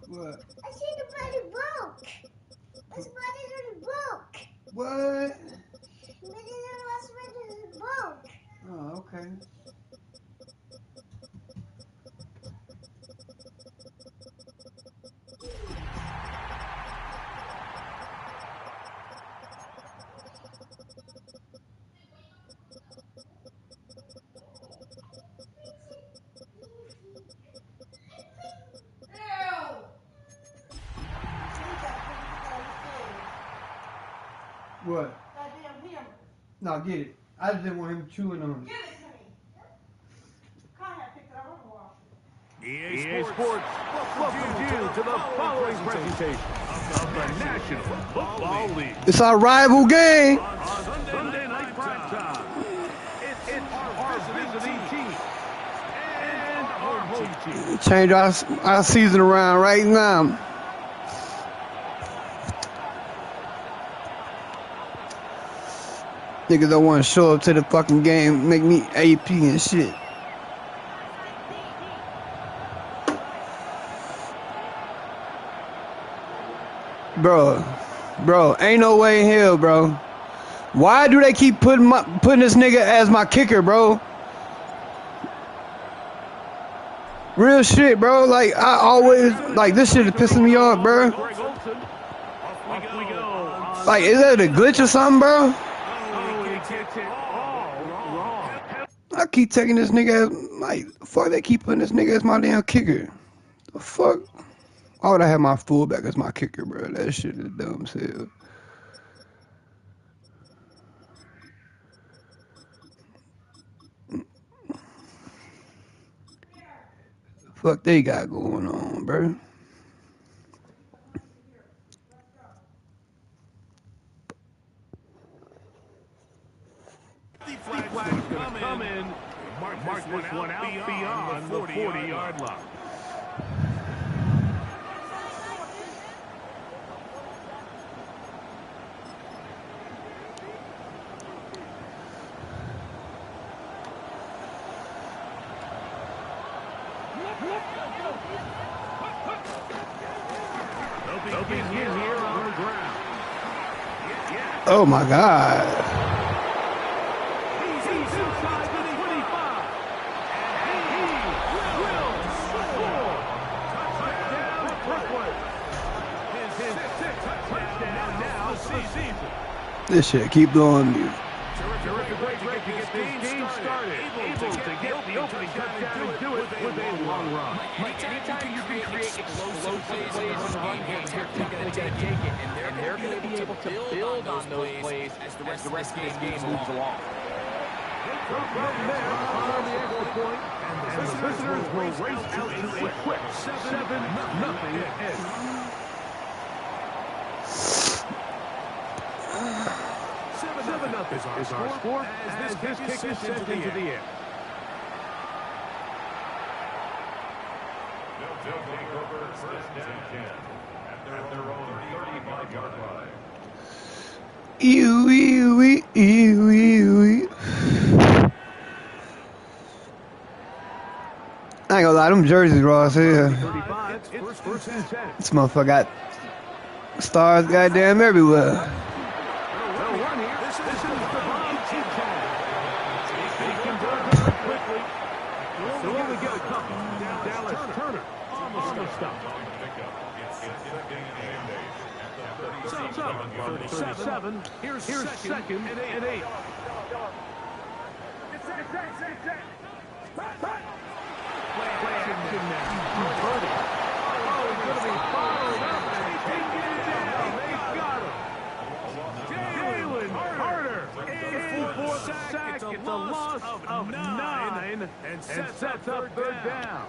What? I see the body broke. His body is broke. What? But the hospital is broke. Oh, okay. What? Goddamn hammer. No, get it. I just didn't want him chewing on it. Give it to me. Kai had picked it up on the wall. EA Sports welcomes you to the following presentation of the National Football League. It's our rival game. On Sunday night prime time, it's our visiting team and our home team. Change our season around right now. Niggas don't want to show up to the fucking game, make me AP and shit. Bro, ain't no way in hell, bro. Why do they keep putting this nigga as my kicker, bro? Real shit, bro. Like, I always, like, this shit is pissing me off, bro. Like, is that a glitch or something, bro? I keep taking this nigga as, like, fuck, they keep putting this nigga as my damn kicker. The fuck? Why would I have my fullback as my kicker, bro? That shit is dumb as hell. Fuck they got going on, bro? Flag's gonna come in. Mark this one out beyond the 40-yard line. They'll be here on the ground. Oh my God. He's inside the 25. And he will score. Touchdown, Brooklyn. His sixth touchdown now for the season. This shit keep blowing me. Terrific way to get this game started. Able to get the opening touchdown and do it with a long run. Anytime you can create explosive plays in the run game, they're going to take it, and they're going to be able to build on those plays as the rest of this game moves along. From there, on the extra point, and the visitors will race out to a quick 7-0 edge. 7-0 is our score as this kick is sent into the air. They'll take over first down 10 at their own 35-yard line. I ain't gonna lie, them jerseys raw as hell. 35, it's first and 10. This motherfucker got stars goddamn everywhere. Well, one here. This is the Devon T-Town. He can do it quickly. So here we get a couple. Dallas Turner on the stop. Sets up 37. Here's second and 8. Play action now. Purdy. Oh, he's going to be followed up. Taking it down. They've got him. Jalen Carter. In for the sack. It's a loss of 9. And sets up third down.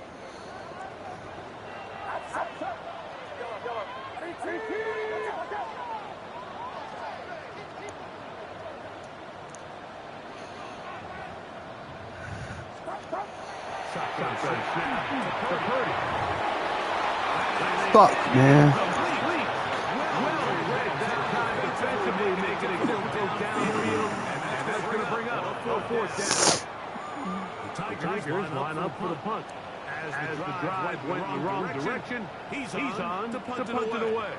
Fuck, man. Defensively making it go downfield, and that's going to bring up a fourth down. The Tigers line up for the punt. As the drive went in the wrong direction, he's on to punt it away.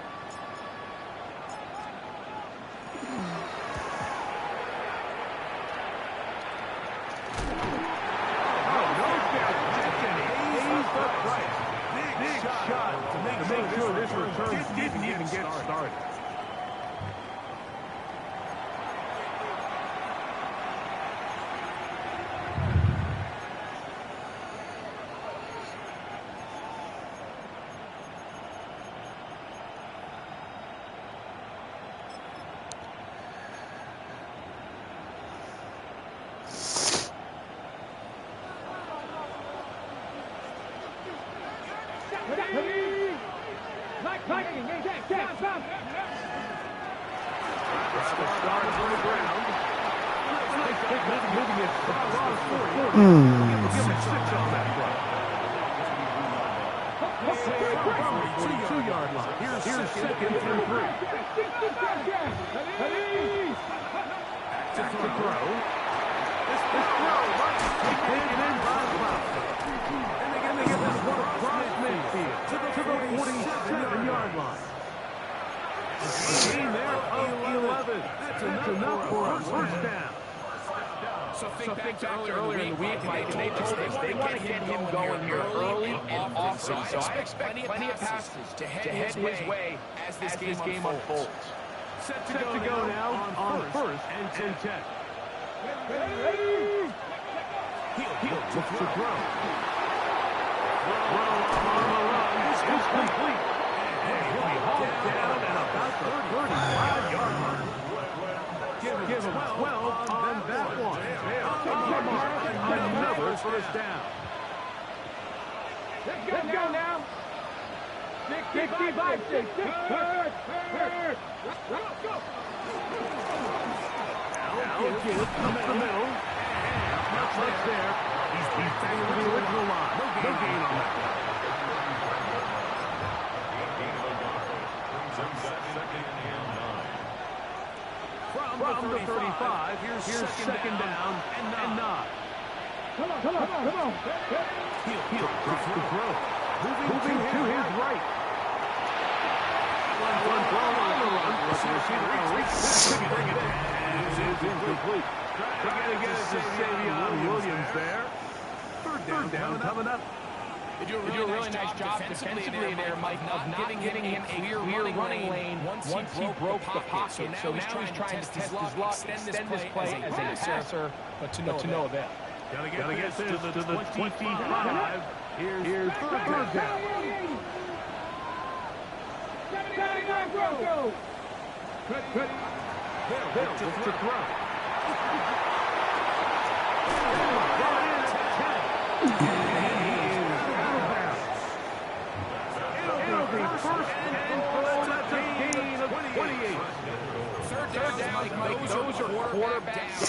Big shot to make sure this return didn't even get started. So think back to earlier in the week, Mike, and they told us they want to get him going here early and often. So I expect plenty of passes to head his way as this game unfolds. Set to go now on first and 10. Heel to throw. Throw on the run is complete. And he'll be hauled down at about the 35-yard line. Give him 12 on that one. Come on, another first down. Let's go now. 65, 6. Now give up the middle. Not much there. He's back to the original line. No gain on that one. From the 35, here's second down and 9. Come on. Heel to throw. Moving to his right. One ball on the run. Bring it in. It's incomplete. Trying to get it to Savion Williams there. Third down coming up. They do a really nice job defensively there, Mike, of not giving him a clear running lane once he broke the pocket. So now he's trying to test his luck, extend this play as a passer, but to no avail. Gotta get this to the 25. Here's third down. Bill to throw. It'll be first and goal. That's a gain of 28. Third down, Mike. Those are quarterbacks.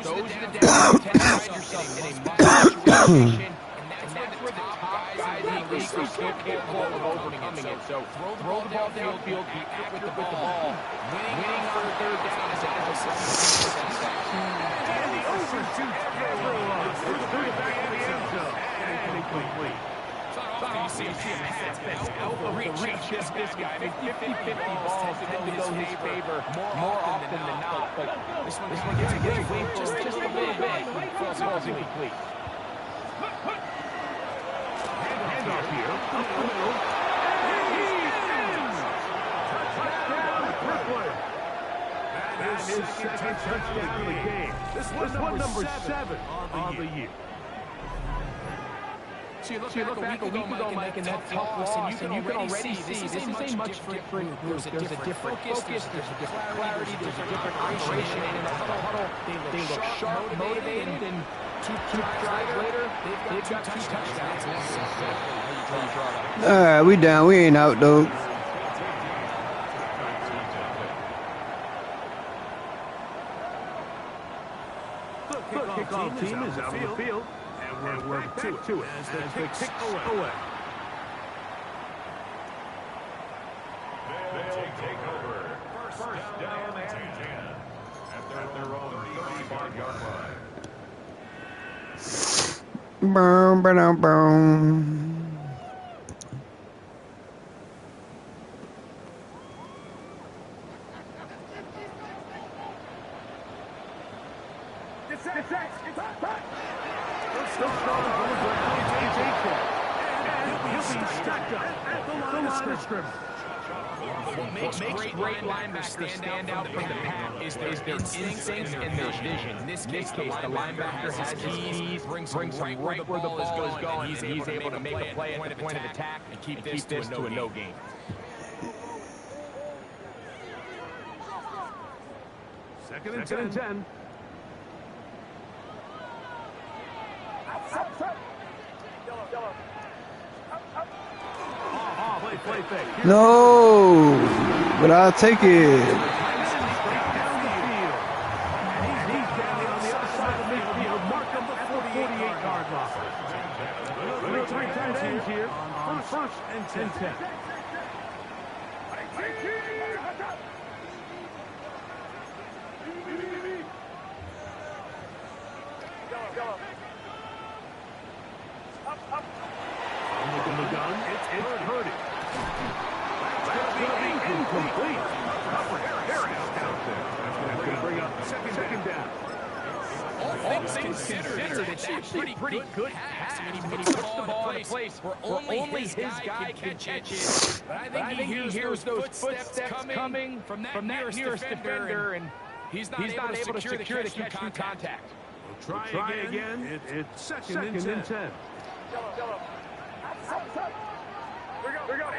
Those are the downs. Find yourself in a much situation. And that's where the top guys in the league are still capable of overcoming it. So throw the ball downfield, be accurate with the ball. Winning on third down is a and the overshoots through the back of the end zone. And incomplete. You see a pass that's out of reach. This guy, 50-50 balls tend to go his favor more often than not. But this one gets away for just a little bit. Falls incomplete. Handoff here, up the middle, and he's in! Touchdown, Brooklyn! That is his second touchdown of the game. This one number 7 on the year. So you look back a week ago, Mike, and that tough loss, and you can already see this isn't much different group. There's a different focus, there's a different clarity, there's a different operation in the huddle. They look sharp, motivated, and two drives later, they've got 2 touchdowns. All right, we down. We ain't out, though. The kickoff team is out of the field. And we're back to it as the kick away. They'll take over. First down and 10 at their own 35-yard line. Boom, boom, boom. What makes great linebackers stand out from the pack is their instincts and their vision. In this case, the linebacker has keys, brings them right where the ball is going, and he's able to make a play at the point of attack and keep this to a no game. Second and 10. Play fake. No, but I'll take it. He's down on the other side of midfield, marked up at the 48-yard line. We're 3 times here. First and 10. From the gun, it's Purdy. That's going to be incomplete. That's going to bring up second down. All things considered, it's actually pretty good pass. I mean, he puts the ball in a place where only his guy can catch it. But I think he hears those footsteps coming from that nearest defender, and he's not able to secure the catch through contact. We'll try again. It's second and 10. We're going.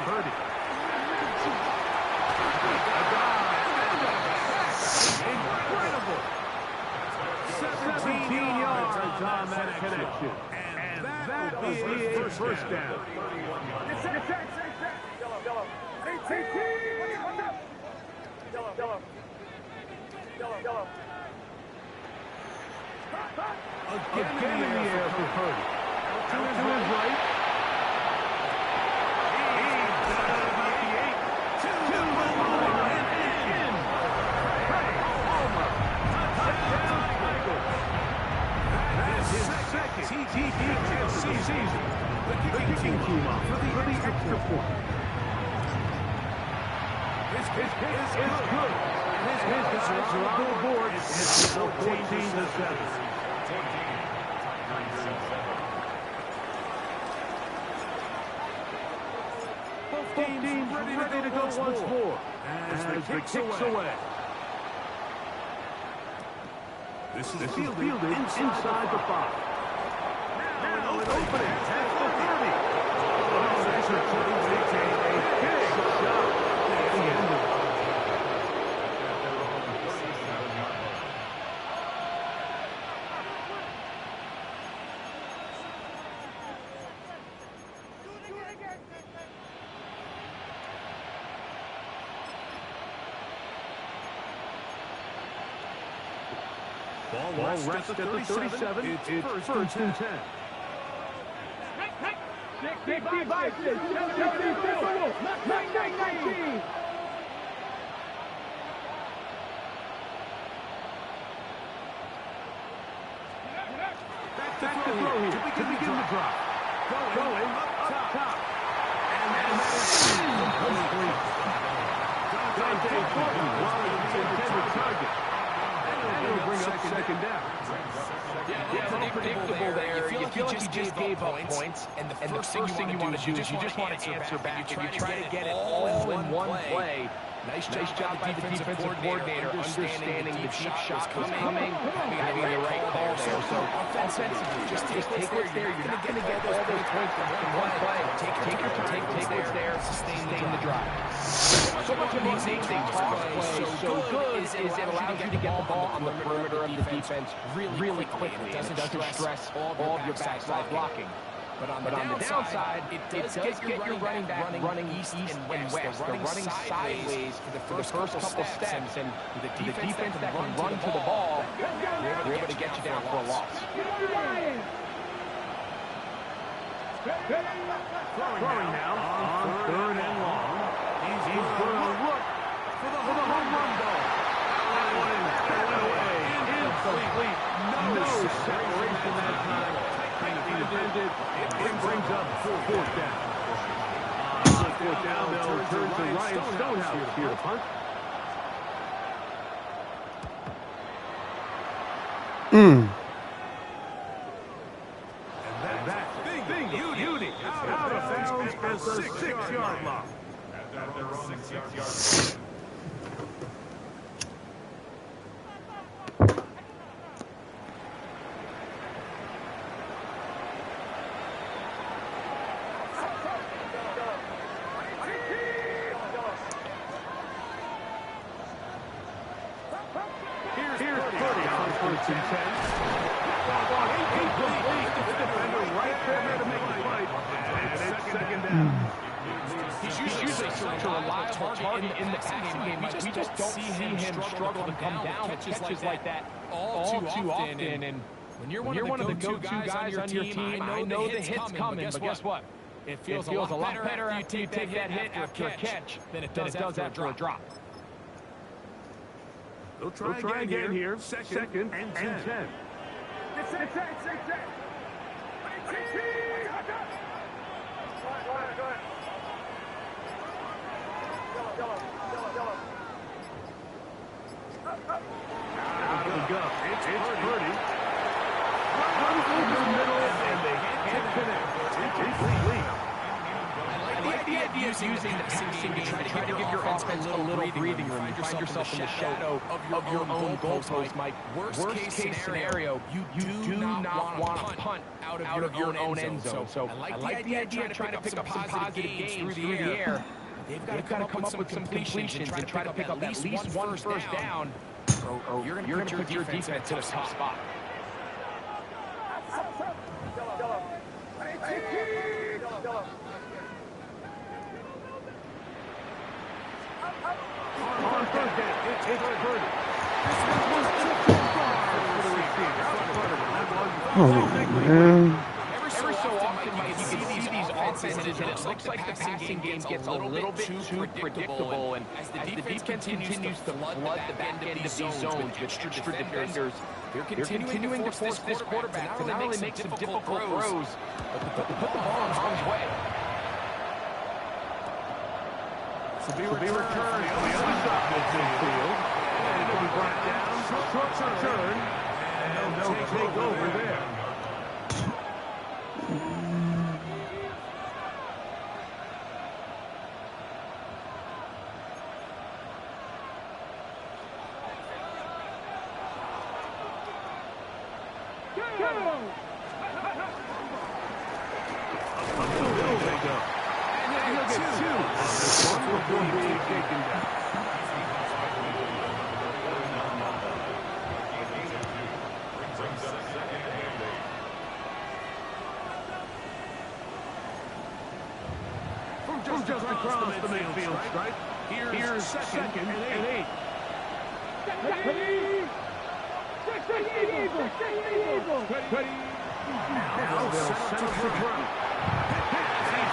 Purdy. Incredible. 17 yards on that connection. And that will be a first down. Again in the air for Purdy. To his right. The kicking team off for the extra point. His kick is good. His guys are on the board. It's 14-7. Both teams ready to go once more as the kicks away. This is fielded inside the 5. Now an opening past the 30. Oh, that's a big shot at the end of it. Ball rests at the 37. It's first and 10. Big devices. 19. Back to throw here to begin the drop. Going up top. And that is complete. Dante Thornton was the intended target. That'll bring up second down. Yeah, unpredictable there. You feel like you just gave up points, and the first thing you want to do is you just want to answer back. You try to get it all in one play. Nice job by the defensive coordinator understanding the deep shot was coming, having the right call there. So offensively, just take what's there. You're not going to get all those points in one play. Take what's there, sustain the drive. So much of these things play so good is it allows you to get the ball on the perimeter of the defense really quickly. It doesn't stress all of your backside blocking. But on the downside, it does get your running back running east and west. They're running sideways for the first couple steps, and the defense that can run to the ball, they're able to get you down for a loss. Throwing now on third and long. He's going to look for the home run ball. That one away. Incomplete. No separation that time. It brings up fourth down. Fourth down, they'll turn to Ryan Stonehouse here to punt. And that's big beauty out of bounds at the 6-yard line. At their own 6-yard line. Here's Purdy on 1st and 10. Incomplete. The defender right there to make the fight. And it's second down. He's usually such a reliable target in the passing game. We just don't see him struggle to come down with catches like that all too often. And when you're one of the go-to guys on your team, I know the hit's coming, but guess what? It feels a lot better after you take that hit after a catch than it does after a drop. They'll try again here. Second and 10. Out we go. It's Purdy. Runs over the middle, and they can't connect. It's incomplete. I like the idea of using the passing game to try to give your offense a little breathing room. You find yourself in the shadow of your own goalpost, Mike. Worst case scenario, you do not want to punt out of your own end zone. So I like the idea of trying to pick up some positive gains through the air. They've got to come up with some completions and try to pick up at least one first down. Or you're going to put your defense in a tough spot. On first down, it's Purdy. Oh, man. Every so often, Mike, you can see these offenses, and it looks like the passing game gets a little bit too predictable. And as the defense continues to flood the back end of these zones with extra defenders, they're continuing to force this quarterback to not only make some difficult throws, but to put the ball in harm's way. To be returned on the other side of the field. And it'll be brought down. Short turn. And they'll take over there. From just across the midfield stripe, here's second and 8. Now they'll settle for throw.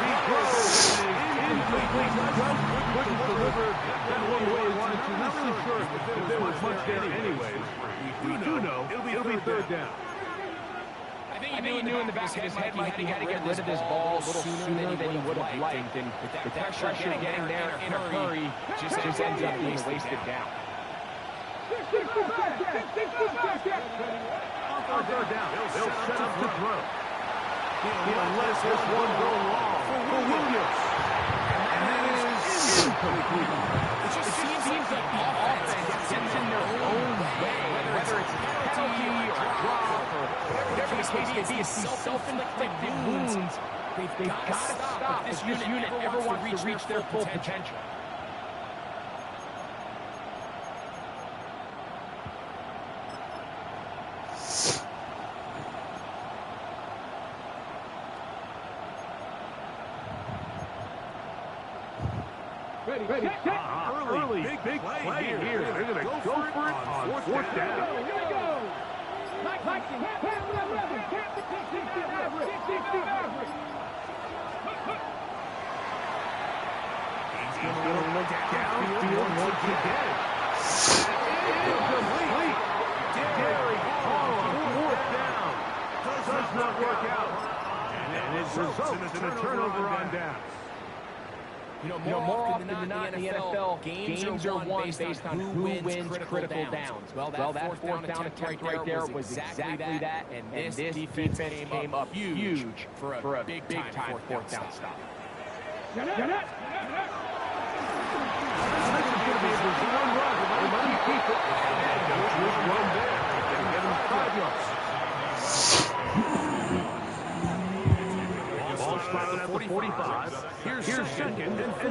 He throws incomplete. Couldn't deliver that one the way he wanted to. Not really sure if there was much there anyways. We do know it'll be third down. I think he knew in the back of his head he had to get rid of this ball a little sooner than he would have liked. And the pressure getting there in a hurry just ends up being wasted down. On third down, they'll set up the throw. He'll let this one go long for Williams. And that is incomplete. It just seems like the offense gets in their own way, whether it's a penalty or a drop or whatever the case may be. It's these self-inflicted wounds. They've got to stop if this unit ever wants to reach their full potential. Early, big play here. They're going to go for it on fourth down. Here we go. He's going to look downfield once again. Incomplete. Derek Hall on fourth down. Does not work out. And it results in a turnover on down. More often than not in the NFL, games are won based on who wins critical downs. Well, that fourth down attempt right there was exactly that, and this defense came up huge for a big-time fourth down stop. Ball spotted at the 45. Here's second and 4.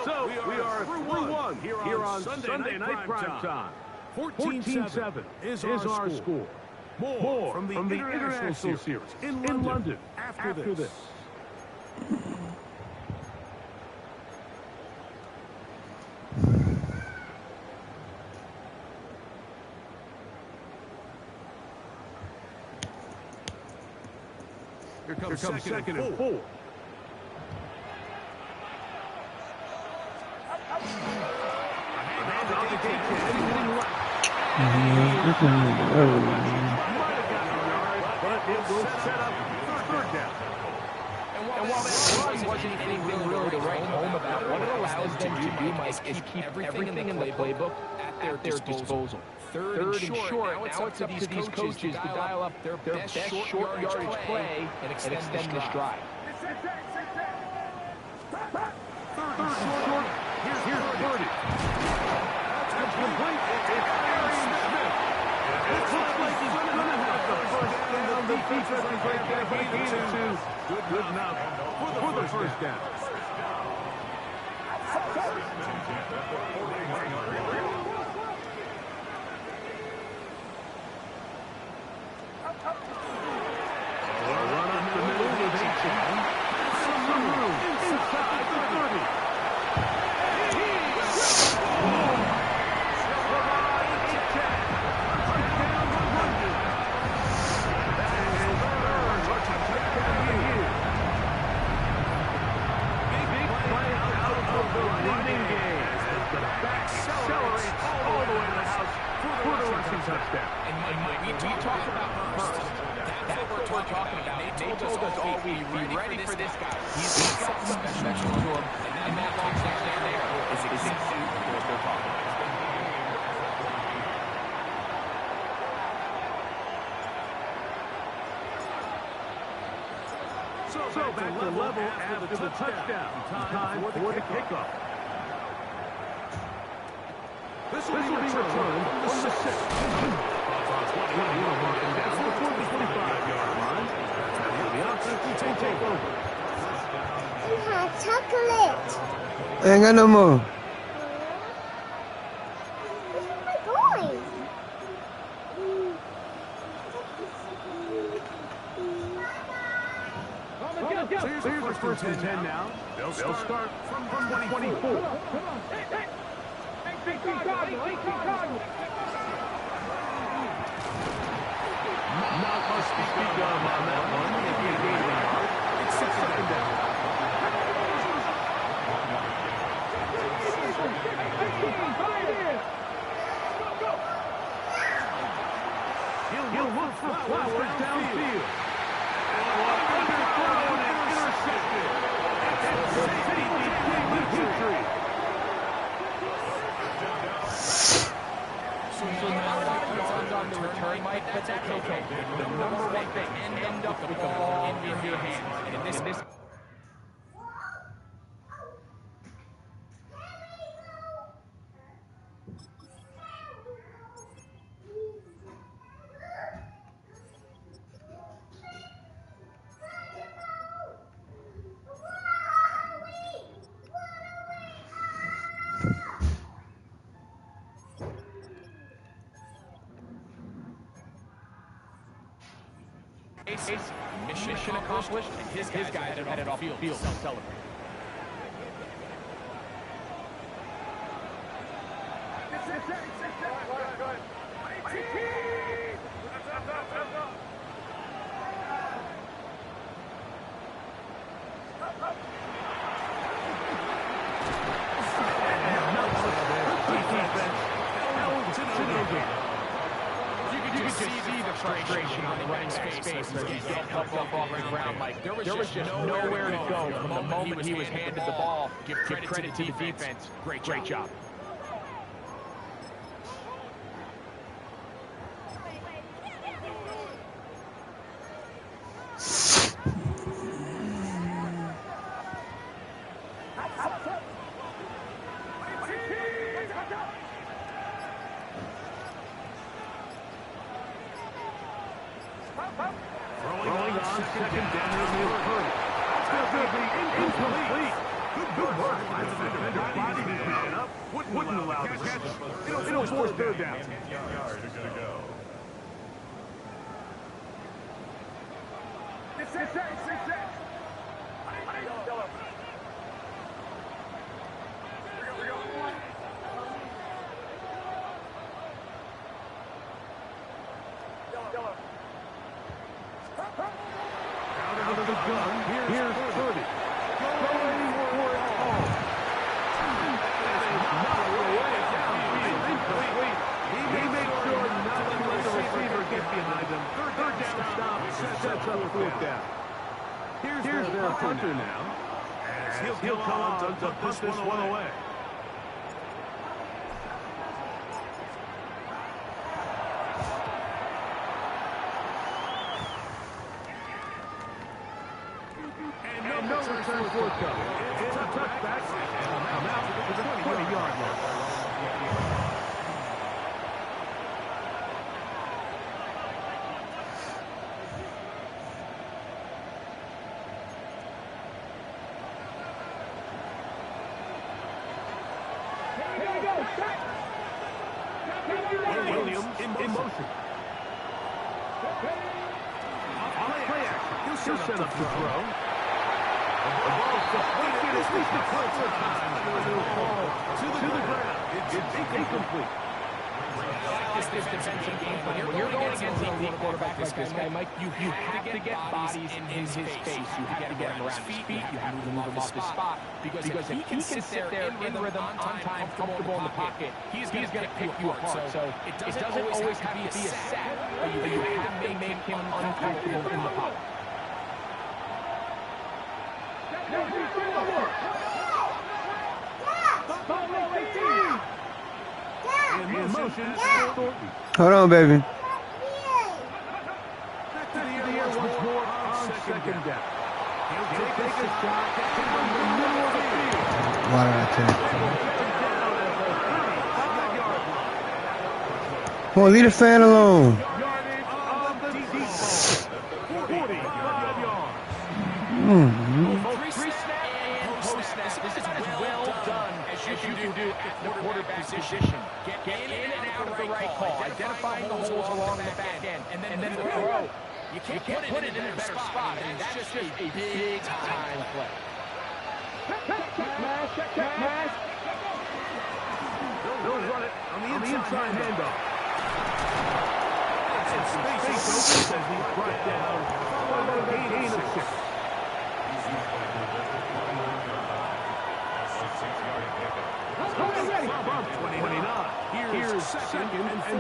So we are through one here on Sunday Night Prime Time. 14-7 is our score. More from the International Series in London after this. Here comes second and 4. And while that wasn't anything really to write home about, what it allows them to do, Mike, is keep everything in the playbook at their disposal. Third and short, now it's up to these coaches to dial up their best short yardage play and extend this drive. Third short. Here's Birdie. That's complete. It's Aaron Smith. It looks like he's going to have the first down. The defense is right there, but he needed to. Good enough for the first down. Run up the middle with 18. Some room inside the 30. Touchdown. And Mike, we talked about Hurst. That's what we're talking about. They told us all we be ready for this guy. He's got something special to him, and that touchdown there is exactly what they're talking about. So back to level after the touchdown. Time for the kickoff. This will be returned from the 6. That's toward the 25-yard line. The offense will take over. You have chocolate. I ain't got no more. Where's my boy? So here's the first and 10 now. They'll start from 24. Not much to speak of on that one. It's 6nd down. He'll look for Flowers downfield. Underthrown and intercepted. It's safety between the 2-3. So now yards on the return, Mike, but that's okay. The number one thing, end up the ball in your hands. And in this mission accomplished, and his guys are headed off the field to celebrate. game. You can just see the frustration on the running back's face. He's getting helped up off the ground. Like, there was just nowhere to go from the moment he was handed the ball. Give credit to the defense. Great job. Throwing on second down is Purdy. That's going to be incomplete. Good work by the defender. Body position up. Wouldn't allow the catch. It'll force third down. 10 yards to go. Out of the gun, here's Purdy. Going for it all. He made sure not to let the receiver get behind him. Third down stop sets up fourth down. Here's their punter now. As he'll come on to punt this one away. And no return forthcoming. It's a touchback. And now to the 20-yard line. Williams in motion. On play action. He'll set up the throw. The ball's deflected at least a couple of times. To the ground. It's incomplete. This defensive game, when you're going against an elite quarterback like this guy, Mike, you have to get bodies in his face. You have to get him around his feet. You have to move him off his spot. Because if he can sit there in rhythm, on time, comfortable in the pocket, he's going to pick you apart. So it doesn't always have to be a sack, but you have to make him uncomfortable in the pocket. In motion, Hold on, baby. back to the air once more on second down. He'll take a shot in the middle of the field. Why did I take? Come on, leave the fan alone. Yardage of the defense. 45 yards. Both pre-snap and post-snap. This is as well done as you can do at the quarterback position. Get in and out of the right call, identifying the holes along the back end, and then the throw. You can't put it in a better spot. I mean, that's just a big-time play. They'll run it on the inside handoff. And space opens as he's brought down. Followed by a gain of 6. From 29. Here's second and 4.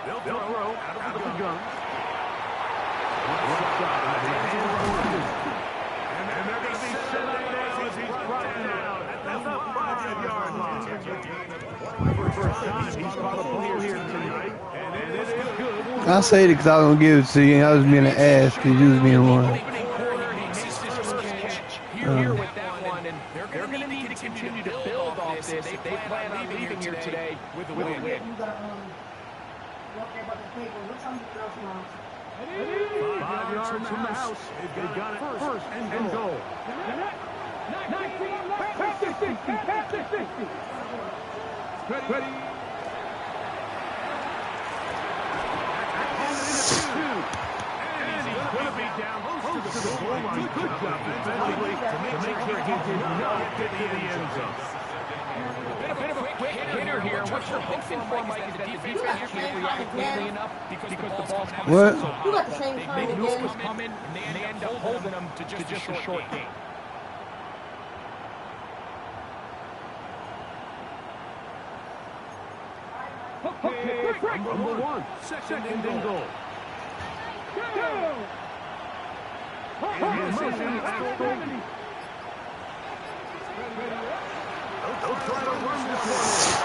They'll throw out of the gun. And they're going to be set up now as he's brought down at the 5-yard line. First time he's caught a ball here tonight, and it is good. I say it because I was gonna give it to you. I was being an ass because you was being one. Here with that one, and they're going to need to continue to build off this if they plan on leaving here today with a win. 5 yards from the house. They've got it first and goal. Ready. And he's going to be down close to the goal line. Good job defensively to make sure he did not get to the end zone. Bit of a quick hitter here. What you're hoping for, Mike, is that the defense can't react quickly enough because the ball's coming What? so high. You got the same They time knew it again. was coming, and they end up holding them to just a short game. Number one. Second and goal. And motion at goal. They'll try to run this one.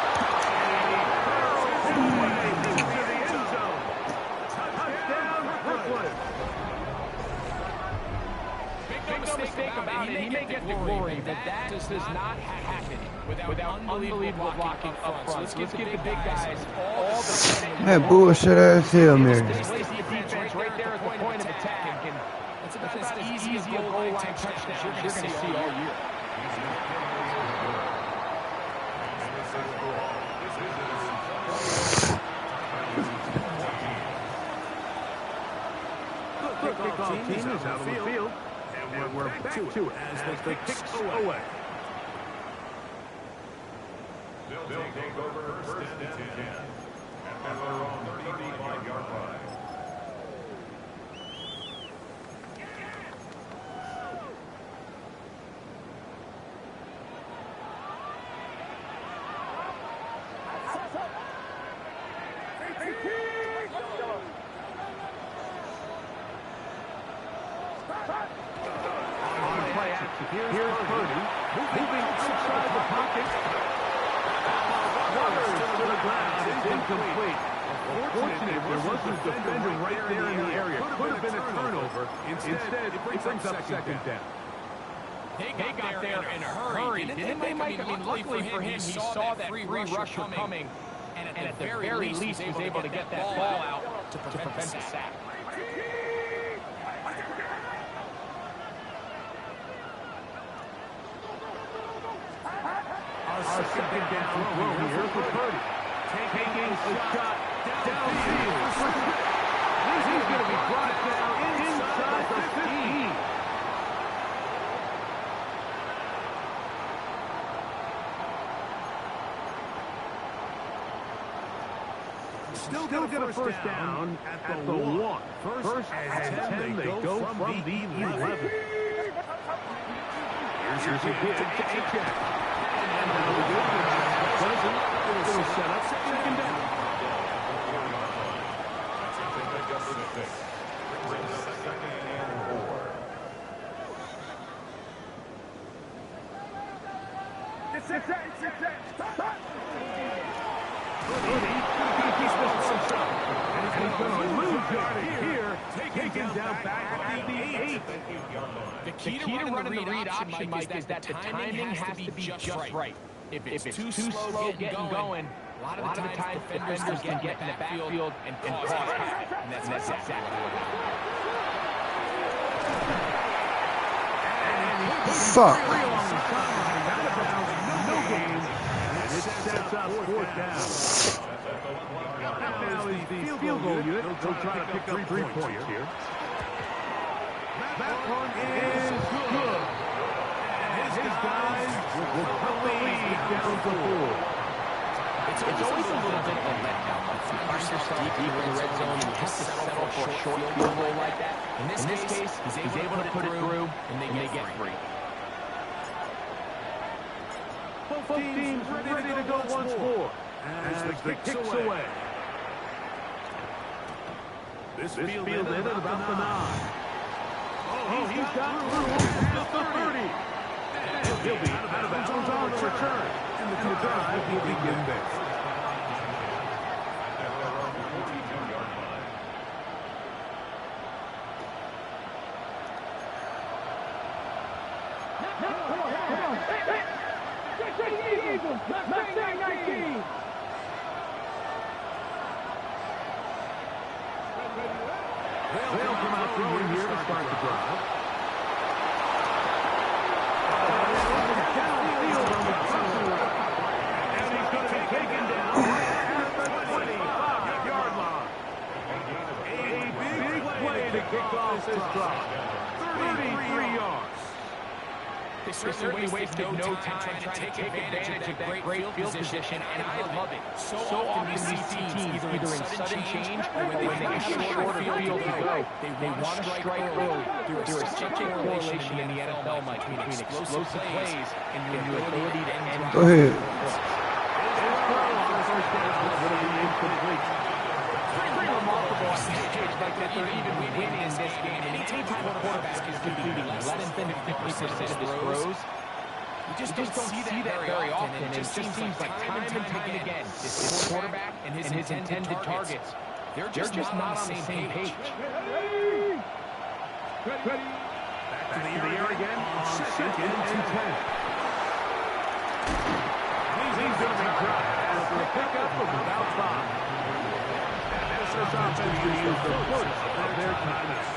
Make no mistake about it, he may get the glory, but that does not happen without unbelievable blocking up front. Let's give the big guys all the credit. That bullshit ass Hail Mary. Displays the defense right there at the point of attack, and it's about as easy a goal line touchdown you're going to see all year. Kickoff team is out of the field. And we're back to it as they kicks away. They'll take over first and 10. And they're on 35-yard line. Here's Purdy, moving outside the pocket. To the ground, it's incomplete. Unfortunately, there wasn't a defender right there in the area. Could have been a turnover. Instead, it brings up second down. They got there in a hurry. Didn't they, Mike? I mean, luckily for him, he saw that free rusher coming, and at the very least, he was able to get that ball out to prevent the sack. Our second down throw here for Purdy. Taking a shot downfield. He's going to be brought down inside the 15. Still get a first down at the 1. First and 10, they go from the 11. Here's a hit to check. And now the good it'll set up second down. Taken down back at the 8. The key to running the read option, Mike, is that the timing has to be just right. If it's too slow getting going, a lot of the times defenders can get in the backfield and cause havoc. And that's exactly what happened. Fuck. No gain. It sets up fourth down. Now is the field goal unit. They'll try to pick up 3 points here. That one is good. And his guys will cut the lead down to 4. It's always a little bit of a letdown. If you find yourself deep in the red zone and you have to settle for a short field goal like that, in this case, he's able to put it through, and they get free. Both teams ready to go once more. As the kicks away. This field in at about the 9. Oh, he's got past the 30. And he'll be out of bounds on the return. And the drive will begin there. They'll come out for you here to start the drive. Downfield on the crossing route. And he's going to be taken down at the 25-yard line. A big play to kick off this drive. 33 yards. They certainly wasted no time trying to take advantage of that great field position, and I love it. So often we see teams either in sudden change or when they have a shorter field to go, they want to strike early. There is such a correlation in the NFL, Mike, between explosive plays and your ability to end. Go ahead. incomplete. Pretty remarkable on stage like that they're even winning in this game. Anytime a quarterback is completing less than 50% of his throws, you just don't see that very often. And it just seems like time and time again, this quarterback and his intended targets, they're just not on the same page. Ready. Back to the air again on 2nd and 10. He's going to be dropped after a pickup of about 5. This offense will use the first of their timeouts.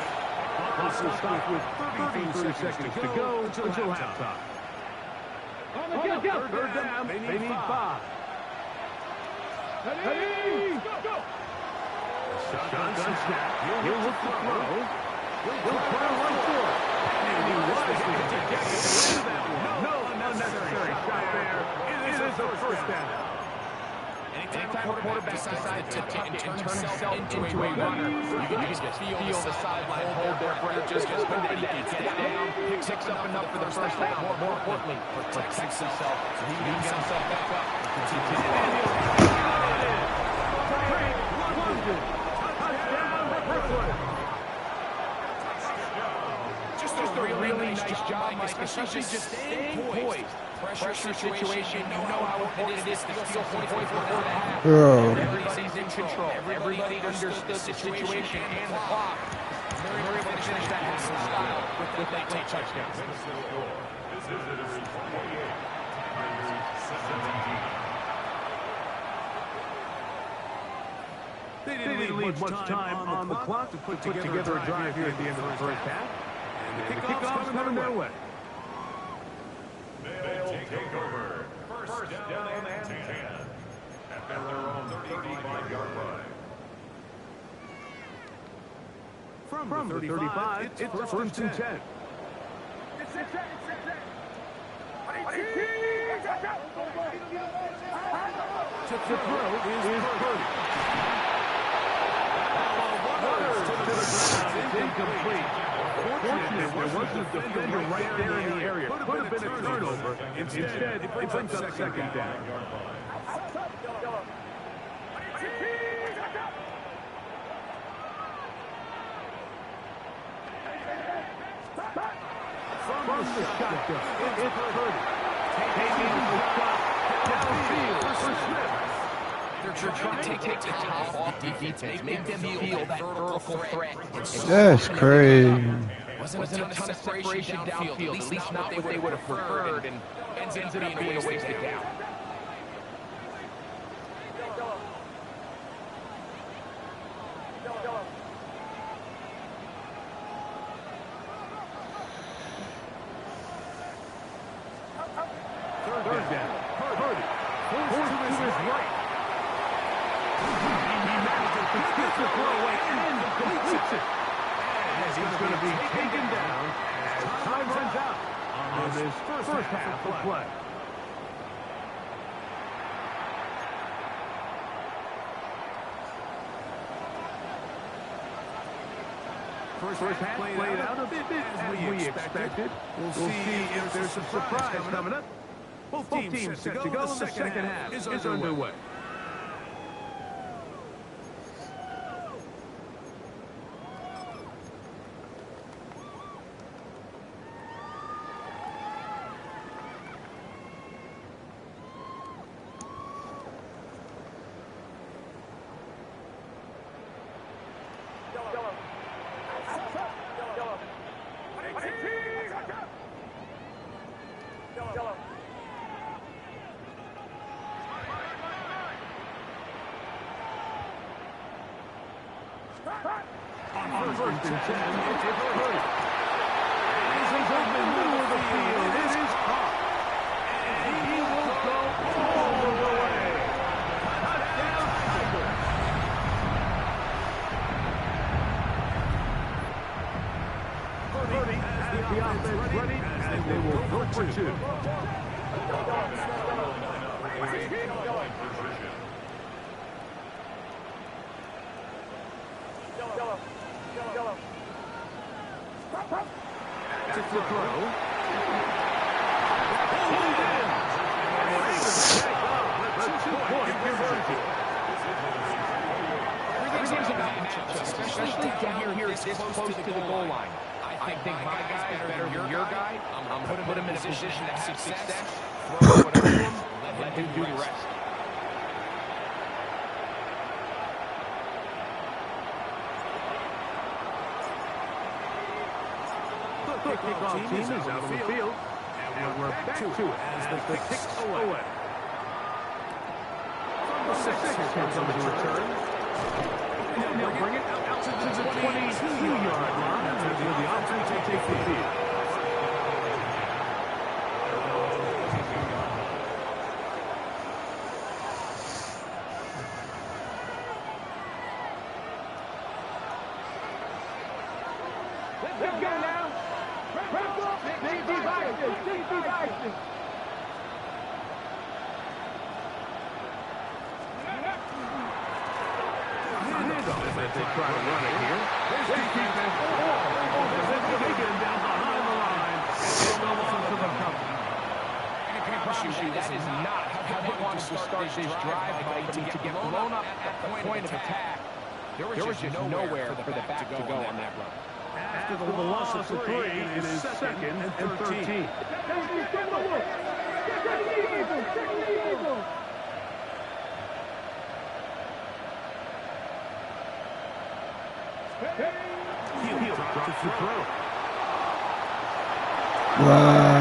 Plus will stop with 33 seconds to go until halftime. On the go. Third down. They need 5. Ready. Go. Shotgun snap. He'll look to throw. He'll put a run for it. And he was able to get that one. No unnecessary shot there. It is a first down. Anytime a quarterback decides to turn himself into a runner, you can just feel the sideline hold their breath. Just when they get down, picks up enough for the first down. More importantly, protects himself so he can get himself back up. Just a really nice job, Mike, especially just staying poised. Pressure situation, you know how important it is to steal 44 for the half. Everybody's in control. Everybody understood the situation and the clock. They're able to finish that half style with that late touchdown. They didn't leave much time on the clock to put together a drive here at the end of the first half. And the kickoff's coming their way. They'll take over. First down and 10. At their own 35-yard line. From the 35, it's first and 10. To throw is Purdy. It's incomplete. Fortunately, there wasn't a defender right there in the area. Could have been a turnover. Instead, it brings up second down. From the shotgun, it's Purdy. Taking the shot downfield for Smith. They're trying to take the top off defense, make them feel that vertical threat. That's crazy. Wasn't a ton of separation downfield, at least not what they would have preferred, and ends up being a wasted down. Third down. Purdy. Forced to his right. He manages to get the throw away and completes it. As he's going to be taken down as time runs out on this first half of play. First half played out a bit as we expected. We'll see if there's some surprise coming up. Both teams set to go, and the second half is underway. On first and 10, it's Purdy. He's in the middle of the field. It is caught. And he will go all the way. Touchdown, Eagles. Purdy has the offense ready, and they will go for 2. To throw. Hold in. And able to take off. The 2-point conversion. down here this close to the goal line. I think my guy is better than your guy. I'm going to put him in a position to have success. Throw it over him. Let him do the rest. The kickoff team is out on the field. And we're back to it as the kicks away. Number 6 comes on the return. Now bring it out to the 22-yard line. With the option to take the field. Let's go now. Wrap up. Big devices. As they try to run it here. There's defense. They get him down behind the line. And go on to the cover. That is not how they want to start this drive, Mike, to get blown up at the point of attack. There was just nowhere for the back to go on that run. After the loss of 3, it is 2nd and 13. Heel drops the throw. Wow.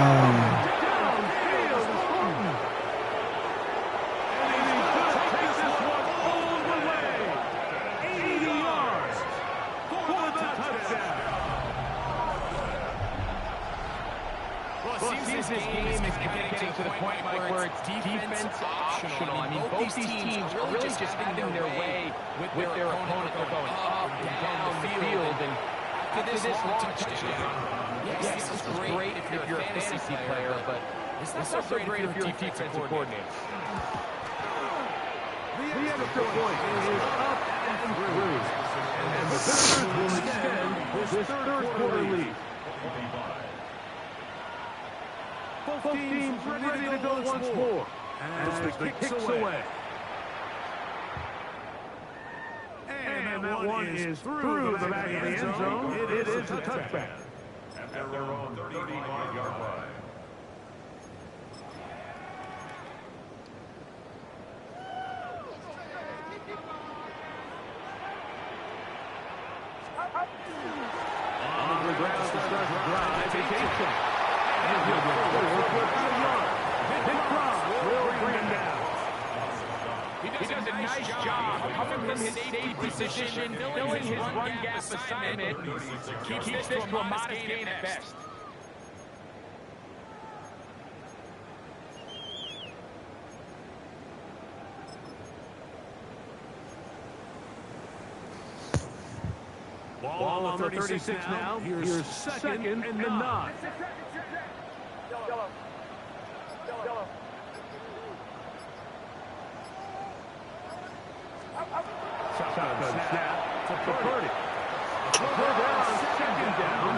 This game is getting to the point, Mike, where it's defense optional. I mean, both these teams are really just getting their way with their opponent. They're going up and down the field. And after this long touchdown, yes, this is great if you're a fantasy player, but it's not so great if you're a defensive coordinator. The extra point is up and through. And the visitors will extend this third quarter lead. Both teams ready to go once more as the kicks away. And that one is through the back of the end zone. It is a touchback. At their own 35-yard line. On the ground to start the drive. Vacation. And he'll go forward for about a yard. Big crowd will bring him down. He does a nice job coming from his safety position, filling his run gap assignment. Keeps this to a modest gain at best. Ball on the 36 now. Here's 2nd and 9. Shotgun snap to Purdy. Second down.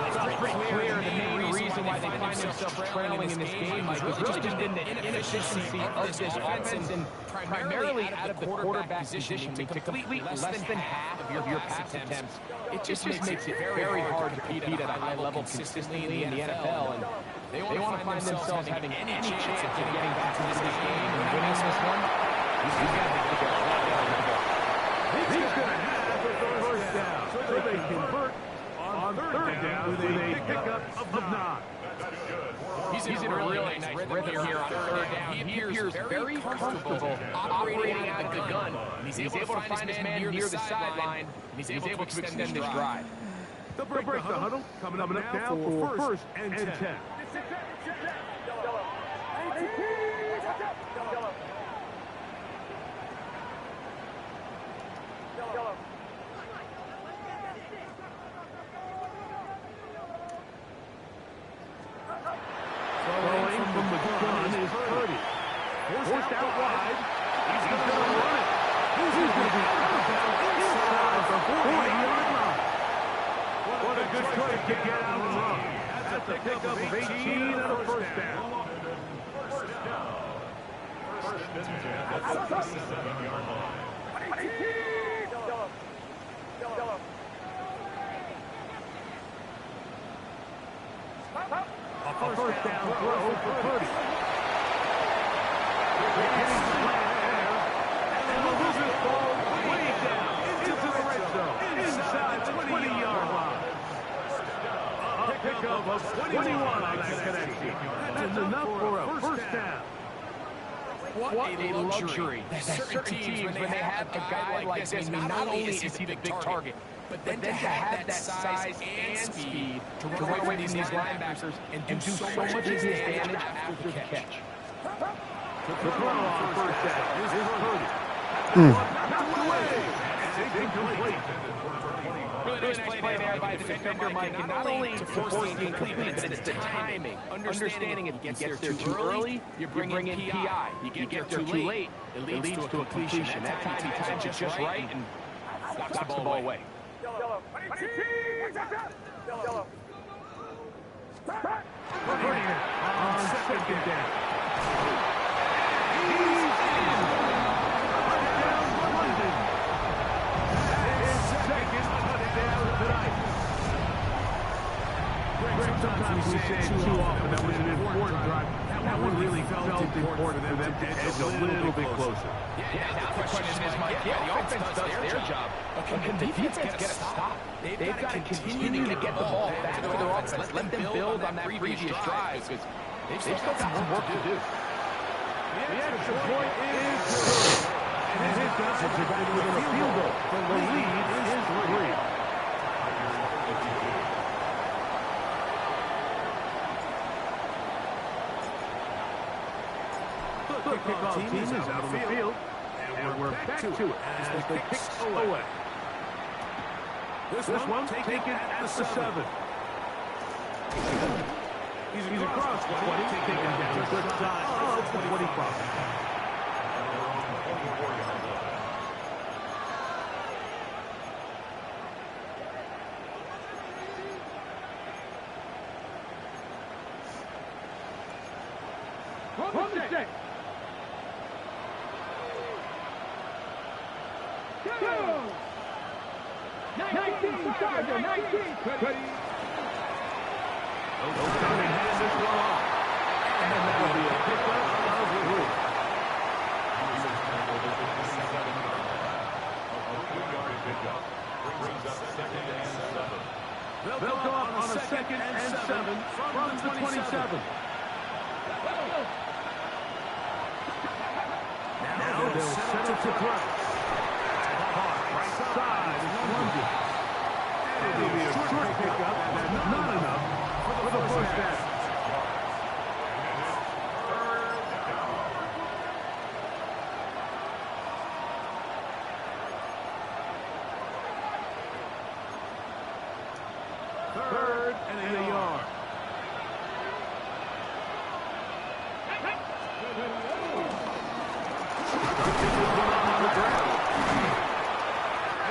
It's pretty clear the main reason why they find themselves trailing in this game, Mike, was really just in the inefficiency of this offense and primarily out of the quarterback position. To complete less than half of your pass attempts, it just makes it very hard to compete at a high level consistently in the NFL. And they want to find themselves having any chance of getting back into this game and winning this one. He's going to have to go. He's going to have the first down. So they convert on third down with a pickup of 9. He's in a really nice rhythm here on third down. He appears very comfortable operating out of the gun. He's able to find his man near the sideline. He's able to extend this drive. They'll break the huddle. Coming up now for 1st and 10. Throwing from the gun is Purdy. Forced out wide. He's going to run it. He's going to be out of bounds inside the 40-yard line. What a good play to get out and run. That's a pickup of 18 and a first down. First and 10 at the 7-yard line. A first down throw for Purdy. And the losers ball way down into the red zone, inside the 20-yard line. A pickup of 21 on that connection. That's enough for a first down. What a luxury. Certain teams, when they have a guy like this, I mean, not only is he the big target, but then to have that size and speed to run away from these linebackers and do so much damage after the catch. The throw on first down is Purdy. Knocked away. It's incomplete. Really nice play there by the defender, Mike, and not only to force the incomplete, but it's the timing. Understanding if he gets there too early, you bring in PI. You get there too late, it leads to a completion. That time he times it just right and knocks the ball away. On second down. Sometimes we say it too often that was an important drive. That one really felt important for them to edge a little bit closer. Yeah, now the question is, Mike, the offense does their job, but can the defense get a stop? They've got to continue to get the ball back to their offense. Let them build on that previous drive, because they've still got some work to do. The extra point is good. And his guys are back with a field goal. The lead is 3. The kickoff team is out on the field, and we're back to it as they kick away. This one taken at the 7. He's across the 20, taken down to the side of the 25. From the 6. 19, Charger, 19. Ready. Those coming hands this one off. And that'll be a pickup of the roof. They'll go up on a 2nd and 7 from the 27. Now they'll set it to throw. Right side is lunging. It'll be a short pickup, and not enough for the first down. Third and a yard.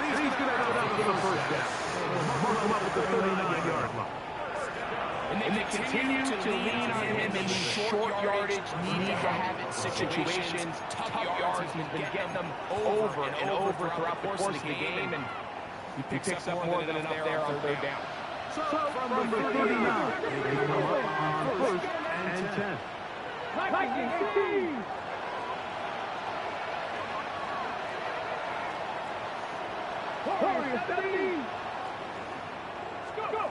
He's going to go down for the first down. Mark him up at the 39-yard line. And they continue to lean on him in these short yardage, need to have it situations, tough yards. He's been getting them over and over throughout the course of the game, and he picks up more than enough there on third down. So from the 39, they come up on 1st and 10. Vikings 18. Warriors 17. Go.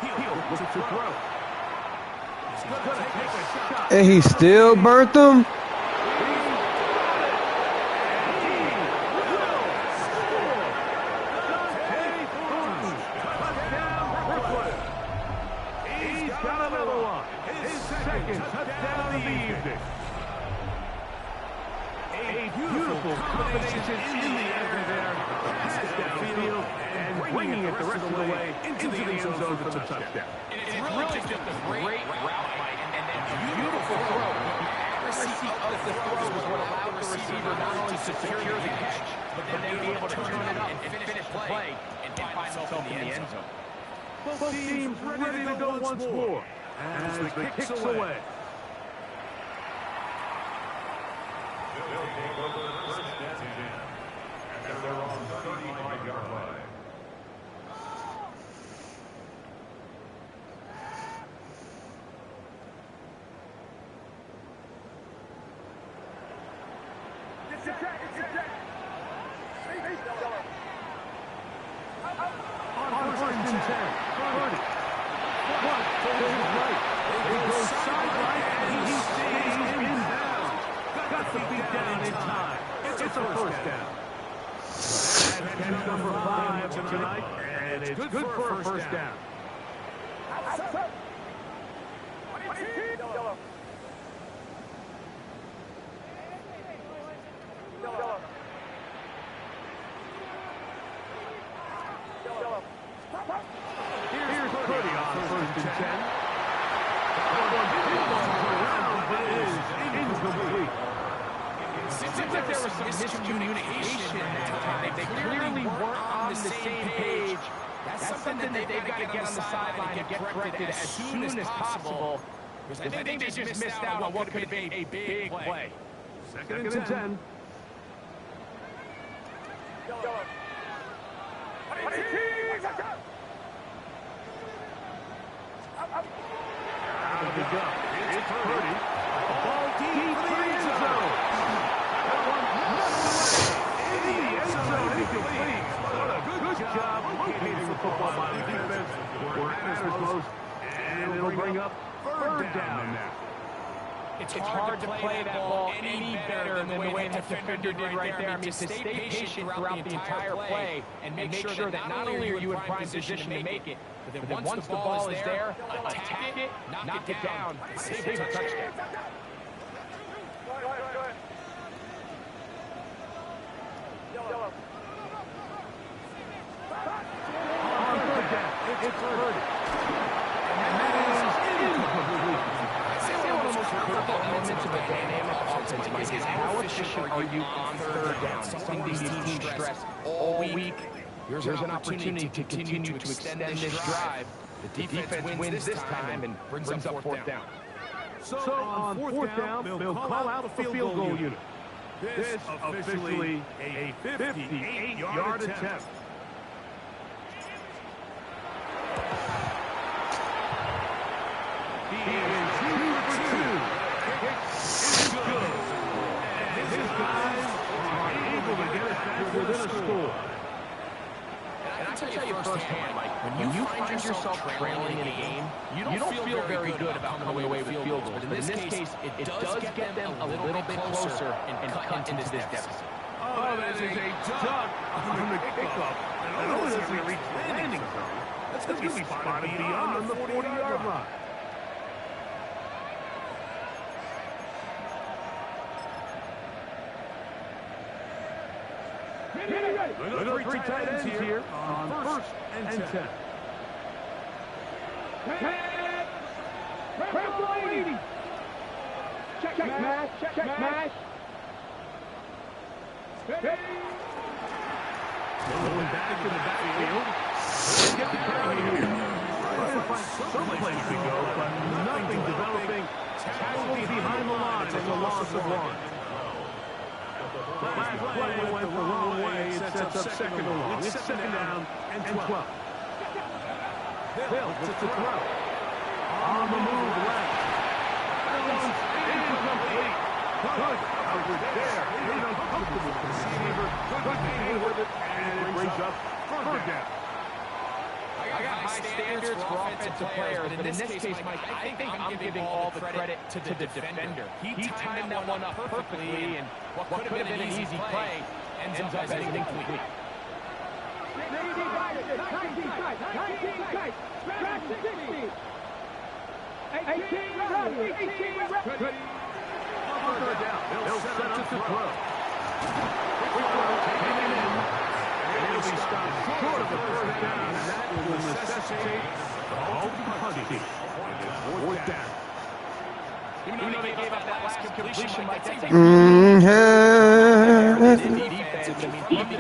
He'll look to throw. He's going to take a shot. And he still burnt them? He's got another one. His second touchdown of the evening. A beautiful combination in the air there. Pass downfield and bringing it the rest of the way into the end zone for the touchdown. It's really just a great route, Mike, and then beautiful throw. The accuracy of the throw was what allowed the receiver not only to secure the catch, but then be able to turn it up and finish the play and find himself in the end zone. Both teams ready to go once more as the kicks away. They'll take over the first down, and they're on the 35-yard line. On first and 10. Purdy. One to his right. He goes sideline and he stays inbounds. Got the beat down in time. It's a first down. That's number 5 tonight, and it's good for a first down. Here's Purdy on first and 10. But it is incomplete. Seems like there was some miscommunication that time. They clearly weren't on the same page. That's something that they've got to get on the sideline and get corrected as soon as possible. Because I think they just missed out on what could have been a big play. Second and 10. Out of the gun. It's Purdy. Ball deep for the end zone. That one in the end zone. Incomplete. What a good job locating the football by the defense where it matters most. And it'll bring up third down now. It's hard to play that ball any better than the way that defender did right there. I mean, to stay patient throughout the entire play and make sure that not only are you in prime position to make it, but then once the ball is there, attack it, knock it down, and save a touchdown. On third down, it's Purdy. And that is incomplete. Critical elements of a dynamic offense, Mike, is how efficient are you on third down? Something these teams stress all week. Here's an opportunity to continue to extend this drive. The defense wins this time and brings up fourth down. So on fourth down, they'll call out the field goal unit. This officially a 58-yard attempt. He is 2 for 2. It's good. And his guys are able to get it back within a score. And I tell you firsthand, Mike, when you find yourself trailing in a game, you don't feel very good about coming away with field goals. But in this case, it does get them a little bit closer and cut into this deficit. Oh, that is a duck on the kickoff. I know this doesn't reach the landing zone. That's going to be spotted beyond the 40-yard line. Look at three tight ends here on first and 10. Press the lady. Check match. Going back in the backfield. Get the guy here. Trying to find some place to go, but nothing developing. Tackle behind the line. It's a loss of one. Last play went the wrong way. It sets up second and long. It's second down and 12. Hill to throw. On the move left. That one's incomplete. Good coverage there. He's uncomfortable with the receiver. Good game with it, and it brings up third down. I got high standards for offensive players, but in this case, Mike, I think I'm giving all the credit to the defender. He timed that one up perfectly, and what could have been an easy play ends up as incomplete. 19 Third down. They'll set up to throw. Taking it in. It'll be stopped short of the first down, and that will necessitate the ultimate punting. Fourth down. Even though they gave up that last completion, Mike, that's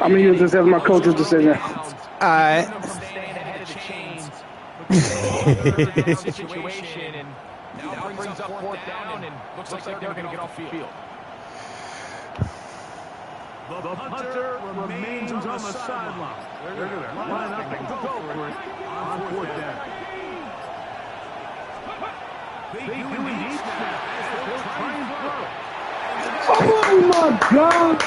I'm going to use this as my coach's decision. Alright. staying ahead of the chains. Situation, and now brings up fourth down, and looks like they're going to get off the field. The punter remains on the sideline. They're going to line up and go for it on fourth down. They do indeed snap as they'll try and throw. Oh my God!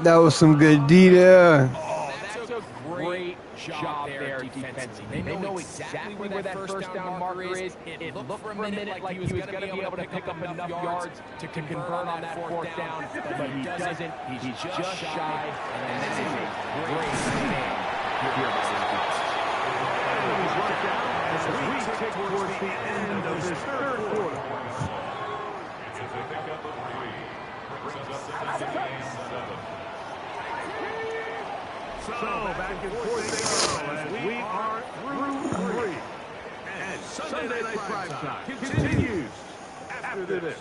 That was some good D there. That's a great job there defensively. They know exactly where that first down marker is. It looked for a minute like he was going to be able to pick up enough yards to convert on that fourth down, but he doesn't. He's just shy, and that is a great stand here by this defense. We take towards the end of this third quarter. So back and forth they go as we are through three. And Sunday Night Prime Time continues after this.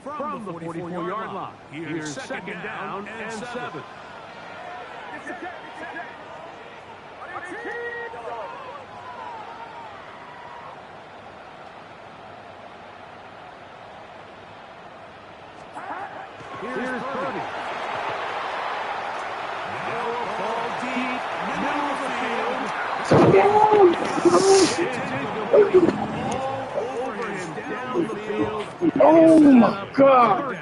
From the 44-yard line, here's second down and 7. Here's Purdy. Now a ball deep, middle of the field. All over him, down the field. Oh my God!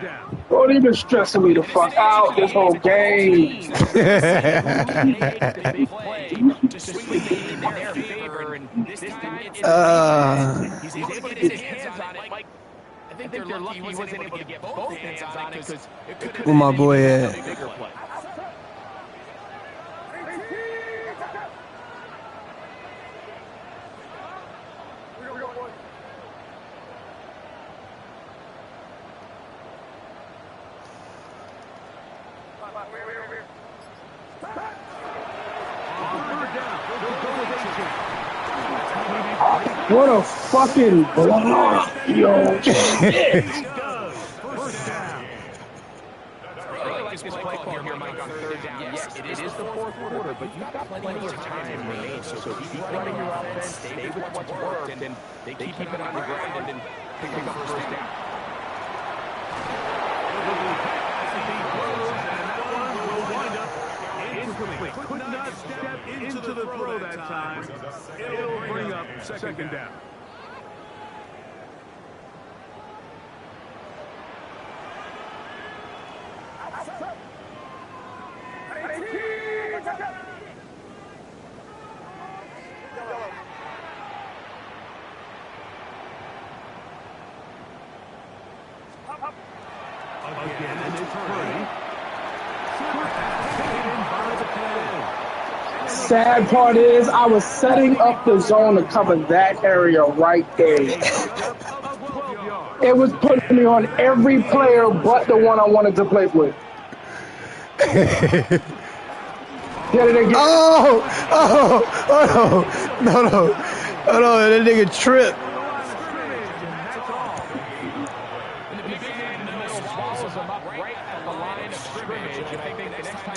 Bro, they've been stressing me the fuck out this whole game. He's able to get his hands on it. I think they're lucky he wasn't able to get both hands on it because it could have Where my boy been a at? bigger play. What a fucking block, yo! Shit. This play call here, Mike, on third down. Yes, it is the fourth quarter, but you've got plenty of time remaining. So keep running your offense, stay with what's worked, and they keep it on the ground and pick up first down. Incomplete. Could not step into the throw that time. It'll bring up second down. Again, and it's Purdy. Sad part is I was setting up the zone to cover that area right there. It was putting me on every player but the one I wanted to play with. Get it again. Oh, no, that nigga tripped.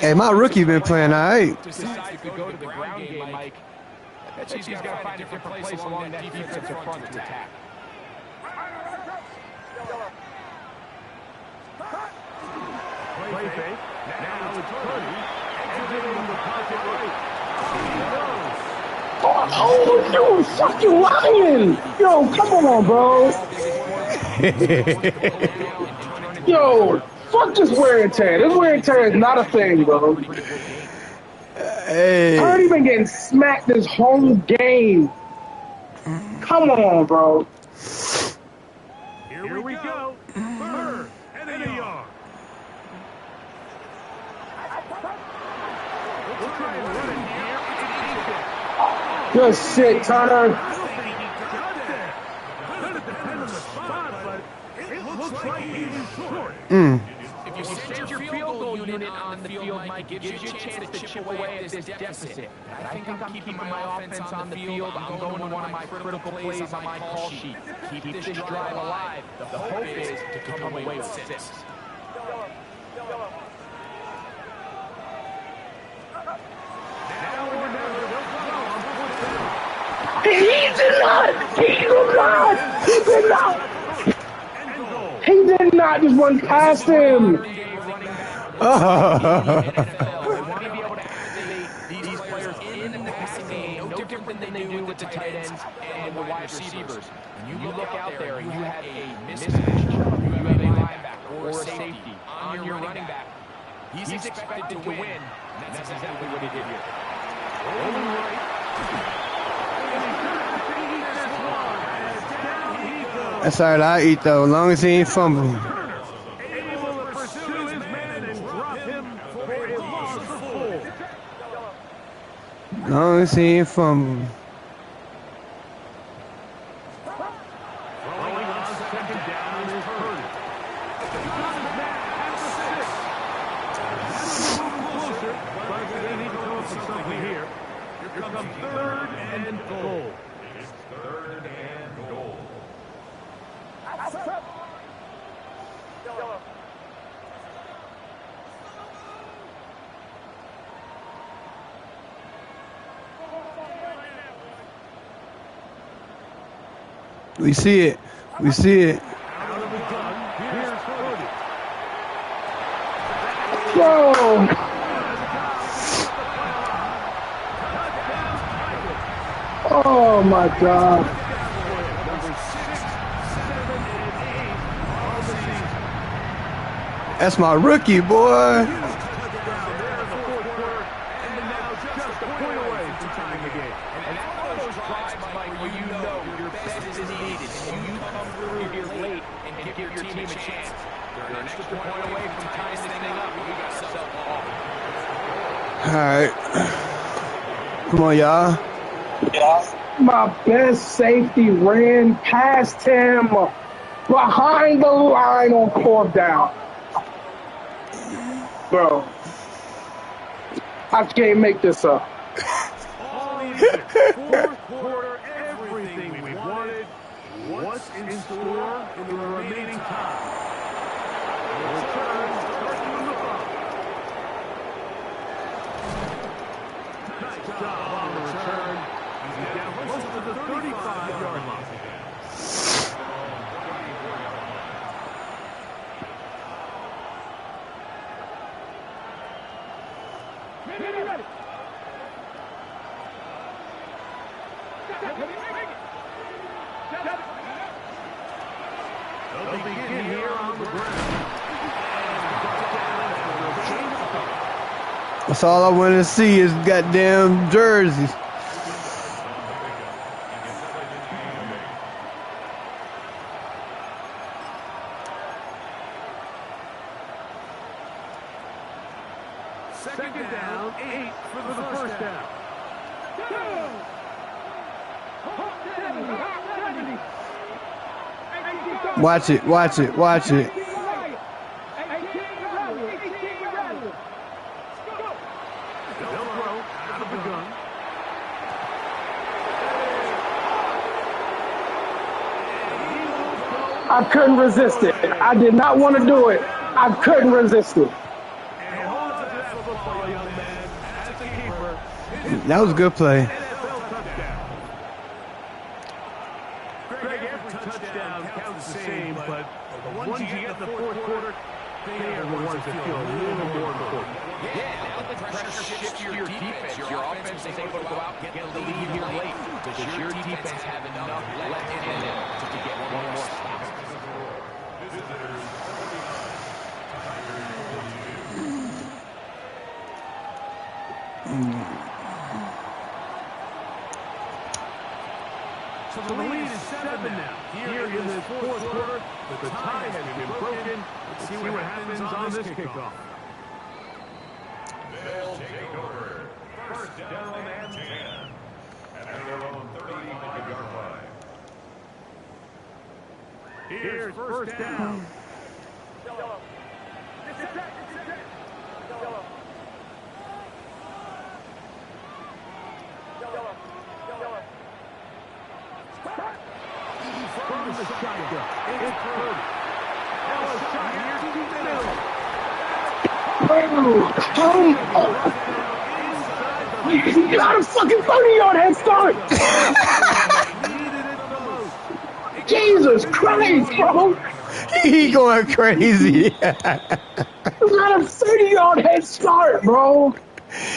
Hey, my rookie been playing all right. Decides to go to the ground game, Mike. I bet he's got to find a different place along that defensive front to attack. Play fake. Now it's Purdy. Exiting the pocket right. Oh, you fucking lying! Yo, come on, bro. Yo, fuck this wear and tear. This wear and tear is not a thing, bro. Hey. Purdy been getting smacked this whole game. Come on, bro. Here we go. Third and a yard. We'll try and run it here. Good shit, Turner. Got there. Gonna depend on the spot, but it looks like he's short. If you send your field goal unit on the field, Mike, it gives you a chance to chip away at this deficit. I think I'm keeping my offense on the field. I'm going to one of my critical plays on my call sheet. Keep this drive alive. The hope is to come away with 6. He did not. He did not. He did not. He did did not just run past him. Running back. These players in the passing game, no different than they do with the tight ends and the wide receivers. When you look out there and you have a mismatch, you have a linebacker or a safety on your running back, he's expected to win, and that's exactly what he did here. Rolling right. That's all right, I'll eat though, as long as he ain't fumble. Able to pursue his man and drop him for a loss of 4. As long as he ain't fumble. Throwing on second down is Purdy. Closer, but they need to go for something here. Here comes 3rd and goal. It's 3rd and goal. We see it. We see it. Out of the gun, here's Purdy. Whoa. Oh my God. That's my rookie, boy. All right. Come on, y'all. My best safety ran past him behind the line on 4th down. Bro, I can't make this up. Fourth quarter, everything we wanted. What's in store in the remaining time? Return starting to look up. Nice job on the return. He's down close to the 35-yard line. They'll begin here on the ground. That's all I want to see is goddamn jerseys. Second down, 8 for the first down. Watch it, watch it, watch it. I couldn't resist it. I did not want to do it. I couldn't resist it. That was a good play. Greg, every touchdown counts the same, but the ones you get in the fourth quarter, they are the ones that feel a little more important. Yeah, now the pressure shifts to your defense. Your offense is able to go out and get the lead here late. Does your defense have enough left in them to get one more stop? So the lead is 7 now. Here in this fourth quarter, the tie has been broken. Let's see what happens on this kickoff. They'll take over. First down and 10. At their own 30-yard line. Here's first down. From the shotgun, it's Purdy. Now a shot here to the middle. Oh, come on. You got a fucking 30-yard head start. Jesus Christ, bro. He going crazy. You got a 30-yard head start, bro.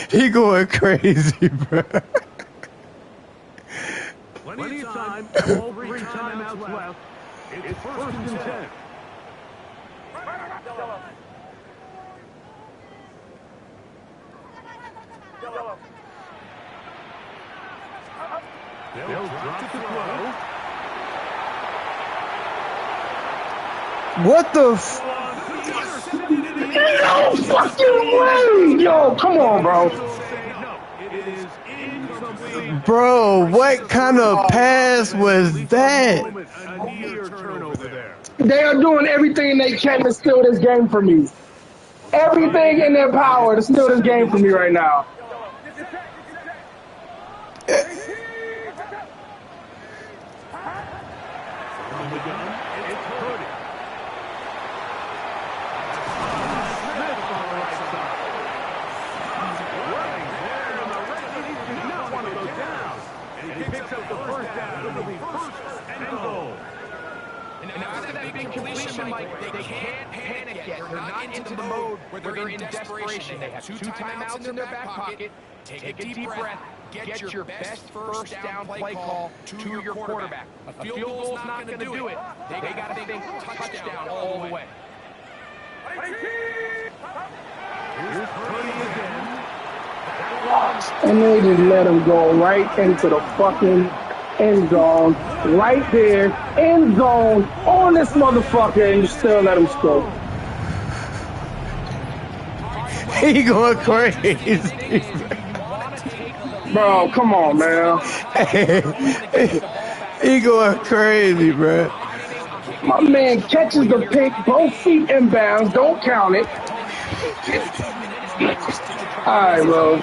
He going crazy, bro. Plenty of time. All three timeouts left. It's first and 10. They'll drop to throw. What the No fucking way. Yo, come on, bro. It is incomplete. Bro, what kind of pass was that? A near turnover there. They are doing everything they can to steal this game from me. Everything in their power to steal this game from me right now. From the gun, it's Purdy. Smith on the right side. Running there in the red. He does not want to go down. And he picks up the first down. It'll be first and goal. And after that big completion, Mike, they can't panic yet. They're not into the mode where they're in desperation. They have two timeouts in their back pocket. Take a deep breath. Get your best first down play call to your quarterback. A field goal's not going to do it. They got to think touchdown all the way. Here's Purdy again. And they just let him go right into the fucking end zone. Right there, end zone, on this motherfucker, and you still let him score. He going crazy. Bro, come on, man. He going crazy, bro. My man catches the pick, both feet inbounds, don't count it. All right, bro.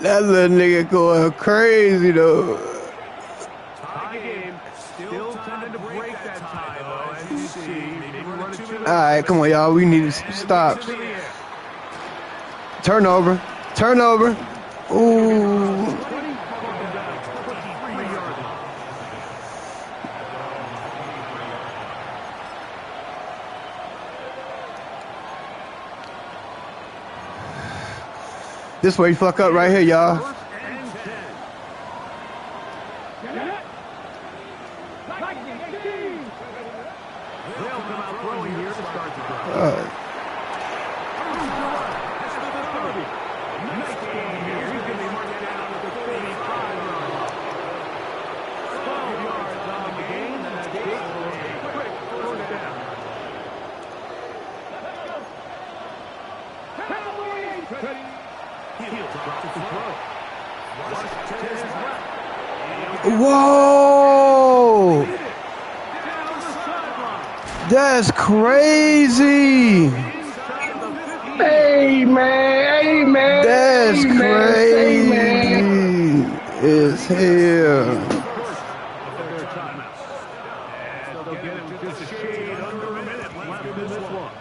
That little nigga going crazy though. Tie game. Still tending to break that tie, though, as you see. Maybe run it to the Alright, come on, y'all. We need to stop. Turnover. Turnover. Ooh. This way you fuck up right here, y'all. Whoa! That's crazy! Hey, man. Hey, man. That's hey, crazy man. as hell. Just a shade under a minute left in this one.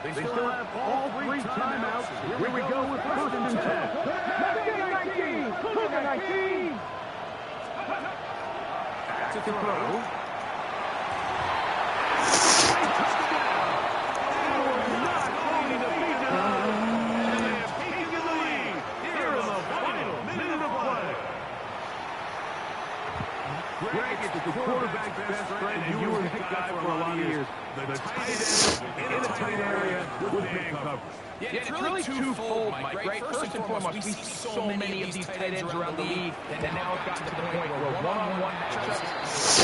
They still have all three timeouts. Here we go with first and 10. To throw. Greg is the quarterback's best friend, and you were the guy for a lot of years. The tight end in a tight area with man coverage. Yeah, it's really twofold, Mike, right? First and foremost, we see so many of these tight ends around the league that now have gotten to the point where one-on-one matchups is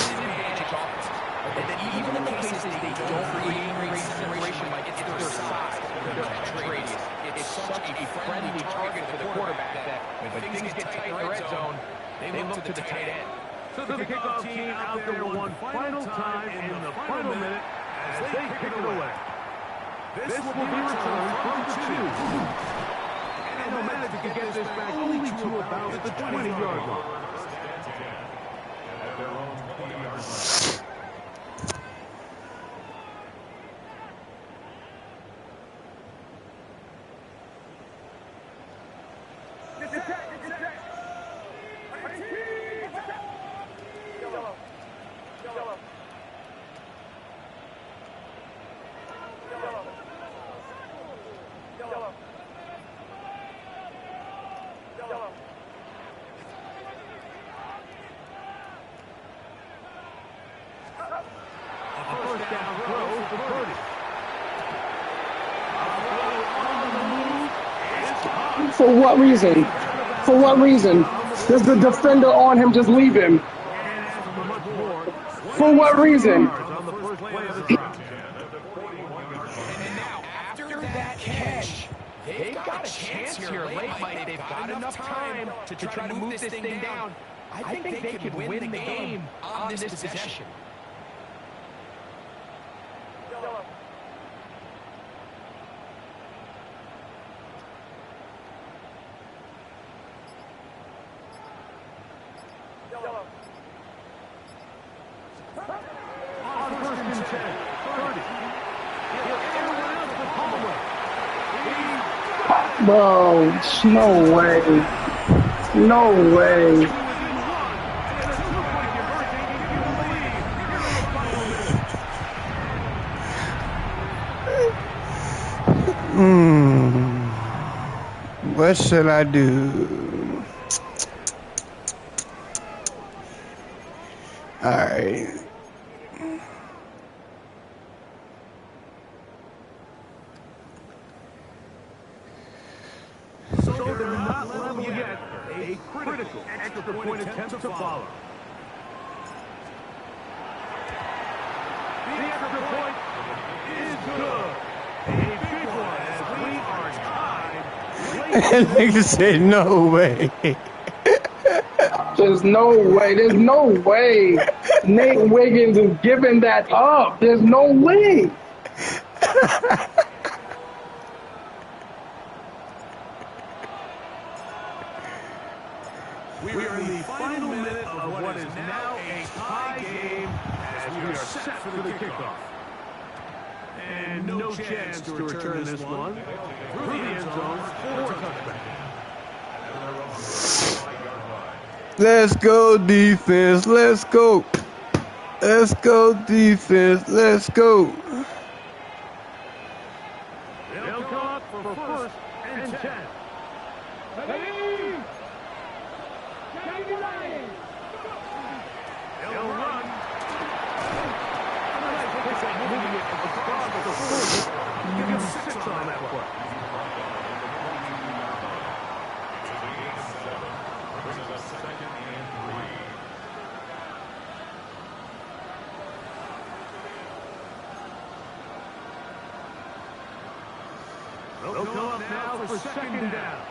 an advantage offense. And then even in the cases they don't create great separation, Mike, it's their size, their catch radius. It's such a friendly target for the quarterback that when things get tight in the red zone, they look to the tight end. So the kickoff team out there one final time in the final minute as they kick it away. This will be returned from the 2. And they'll manage to get this back only to about the 20-yard line. For what reason? For what reason? Does the defender on him just leave him? For what reason? On the first play of the drive. And now, after that catch, they've got a chance here late, Mike. They've got enough time to try to move this thing down. I think they could win the game on this possession. On first and 10, 30. Everyone else for Palmer. Bro, no way. No way. What should I do? Alright. So they're not level yet. A critical extra point attempt to follow. The extra point is good. A big one as we are tied. And nigga said no way. There's no way. There's no way. Nate Wiggins is giving that up. There's no way. We are in the final minute of what is now a tie game as we are set for the kickoff. And no chance to return this one through the end zone for a touchback. Let's go defense. Let's go. Let's go defense. Let's go. They'll come up for first and 10. They'll run. Moving it across the 40. Give him 6 on that play. They'll come up now for second down.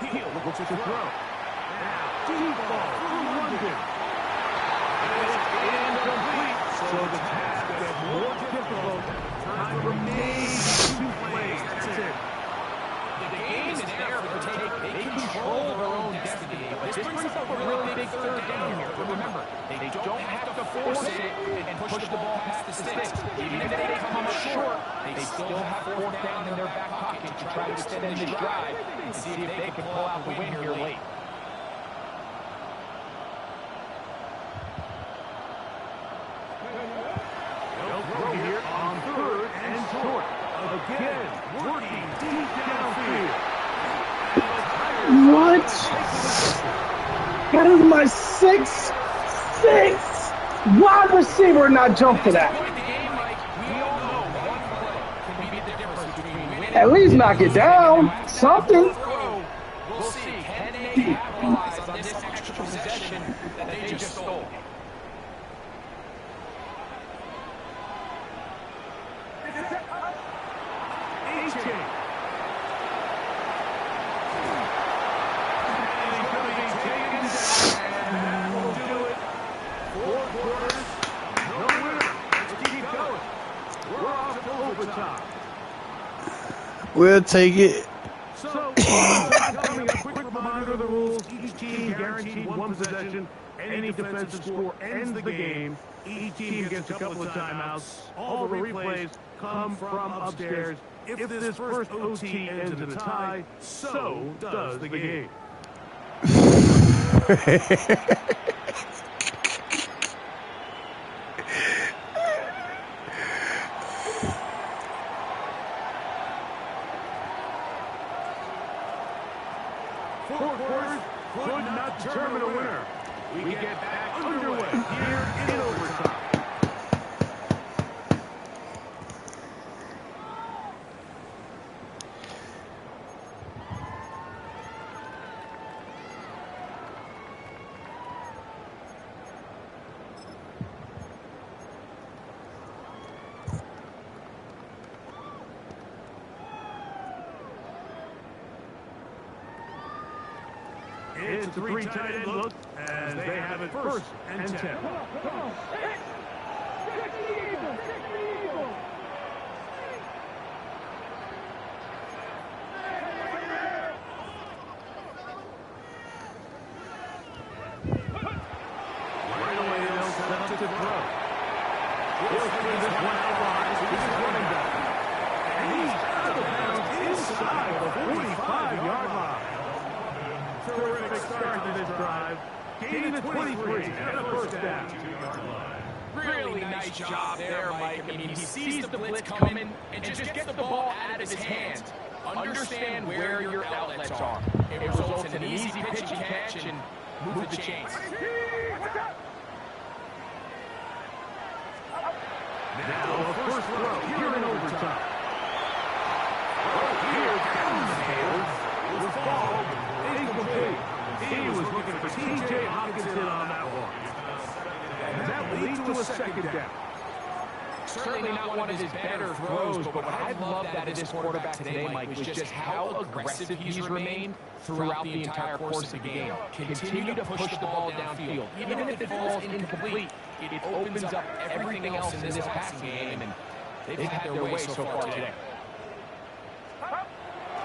Heel looks at the throw. Now, deep ball through London. It's incomplete. So the task gets more difficult. Time remains 2 plays. That's it. The game is there for take. They control their own destiny. But this brings up a really big third down here. But remember, they don't have to force it and push the ball past the sticks. Even if they come up short, they still have 4th down in their back pocket to try to extend this drive and see if they can pull out the win here late. They'll throw here on 3rd and short. Again, working deep downfield. What? That is my 6'6" wide receiver not jump for that. At least knock it down. Something. We'll see. Can they capitalize on this extra possession that they just stole? We'll take it. So, coming a quick reminder of the rules. Each team guaranteed 1 possession. Any defensive score ends the game. Each team gets a couple of timeouts. All the replays come from upstairs. If this first OT ends in a tie, so does the game. Four quarters could not determine a winner. We get back underway here in overtime. It's a three tight end look as they have it first and 10. Right away, they'll set up to throw. He'll clean this one out wide. He's running back. And he's out of bounds inside the 45-yard line. Terrific start to this drive. Gain of 23 and a first down. Really nice job there, Mike. I mean, he sees the blitz coming and just gets the ball out of his hands. Understand where your outlets are. It results in an easy pitch and catch and move the chains. Now a first throw here in overtime. Here down the field. The ball incomplete. He was looking for T.J. Hockenson on that one. And that leads to a second down. Certainly not one of his better throws, but what I've loved out of this quarterback today, Mike, was just how aggressive he's remained throughout the entire course of the game. Continue to push the ball downfield. Even if it falls incomplete, it opens up everything else in this passing game, and they've had their way so far today.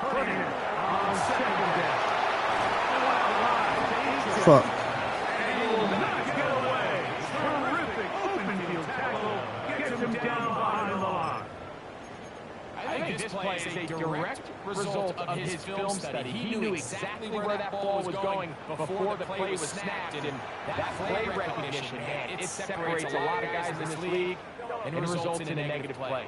On second down. Fuck. And he will not get away. Terrific open field tackle. Gets him down behind the line. I think this play is a direct result of his film study. He knew exactly where that ball was going before the play was snapped, and that play recognition, man, it separates a lot of guys in this league, and it results in a negative play.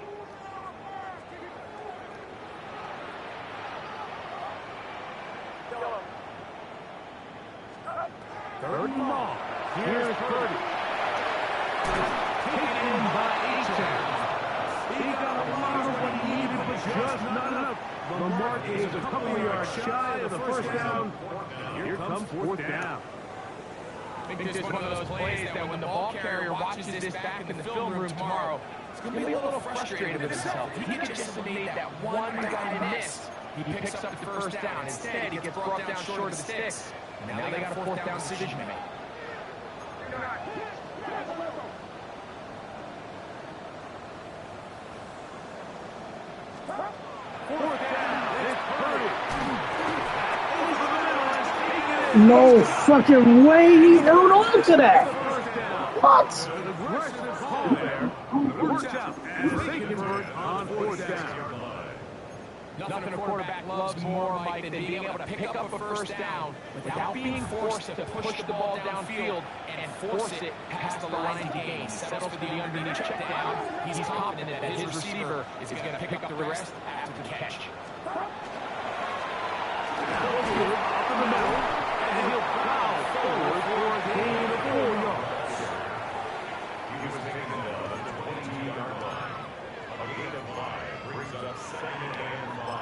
Third and long. Here's Purdy. Taken in by Aiton. He got a lot of what he needed, but just not enough. The mark is a couple of yards shy of the first down. Here comes fourth down. I think this is one of those plays that when the ball carrier watches this back in the film room tomorrow, he's going to be a little frustrated with himself. He could just have made that one guy miss. He picks up the first down. Instead, he gets brought down short of the sticks. And now they got a fourth down decision to make. Fourth down. It's Purdy. No fucking way he held on to that. What? Aggressive call there. Works out as they convert on fourth down. Nothing a quarterback loves more, Mike, than being able to pick up a first down without being forced to push the ball downfield and force it past the line to gain. Settles for the underneath check down. He's confident that his receiver is going to pick up the rest after the catch. Up in the middle, and he'll foul forward for a gain of 4 yards. He was taken down at the 20-yard line. A gain of 5 brings up second and 5.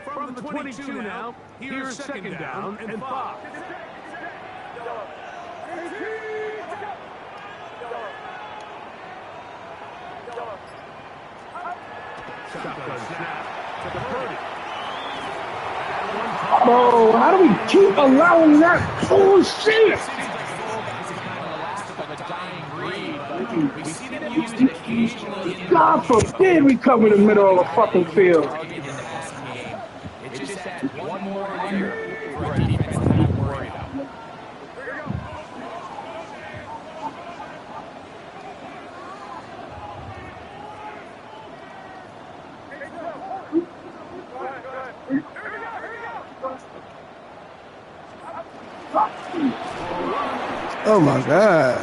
From the 22 now, here's second down and 5. Shotgun snap to Purdy. Bro, how do we keep allowing that bullshit? God forbid we cover the middle of the fucking field. It just adds one more layer for a defense to have to worry about. Oh my God.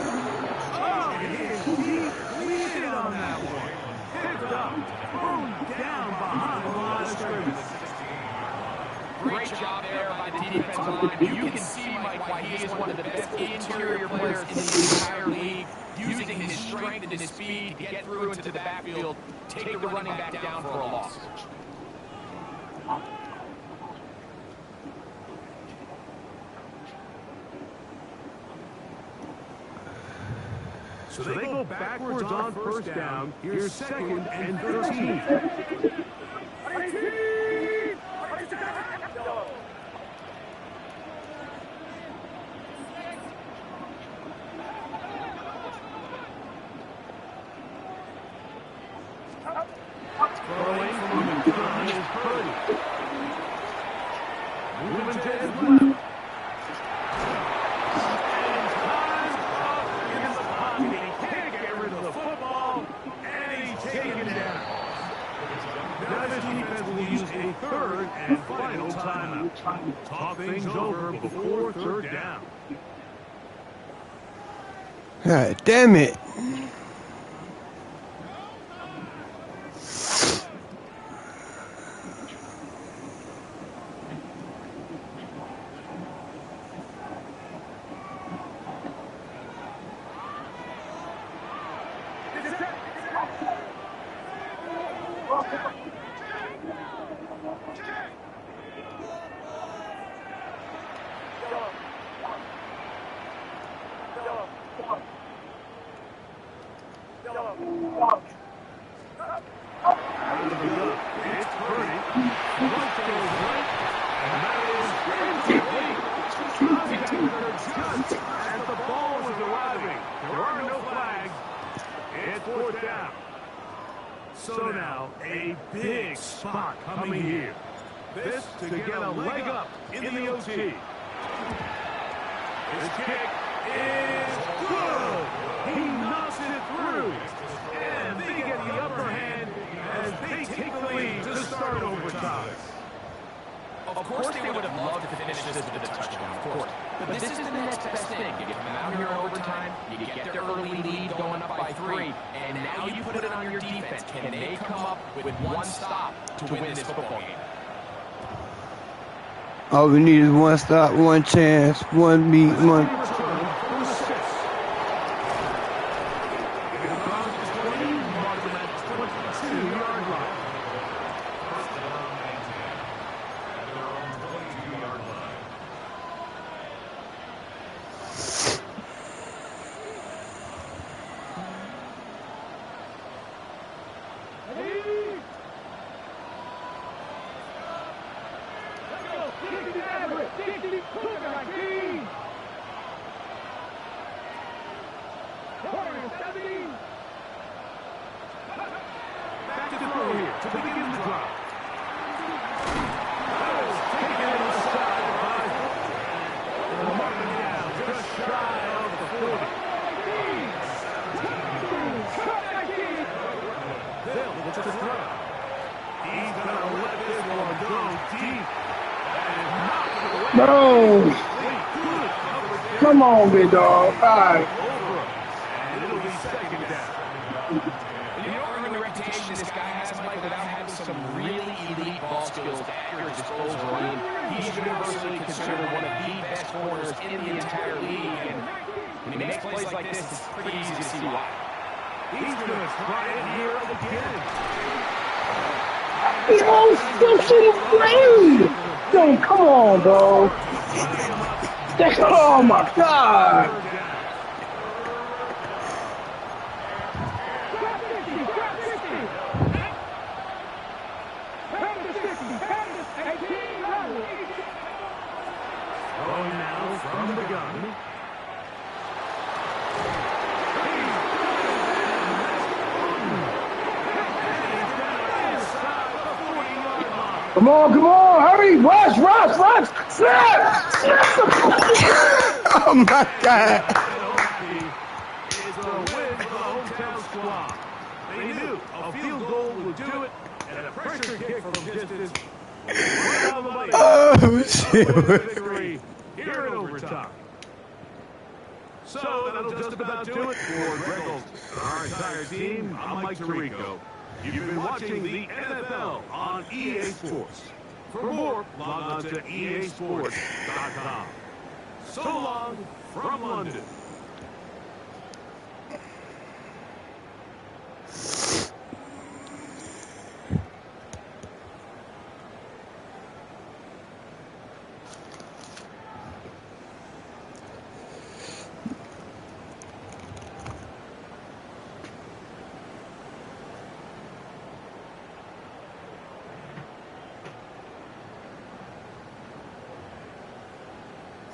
offensive line. You can see, Mike, why he is one of the best interior players in the entire league, using his strength and his speed to get through into the backfield, take the running back down for a loss. So they go backwards on first down. Here's 2nd and 13. Throwing from the gun is Purdy. Moving to his left. A 3rd and final timeout. Talk things over before 3rd down. God damn it. So now, a big spot coming here. This to get a leg up in the OT. His kick is good. He knocks it through. And they get the upper hand as they take the lead to start overtime. Of course they would have loved to finish this with a touchdown, of course. But this is the next best thing. You get them out here in overtime, you get the early lead going up by 3, and now you put it on your defense. Can they come up with one stop to win this football game? All we need is one stop, one chance, one beat, one. No! Come on, big dog. All right. You don't earn the reputation this guy has, Mike, without having some really elite ball skills at your disposal. I mean, he's universally considered one of the best corners in the entire league, and when he makes plays like this, it's pretty easy to see why. He's going to try it here again. Yo, fucking brain! Yo, come on, bro. Oh my God. Going now from the gun. Come on, hurry, rush, snap! Oh my God. Is a win for the hometown squad. They knew a field goal would do it, and a pressure kick from distance. Right on the money. Oh shit. Victory here in overtime. So that'll just about do it for Greg Olsen. Our entire team, I'm Mike Tirico. You've been watching the NFL on EA Sports. For more, log on to easports.com. So long from London.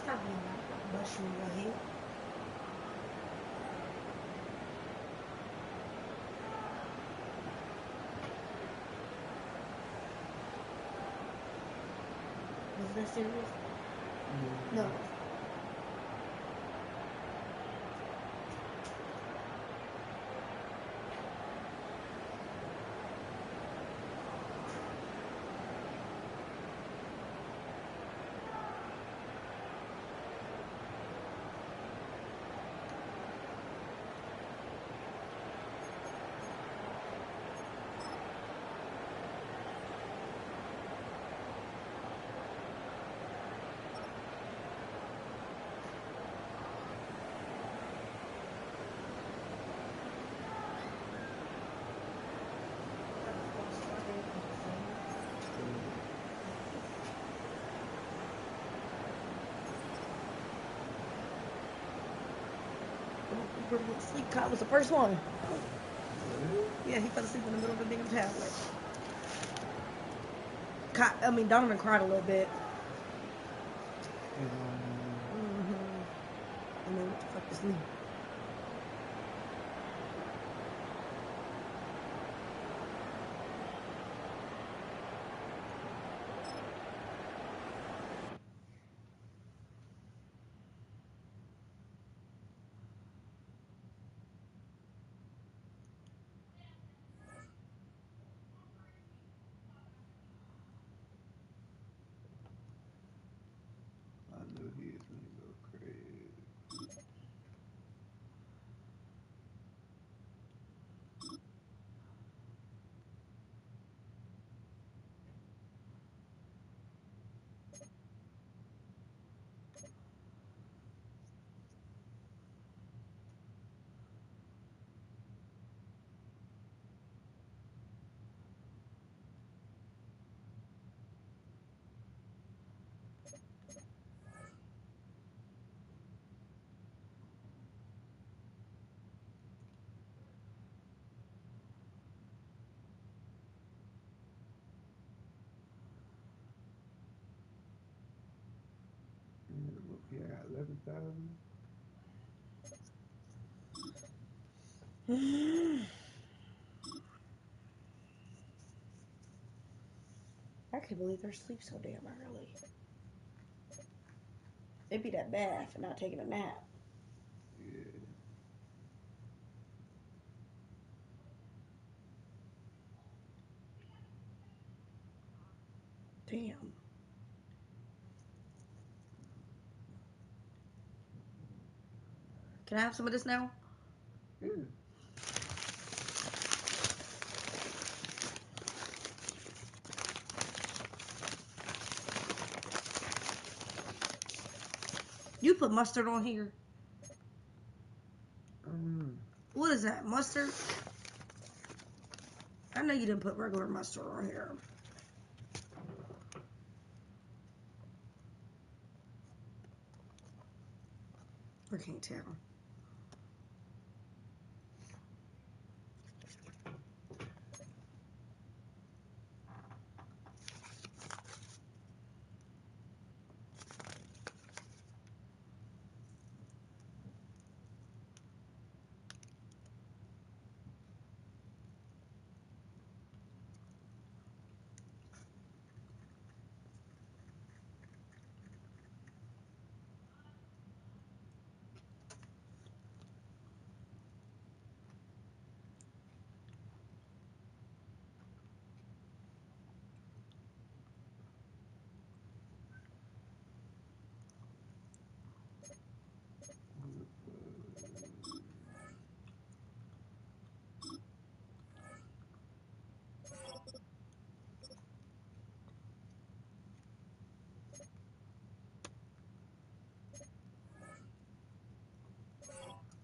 Stop being that mushroom right here. Was that serious? No. Sleep cot was the first one. Yeah, he fell asleep in the middle of the damn tablet. Donovan cried a little bit. And then went to fuck to sleep. I knew he was gonna go crazy. Yeah, I got 11,000. I can't believe they're asleep so damn early. It'd be that bad for not taking a nap. Yeah. Damn. Can I have some of this now? Yeah. You put mustard on here. Mm. What is that? Mustard? I know you didn't put regular mustard on here. I can't tell.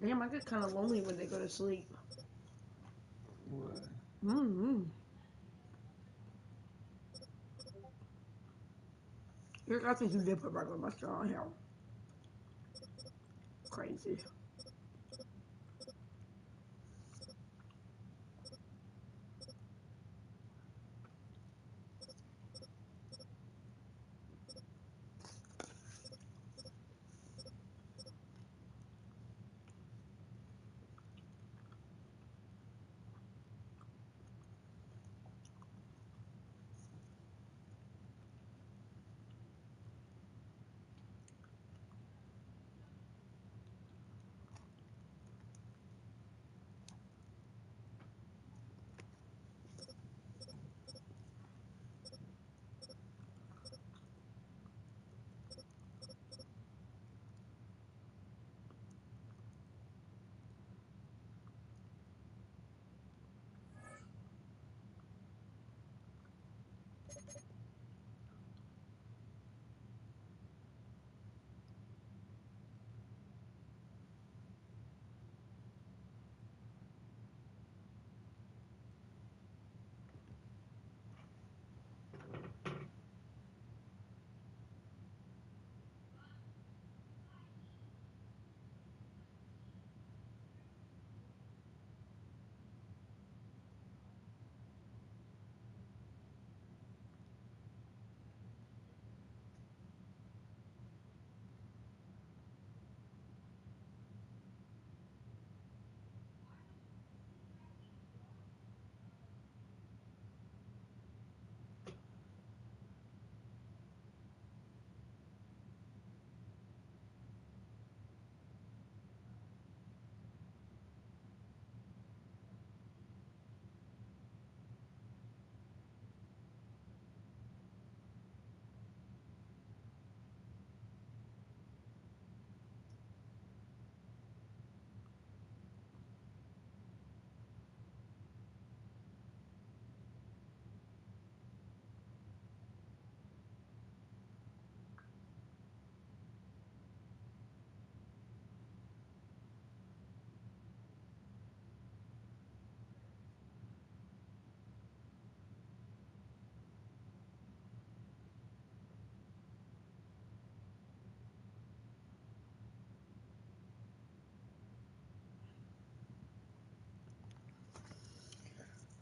Damn, I get kind of lonely when they go to sleep. What? Mm-hmm. I think you did put regular mustard on here. Crazy.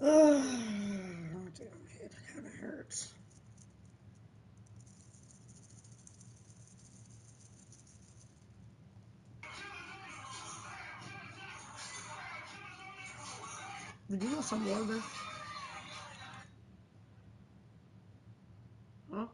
Oh, damn, head kind of hurts. Did you want some water? Huh?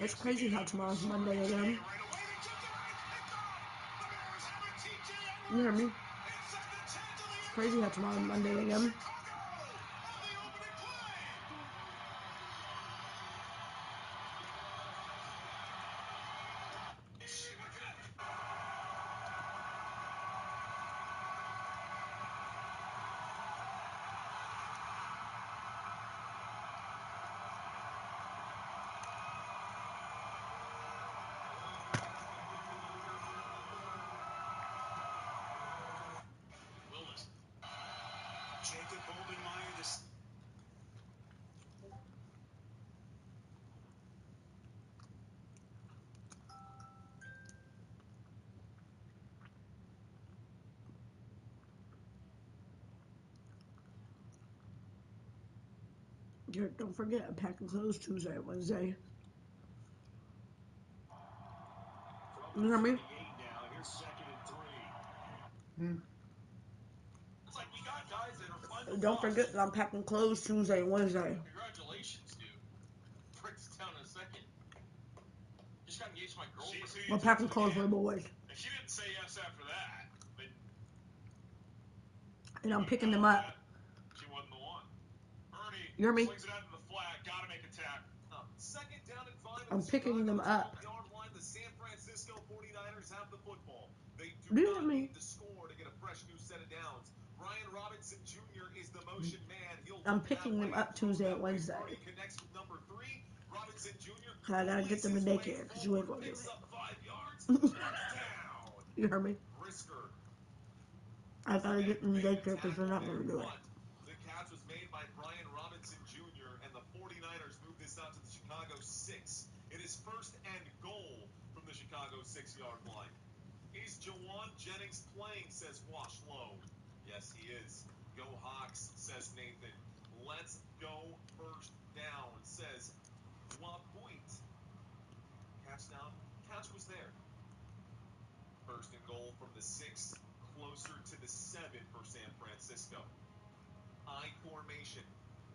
It's crazy how tomorrow's Monday again. You hear me? It's crazy how tomorrow's Monday again. Derek, don't forget, I'm packing clothes Tuesday and Wednesday. You hear me? Don't forget that I'm packing clothes Tuesday and Wednesday. Congratulations, dude. Breaks down in a second. Just got engaged to my girlfriend. We're packing clothes for the boys. And she didn't say yes after that. But And I'm picking them up. she wasn't the one. Ernie You hear me? swings it out to the flat. Gotta make a tackle. Second down and 5. I'm picking them up. Line, the San Francisco 49ers have the football. They Do you hear me? need to score to get a fresh new set of downs. Brian Robinson Jr. is the motion man. I'm picking them up Tuesday and Wednesday. Connects with number 3. Robinson Jr. I gotta get them to daycare because you ain't gonna do it. You heard me? I gotta get them to daycare because they're not gonna do it. The catch was made by Brian Robinson Jr. and the 49ers move this out to the Chicago 6. It is first and goal from the Chicago 6-yard line. Is Jawan Jennings playing, says Wash Low. Yes, he is. Go Hawks, says Nathan. Let's go first down, says Wapoint. Catch down. Catch was there. First and goal from the 6, closer to the 7 for San Francisco. I formation.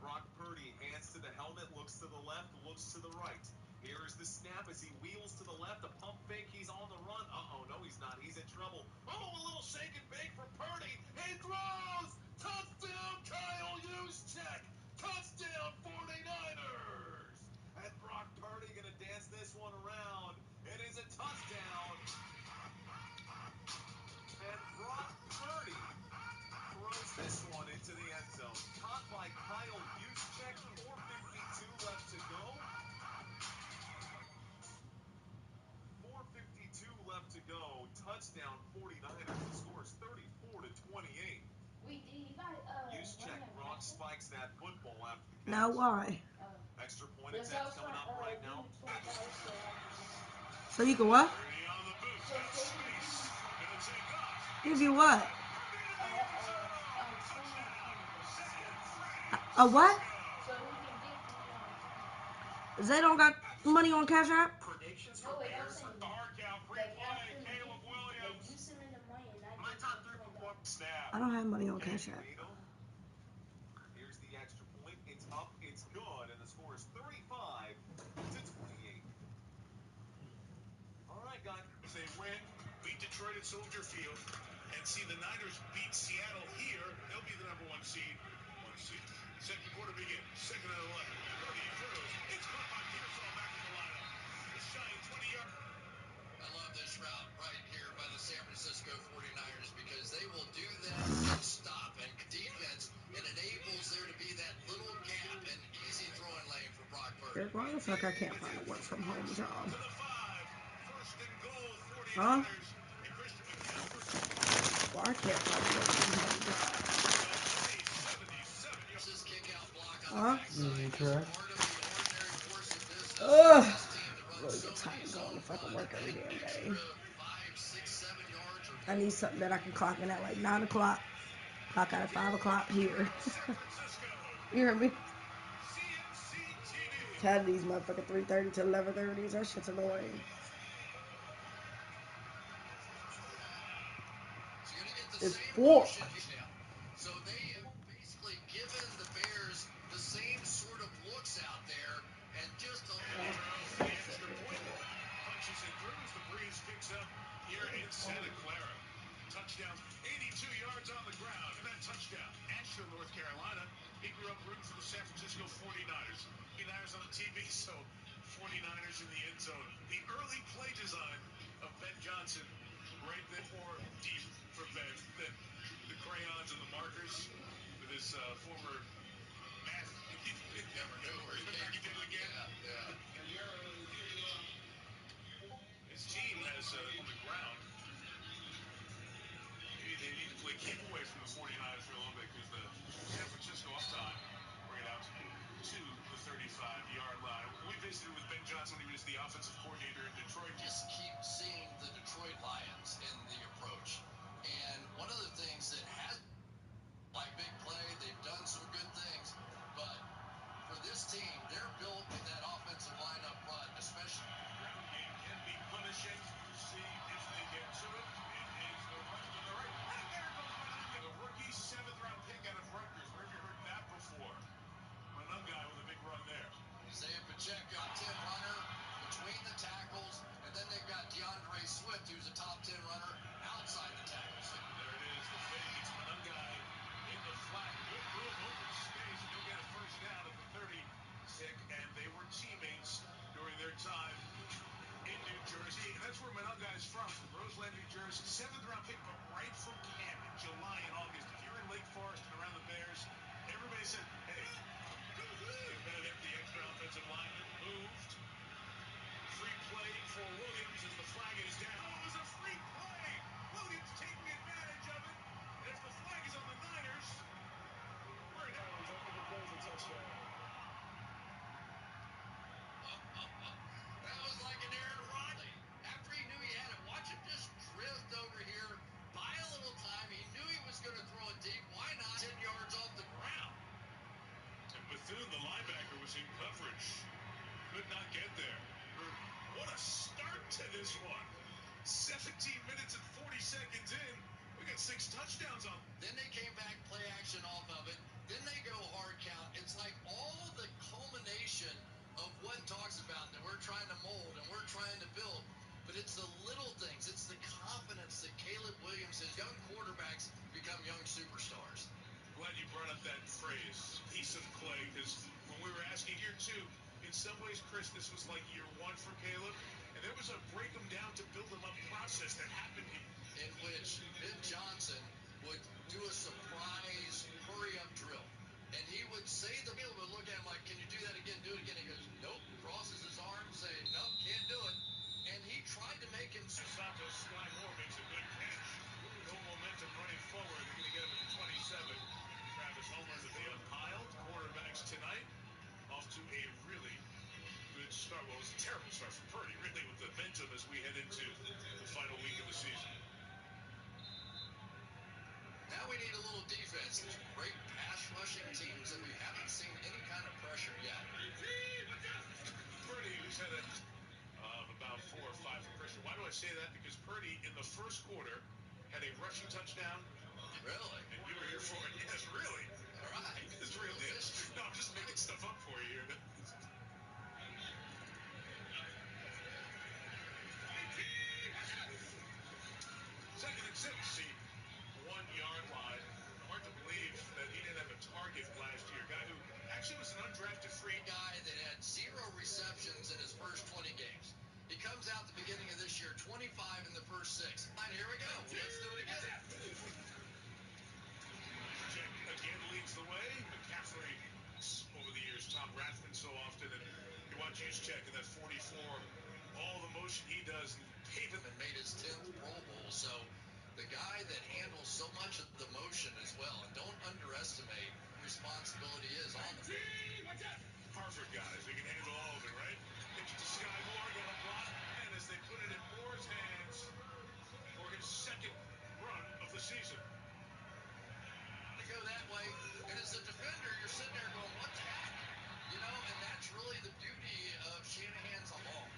Brock Purdy hands to the helmet, looks to the left, looks to the right. Here is the snap as he wheels to the left, a pump fake, he's on the run. Uh-oh, no he's not, he's in trouble. Oh, a little shake and bake for Purdy. He throws! Touchdown, Kyle Juszczyk! Touchdown, 49ers! And Brock Purdy gonna dance this one around. It is a touchdown. And Brock Purdy throws this one into the end zone. Caught by Kyle Juszczyk, 4:52 left to go. 4:52 left to go. Touchdown 49ers. The score is 34-28. Juszczyk, Brock spikes that football after the catch. Now why? Extra point attempt coming up right now. So you can what? Give you what? A what? They don't got money on Cash App? Predictions for Bears. Free play. Caleb Williams. My top 3 performance. Snap. I don't have money on Cash App. Here's the extra point. It's up. It's good. And the score is 35-28. All right, guys. If they win, beat Detroit at Soldier Field, and see the Niners beat Seattle here, they'll be the number 1 seed. Second quarter begins. Second and 11. Purdy throws. It's caught by Pearsall back in the lineup. The shy 20-yard. I love this route right here by the San Francisco 49ers because they will do that and stop. And defense, it enables there to be that little gap and easy throwing lane for Brock Purdy. Why the fuck I can't find a work from home job? To the 5. First and goal, 49ers. Huh? And Christian McCaffrey. Well, I can't find a work from home job. This kick out block on Huh? the backside is part of the ordinary course of business. Ugh. This team that runs Really so get tired many of going to fucking work every damn day. extra 5, 6, 7 yards or I need something that I can clock in at like 9 o'clock. Clock out at 5 o'clock here. You hear me? Tired of these motherfucking 3:30 to 11:30. That shit's annoying. It's 4. So they have basically given the Bears the same sort of looks out there and just a The extra point. Punches and throws. The breeze picks up here in Santa Clara. Touchdown. 82 yards on the ground. And that touchdown. Asheville, North Carolina. He grew up rooting for the San Francisco 49ers. 49ers on the TV, so 49ers in the end zone. The early play design of Ben Johnson. Right there for deep for Ben. The crayons and the markers with his former math. never knew where he came from. Again. Yeah. His team has on the ground. Maybe they need to play keep away from the 49ers for a little bit because the San Francisco up time bring it out to the 35-yard line. We visited with Ben Johnson. He was the offensive coordinator in Detroit. Just keep seeing the Detroit Lions in the approach. And one of the things that has, like big play, they've done some good things. But for this 15 minutes and 40 seconds in, we got 6 touchdowns on. Then they came back, play action off of it. Then they go hard count. It's like all the culmination of what talks about that we're trying to mold and we're trying to build. But it's the little things. It's the confidence that Caleb Williams has. Young quarterbacks become young superstars. Glad you brought up that phrase, piece of clay, because when we were asking year 2, in some ways, Chris, this was like year 1 for Caleb, and there was a break him down to build him up process that happened in which Ben Johnson would do a surprise hurry-up drill. And he would say Caleb would look at him like, can you do that again, do it again? He goes, nope, crosses his arms, saying, nope, can't do it. And he tried to make him... Santos Sky Moore makes a good catch. No momentum running forward. They're going to get him at the 27. Travis Homer that they have piled. Quarterbacks tonight off to a really good start. Well, it was a terrible start for Purdy, really, with the momentum as we head into the final week of the season. Now we need a little defense. There's great pass rushing teams, and we haven't seen any kind of pressure yet. Purdy, who's had about 4 or 5 for pressure. Why do I say that? Because Purdy, in the first quarter, had a rushing touchdown. Really? And you were here for it. Yes, really. All right. It's real deal. No, I'm just making stuff up for you here. Second and 6. See, 1-yard line. Hard to believe that he didn't have a target last year. A guy who actually was an undrafted free guy that had 0 receptions in his first 20 games. He comes out the beginning of this year, 25 in the first 6. And here we go. Let's do it again. Check again leads the way. McCaffrey, over the years, Tom Rathman so often, and you watch Juszczyk in that 44, all the motion he does, and Pavin made his 10th Pro Bowl, so the guy that handles so much of the motion as well, and don't underestimate responsibility is on the field. Harvard guys, they can handle all of it, right? Pitch it to Sky Moore, got a block, and as they put it in Moore's hands for his second run of the season. Go that way, and as a defender, you're sitting there going, what the heck? You know, and that's really the beauty of Shanahan's along.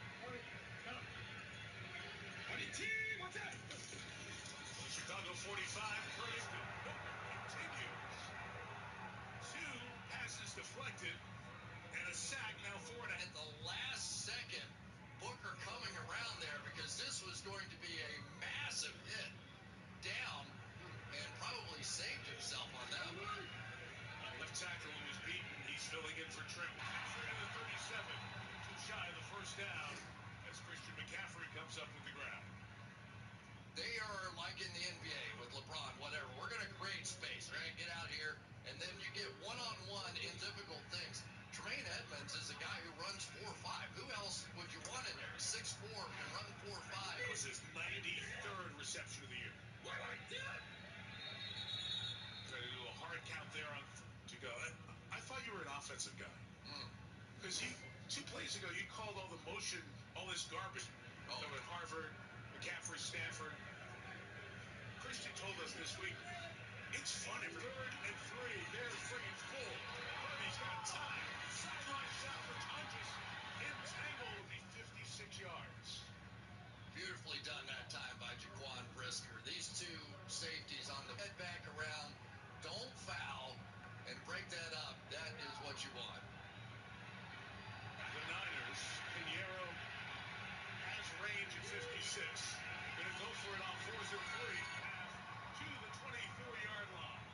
Chicago 45, Purdy continues. 2 passes deflected, and a sack, now 4 and a half. At the last second, Booker coming around there because this was going to be a massive hit down, and probably saved himself on that one. Left tackle who was beaten. He's filling in for Trent McCaffrey on the 37. Too shy of the first down as Christian McCaffrey comes up with the ground. They are like in the NBA with LeBron, whatever. We're going to create space, right? Get out here, and then you get one-on-one in difficult things. Tremaine Edmonds is a guy who runs 4.5. Who else would you want in there? 6'4", can run 4.5. It was his 93rd reception of the year. Trying to do a hard count there on to go. I thought you were an offensive guy. Because 2 plays ago, you called all the motion, all this garbage. So at Harvard, McCaffrey, Stanford. Christian told us this week, it's fun. 3rd and 3. They're friggin' full. Purdy's got time. Sideline shot for Tonjes. Entangled will be 56 yards. Beautifully done that time by Jaquan Brisker. These 2 safeties on the head back around. Don't foul and break that up. That is what you want. The Niners, Pinheiro has range at 56. Going to go for it on 4th and 3. Half to the 24-yard line.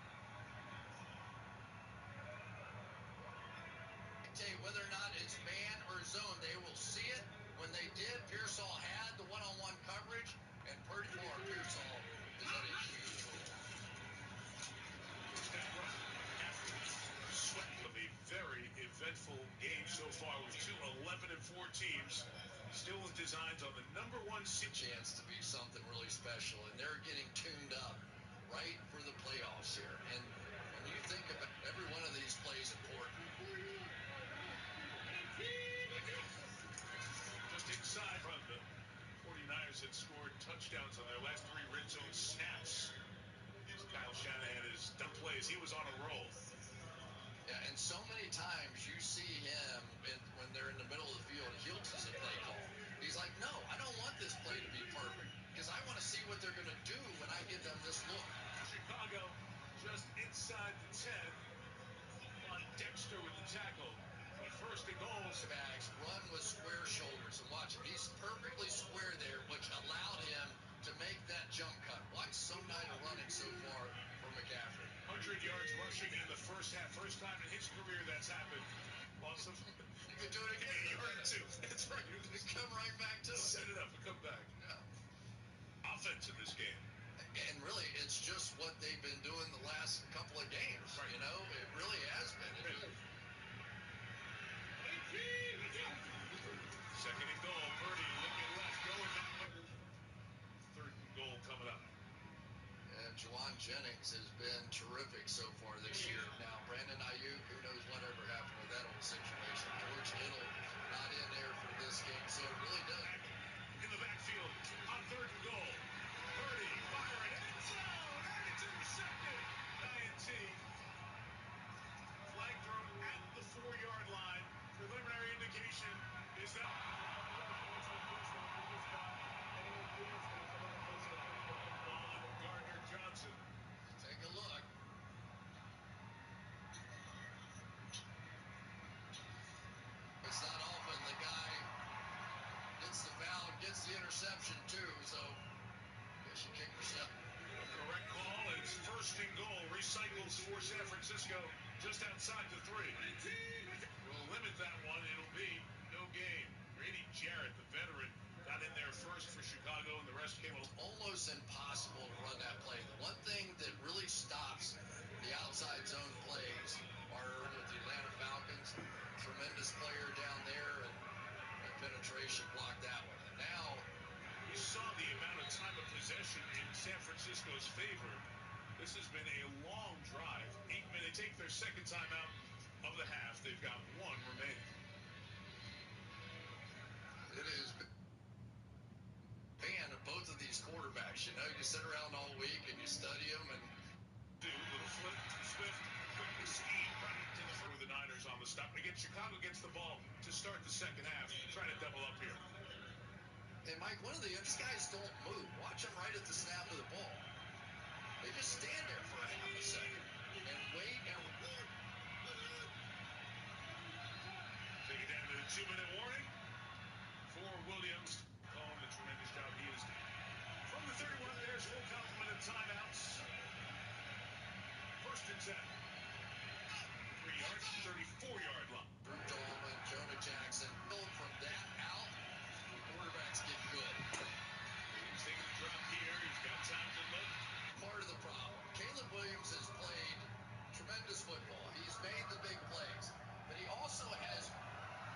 Dictate whether or not it's man or zone. They will see it. When they did, Pearsall had the one-on-one coverage, and Purdy or Pearsall is at a huge goal. Swept of a very eventful game so far with 2 11-4 teams. Still with designs on the number 1 chance to be something really special, and they're getting tuned up right for the playoffs here. And when you think about every one of these plays important. Just inside from the 49ers had scored touchdowns on their last 3 red zone snaps. Kyle Shanahan has done plays. He was on a roll. Yeah, and so many times you see him when they're in the middle of the field, he'll choose a play call. He's like, no, I don't want this play to be perfect because I want interception in the first half. First time in his career that's happened. Awesome. You can do it again. You heard it too. That's right. You You come right back to it. set it up and come back. Yeah. Offense in this game. And really, it's just what they've been doing the last couple of games. Right. You know, it really has been. Second and goal. Purdy looking left, going that way. Third and goal coming up. And Juwan Jennings has been terrific so far this year. Now, Brandon Ayuk, who knows whatever happened with that whole situation. George Kittle not in there for this game, so it really does. In the backfield on third and goal. Purdy firing end zone, and it's intercepted. INT. Flag thrown at the 4-yard line. Preliminary indication is that. On Gardner Johnson. Take a look. It's not often the guy gets the foul, gets the interception too, so I guess you kick yourself. A correct call. It's first and goal. Recycles for San Francisco just outside the 3. We'll limit that one. It'll be no gain. Grady Jarrett, the veteran, got in there first for Chicago, and the rest came along. Almost impossible to run that play. The one thing that really stops the outside zone plays are with the Atlanta Falcons. Tremendous player down there, and penetration blocked that one. And now We saw the amount of time of possession in San Francisco's favor. This has been a long drive. 8 minutes. Take their second time out of the half. They've got one remaining. it is fan of both of these quarterbacks. You know, you sit around all week and you study them, and Little flip, Swift, quick scheme right into the front with the Niners on the stop. Again, Chicago gets the ball to start the second half, trying to double up here. And Mike, one of these guys don't move. Watch them right at the snap of the ball. They just stand there for a half a second and wait and Take it down to the 2-minute warning for Williams. Calling the tremendous job he is doing. From the 31, there's full complement of timeouts. First and 10. 3 yards, 34-yard line. Drew Dalman, Jonah Jackson, build from that out. Quarterbacks get good. He's taking the drop here. He's got time to look. Part of the problem. Caleb Williams has played tremendous football. He's made the big plays, but he also has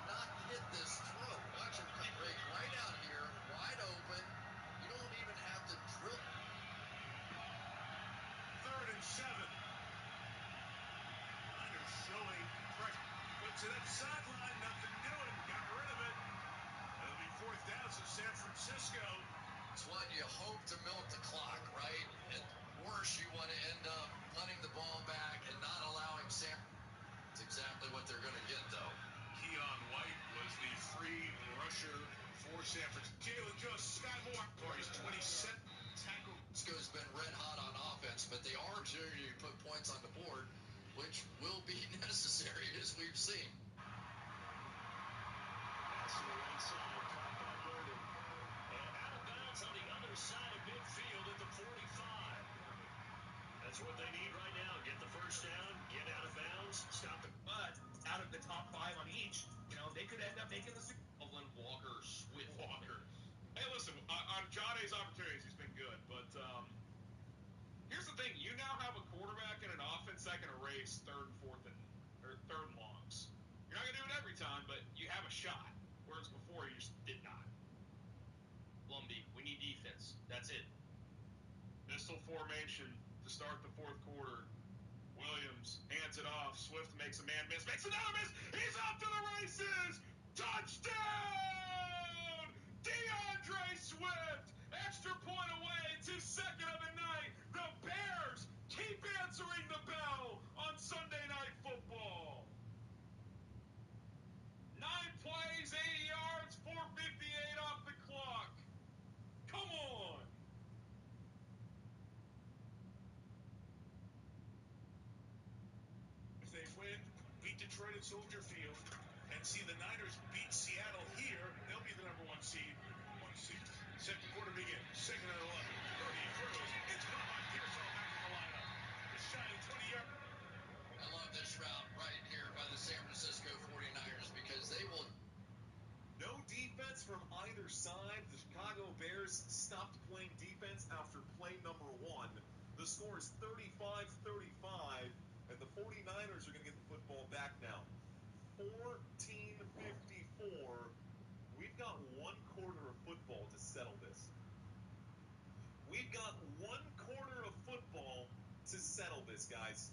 not hit this throw. Watch him break right out here, wide open. You don't even have to drill. Third and 7. Niners showing pressure. Puts it up sideline, nothing doing. Got rid of it. It'll be fourth down, so San Francisco. It's what you hope to milk the clock, right? At worst, you want to end up punting the ball back and not allowing Sam. That's exactly what they're going to get, though. Keon White was the free rusher for San Francisco. Jalen Jones, Sky Moore, for his 27 tackle. Francisco's been red hot on offense, but they are opportunity to put points on the board, which will be necessary, as we've seen. Pass to the right side, caught by Gordon. And out of bounds on the other side of midfield at the 45. That's what they need right now. Get the first down, get out of bounds, stop the But out of the top 5 on each, you know, they could end up making the Super Bowl. Walker, Swift, Walker. Hey, listen, on Johnny's opportunities, he's been good, but here's the thing: you now have a quarterback and an offense that can erase third and longs. You're not gonna do it every time, but you have a shot. Whereas before, you just did not. Lumby, we need defense. That's it. Pistol formation to start the fourth quarter. Williams hands it off. Swift makes a man miss. Makes another miss. He's off to the races. Touchdown! DeAndre Swift. Extra point away. 2-second of the night. The Bears keep answering the bell on Sunday Night Football. 9 plays, 80 yards, 4:58 off the clock. Come on. If they win, beat Detroit at Soldier Field, and see the Niners beat Seattle here, they'll be the number 1 seed. Second quarter begins. Second and 11. Purdy throws. It's caught by Pearsall back in the lineup. The shining 20-yard. either side. The Chicago Bears stopped playing defense after play number 1. The score is 35-35, and the 49ers are going to get the football back now. 14:54. We've got 1 quarter of football to settle this. We've got 1 quarter of football to settle this, guys.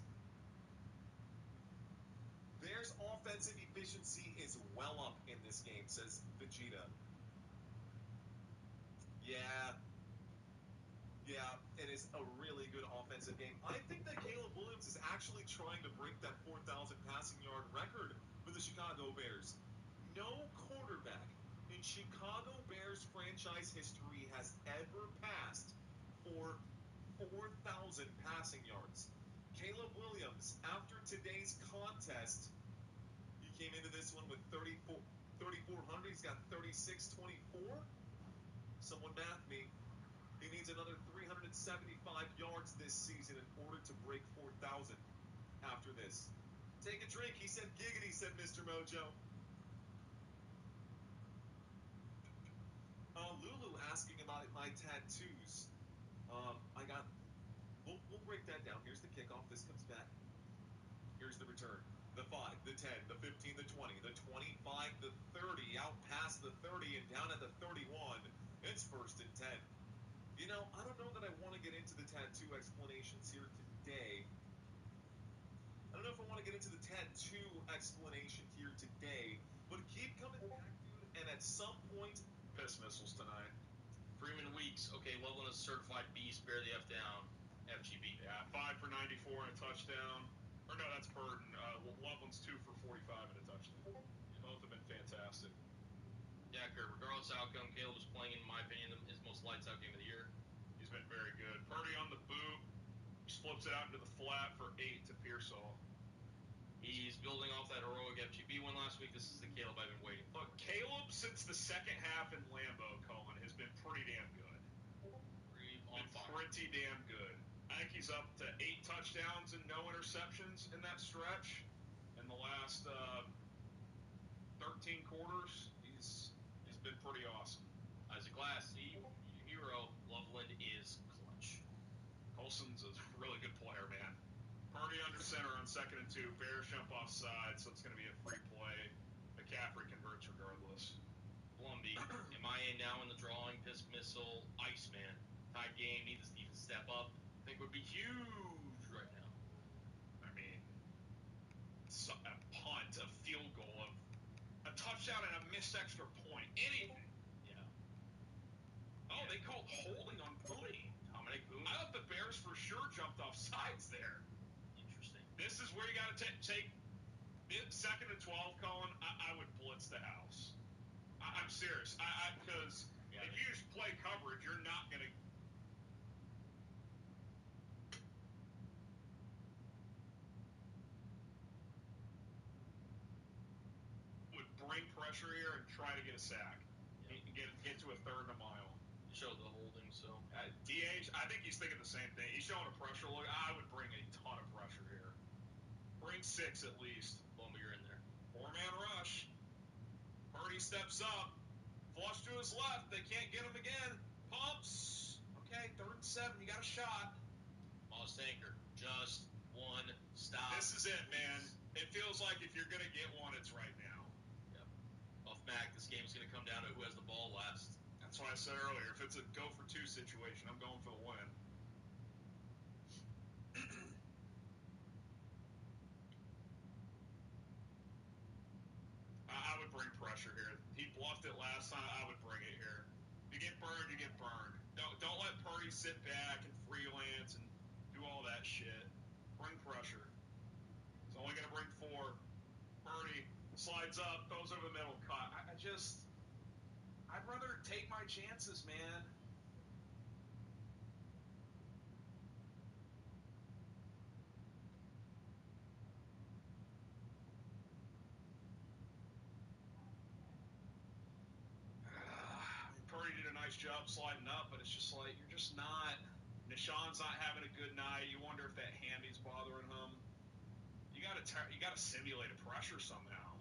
Bears' offensive efficiency is well up in this game, says Vegeta. Yeah, it is a really good offensive game. I think that Caleb Williams is actually trying to break that 4,000 passing yard record for the Chicago Bears. No quarterback in Chicago Bears franchise history has ever passed for 4,000 passing yards. Caleb Williams, after today's contest, he came into this one with 3,400. He's got 3,624. Someone math me. He needs another 375 yards this season in order to break 4,000 after this. Take a drink. He said giggity, said Mr. Mojo. Lulu asking about my tattoos. We'll break that down. Here's the kickoff. This comes back. Here's the return. The 5, the 10, the 15, the 20, the 25, the 30, out past the 30 and down at the 31. It's 1st and 10. You know, I don't know that I want to get into the tattoo explanations here today. I don't know if I want to get into the tattoo explanation here today, but keep coming back, dude, and at some point, piss missiles tonight. Freeman Weeks, okay, Loveland is certified beast, bear the F down. FGB. Yeah, 5 for 94 and a touchdown. Or no, that's Burden. Loveland's 2 for 45 and a touchdown. Both have been fantastic. Yeah, Kurt, regardless of outcome, Caleb is playing, in my opinion, his most lights-out game of the year. He's been very good. Purdy on the boot. Just flips it out into the flat for 8 to Pearsall. He's building off that heroic FGB win last week. This is the Caleb I've been waiting for. Look, Caleb, since the second half in Lambeau, Cohen, has been pretty damn good. Pretty damn good. I think he's up to 8 touchdowns and no interceptions in that stretch. In the last 13 quarters, he's been pretty awesome. Isaac Glass, the hero. Loveland is clutch. Colson's a really good player, man. Purdy under center on 2nd and 2. Bears jump offside, so it's going to be a free play. McCaffrey converts regardless. Blumby, MIA now in the drawing. Piss missile, Iceman. Tied game, needs to even step up. I think would be huge right now. I mean, a punt, a field goal, a touchdown, and a missed extra point. Anything. Yeah. Oh, they called holding on Booney. Dominic Boone. I thought the Bears for sure jumped off sides there. Interesting. This is where you got to take 2nd and 12, Colin. I would blitz the house. I'm serious. Because if you just play coverage, you're not going to. Would bring pressure here and try to get a sack. Yeah. Get to a 3rd and a mile. Show the holding, so. DH, I think he's thinking the same thing. He's showing a pressure look. I would bring a ton of pressure here. Bring 6 at least. Blumby, you're in there. 4-man rush. Purdy steps up. Flush to his left. They can't get him again. Pumps. Okay, 3rd and 7. You got a shot. Moss Tanker. Just one stop. This is it, man. It feels like if you're going to get one, it's right now. Yep. Off Mac, this game's going to come down to who has the ball last. That's why I said earlier, if it's a go-for-2 situation, I'm going for the win. I would bring pressure here. He bluffed it last time. I would bring it here. You get burned, you get burned. Don't let Purdy sit back and freelance and do all that shit. Bring pressure. It's only going to bring 4. Purdy slides up, throws over the middle, cut. I'd rather take my chances, man. Purdy did a nice job sliding up, but it's just like, you're just not. Nishan's not having a good night. You wonder if that hammy's bothering him. You got to simulate a pressure somehow.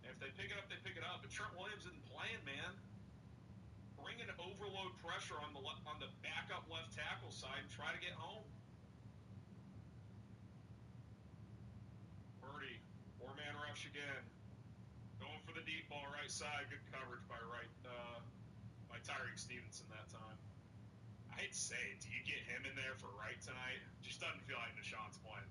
And if they pick it up, they pick it up. But Trent Williams isn't playing, man. bring an overload pressure on the backup left tackle side and try to get home. Purdy, four-man rush again. Going for the deep ball right side. Good coverage by Tyreek Stevenson that time. I hate to say it, do you get him in there for right tonight? Just doesn't feel like Deshaun's playing.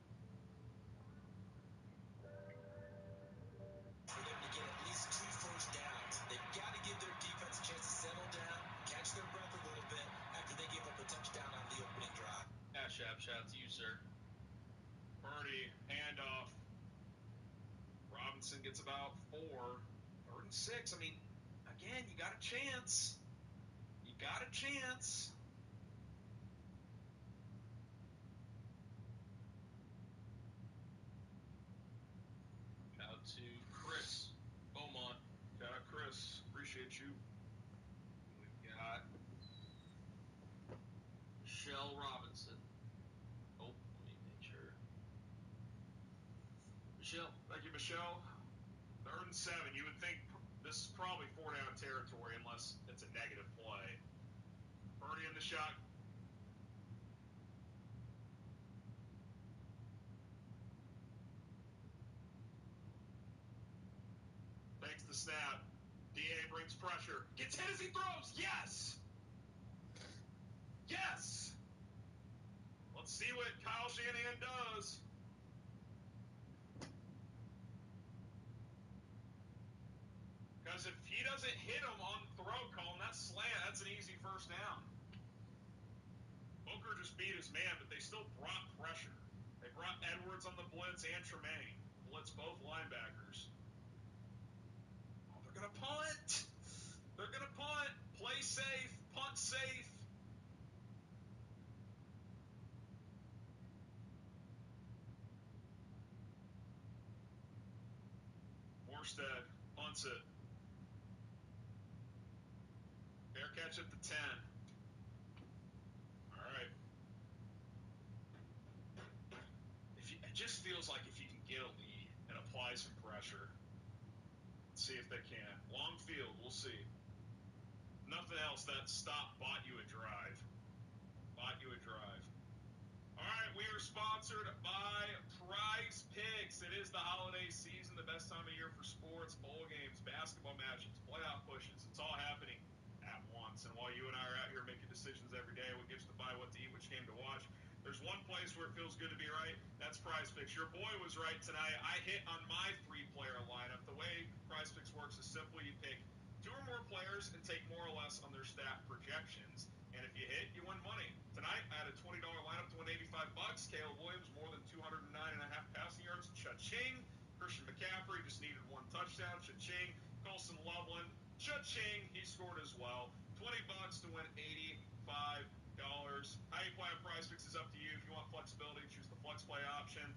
For them to get at least 2 first downs, they've got to give their defense a chance to settle down, catch their breath a little bit after they gave up a touchdown on the opening drive. Shout to you, sir. Purdy, handoff. Robinson gets about 4. 3rd and 6. I mean, again, you got a chance. You got a chance. Out to Chris Beaumont. Shout out Chris. Appreciate you. We've got Michelle Robinson. Oh, let me make sure. Michelle. Thank you, Michelle. 3rd and 7. You would think this is probably 4-down territory unless it's a negative play. Purdy in the shot. Takes the snap. DA brings pressure. Gets hit as he throws. Yes! Yes! Let's see what Kyle Shanahan does. Because if he doesn't hit him on the throw cone, that slant, that's an easy first down. Booker just beat his man, but they still brought pressure. They brought Edwards on the blitz and Tremaine. Blitz both linebackers. Oh, they're going to punt. They're going to punt. Play safe. Punt safe. Morstead punts it. Fair catch at the 10. All right. It just feels like if you can get a lead and apply some pressure, see if they can. Long field, we'll see. Nothing else. That stop bought you a drive. Bought you a drive. All right, we are sponsored by Prize Picks. It is the holiday season, the best time of year for sports, bowl games, basketball matchups, playoff pushes. It's all happening at once. And while you and I are out here making decisions every day, what gets to buy, what to eat, which game to watch, there's one place where it feels good to be right. That's Prize Picks. Your boy was right tonight. I hit on my 3-player lineup. The way Prize Picks works is simple. You pick 2 or more players and take more or less on their stat projections. And if you hit, you win money. Tonight, I had a $20 lineup to win $85. Caleb Williams, more than 209.5 passing yards. Cha-ching. Christian McCaffrey just needed 1 touchdown. Cha-ching. Colson Loveland. Cha-ching. He scored as well. $20 to win $85. How you play on Prize Picks is up to you. If you want flexibility, choose the flex play option,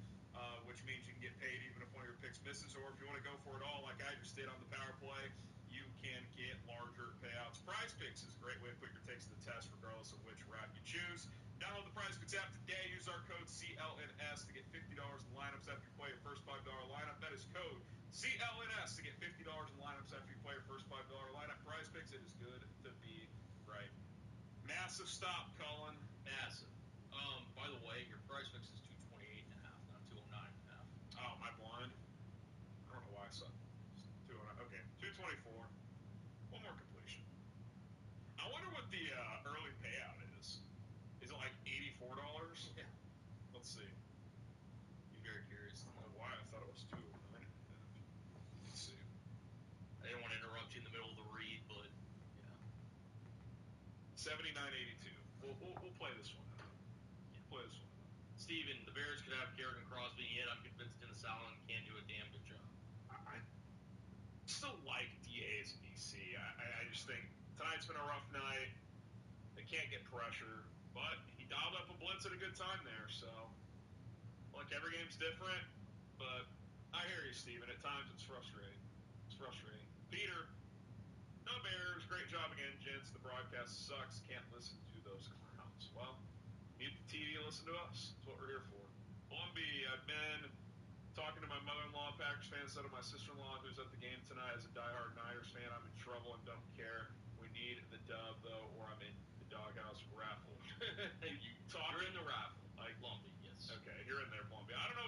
which means you can get paid even if one of your picks misses. Or if you want to go for it all, like I just did on the power play, you can get larger payouts. Prize Picks is a great way to put your takes to the test, regardless of which route you choose. Download the Prize Picks app today. Use our code CLNS to get $50 in lineups after you play your first $5 lineup. That is code CLNS to get $50 in lineups after you play your first $5 lineup. Prize Picks, it is good to be right. Massive stop, Colin. Massive. By the way, your Prize Picks is 228.5, not 209.5. Oh, my blind? I don't know why I saw 209. Okay, 224. One more completion. I wonder what the early payout is. Is it like $84? Yeah. Let's see. Be very curious. I don't know why I thought it was 209. Let's see. I didn't want to interrupt you in the middle of the read, but yeah. 79.82. We'll play this one. Yeah. Play this one. Steven, the Bears could have Kerrigan Crosby, and yet I'm convinced Dennis Allen can do a damn good job. I still like DA as a DC. I just think tonight's been a rough night. They can't get pressure, but he dialed up a blitz at a good time there. So, look, every game's different, but I hear you, Steven. At times it's frustrating. It's frustrating. Peter, no Bears. Great job again, gents. The broadcast sucks. Can't listen to those clowns. Well, need the TV, listen to us. That's what we're here for. Blumby, I've been talking to my mother-in-law, Packers fan, instead of my sister-in-law, who's at the game tonight as a diehard Niners fan. I'm in trouble and don't care. We need the dub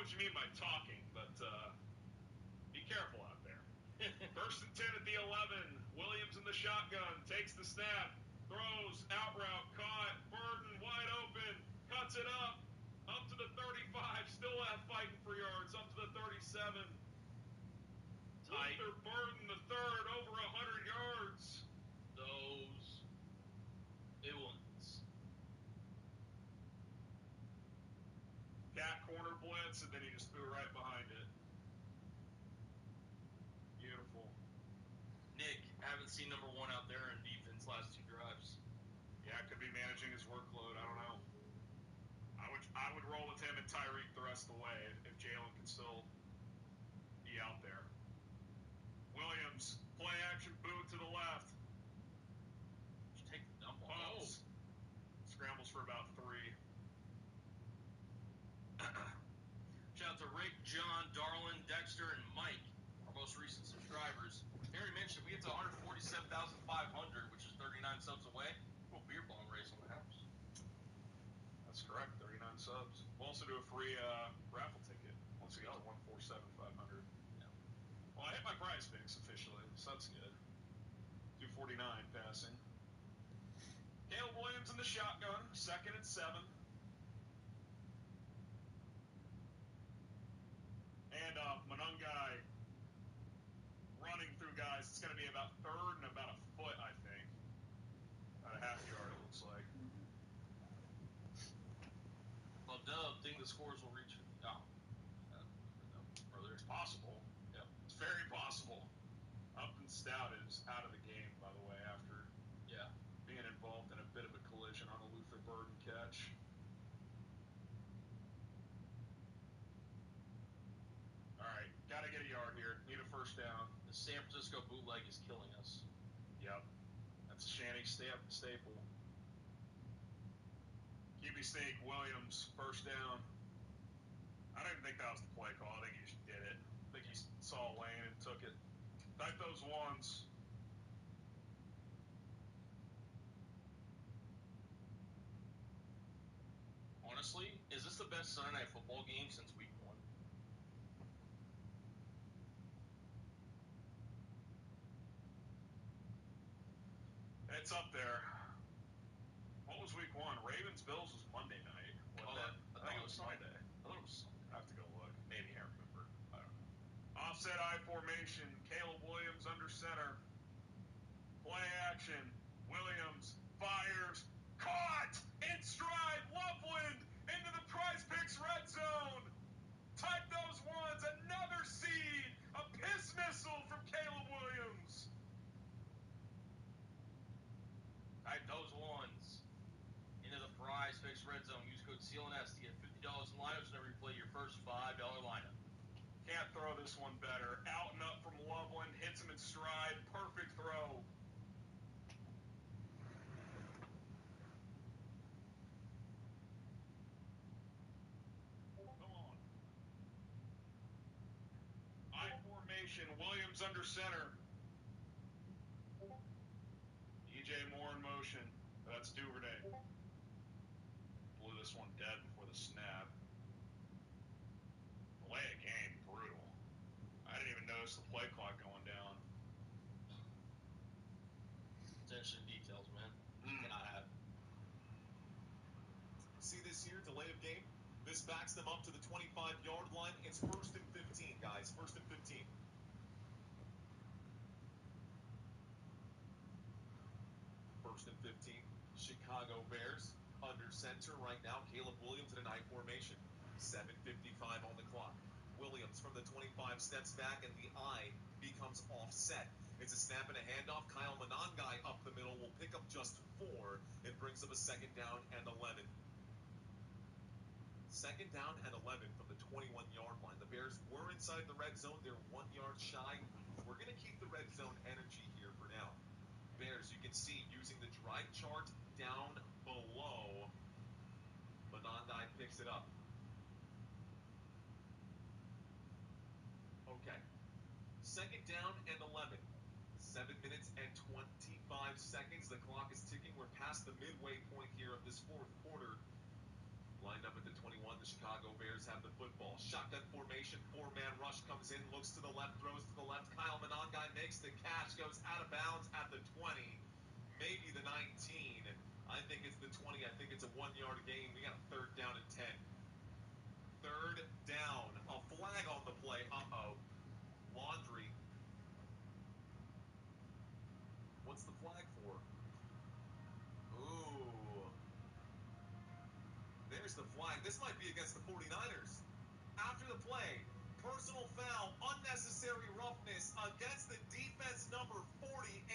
what you mean by talking, but be careful out there. First and 10 at the 11. Williams in the shotgun, takes the snap, throws, out route, caught, Burden wide open, cuts it up to the 35, still fighting for yards, up to the 37. Tight. Luther Burden, the third, over 100 yards. Those villains. Cat corner blitz, and then he just threw right behind it. Beautiful. Nick, haven't seen number one out there in defense last 2 drives. Yeah, could be managing his workload. I don't know. I would roll with him and Tyreek the rest of the way if Jalen can still be out there. Williams, play action boot to the left. Just take the dump on. Pumps. Scrambles for about 3. Shout out to Rick, John, Darlin, Dexter, and Mike, our most recent subscribers. Harry mentioned we get to 147,500, which is 39 subs away. We'll beer bong race on the house. That's correct, 39 subs. We'll also do a free raffle ticket once we get to 147,500. Yeah. Well, I hit my prize picks officially, so that's good. 249 passing. Caleb Williams in the shotgun, 2nd and 7. And Monangai running through guys. It's going to be about 3rd and about a foot, I think. About a half yard, it looks like. Well, Dub, think the scores will reach. Oh, brother. It's possible. Yep. It's very possible. Upton Stout is out of the game, by the way, after being involved in a bit of a collision on a Luther Burden catch. All right, got to get a yard here. Need a first down. The San Francisco bootleg is killing us. Yep. That's a Shanny staple. QB sneak, Williams, first down. I don't even think that was the play call. I think he just did it. I think he saw a lane and took it. Type those ones. Honestly, is this the best Sunday Night Football game since week 1? It's up there. What was week 1? Ravens Bills was Monday night. I think it was Sunday. Monday. I thought it was Sunday. I have to go look. Maybe I remember. I don't know. Offset I formation. Caleb Williams under center. Play action. Williams fires. Caught in stride. Loveland into the Prize Picks red zone. Type those ones. Another seed. A piss missile from Caleb Williams. Type those ones into the Prize Picks red zone. Use code CLNS to get $50 in lineups whenever you play your first $5 lineup. Can't throw this one better. Out and up from Loveland. Hits him in stride. Perfect throw. Come on. I formation. Williams under center. DJ Moore in motion. That's Duvernay. Blew this one dead before the snap. Delay of game, brutal. I didn't even notice the play clock going down. Attention to details, man. Cannot have. See this here, delay of game? This backs them up to the 25-yard line. It's 1st and 15, guys. 1st and 15. First and 15. Chicago Bears under center right now. Caleb Williams in an I formation. 7:55 on the clock. Williams from the 25 steps back, and the I becomes offset. It's a snap and a handoff. Kyle Monangai up the middle will pick up just 4. It brings up a 2nd down and 11. 2nd down and 11 from the 21-yard line. The Bears were inside the red zone. They're 1 yard shy. We're going to keep the red zone energy here for now. Bears, you can see, using the drive chart down below. Monangai picks it up. Okay. 2nd down and 11. 7 minutes and 25 seconds. The clock is ticking. We're past the midway point here of this 4th quarter. Wind up at the 21. The Chicago Bears have the football. Shotgun formation. Four-man rush comes in. Looks to the left. Throws to the left. Kyle Monangai makes the catch. Goes out of bounds at the 20. Maybe the 19. I think it's the 20. I think it's a 1-yard gain. We got a third down and 10. Third down. A flag on the play. Uh-oh. Laundry. What's the flag for? Ooh. There's the flag. This might be against the 49ers. After the play, personal foul, unnecessary roughness against the defense number 48.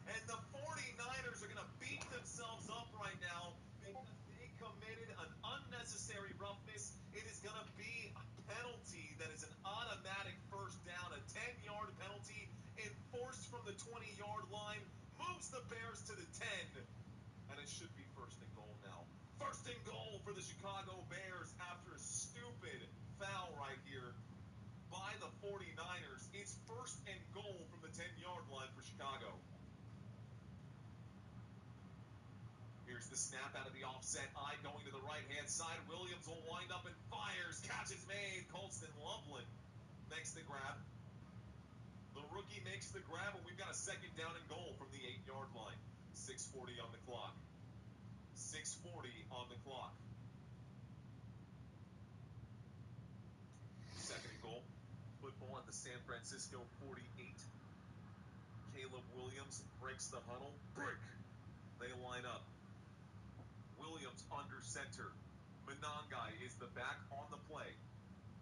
And the 49ers are going to beat themselves up right now because they committed an unnecessary roughness. It is going to be a penalty that is an automatic first down, a 10-yard penalty enforced from the 20-yard line, moves the Bears to the 10. And it should be first and goal now. First and goal for the Chicago Bears after a stupid foul right here by the 49ers. It's first and goal from the 10-yard line for Chicago. Here's the snap out of the offset eye going to the right-hand side. Williams will wind up and fires. Catch is made. Colston Loveland makes the grab. The rookie makes the grab, and we've got a second down and goal from the 8-yard line. 6:40 on the clock. 6:40 on the clock. Second and goal. Football at the San Francisco 48. Caleb Williams breaks the huddle. Break. They line up. Williams under center. Monangai is the back on the play.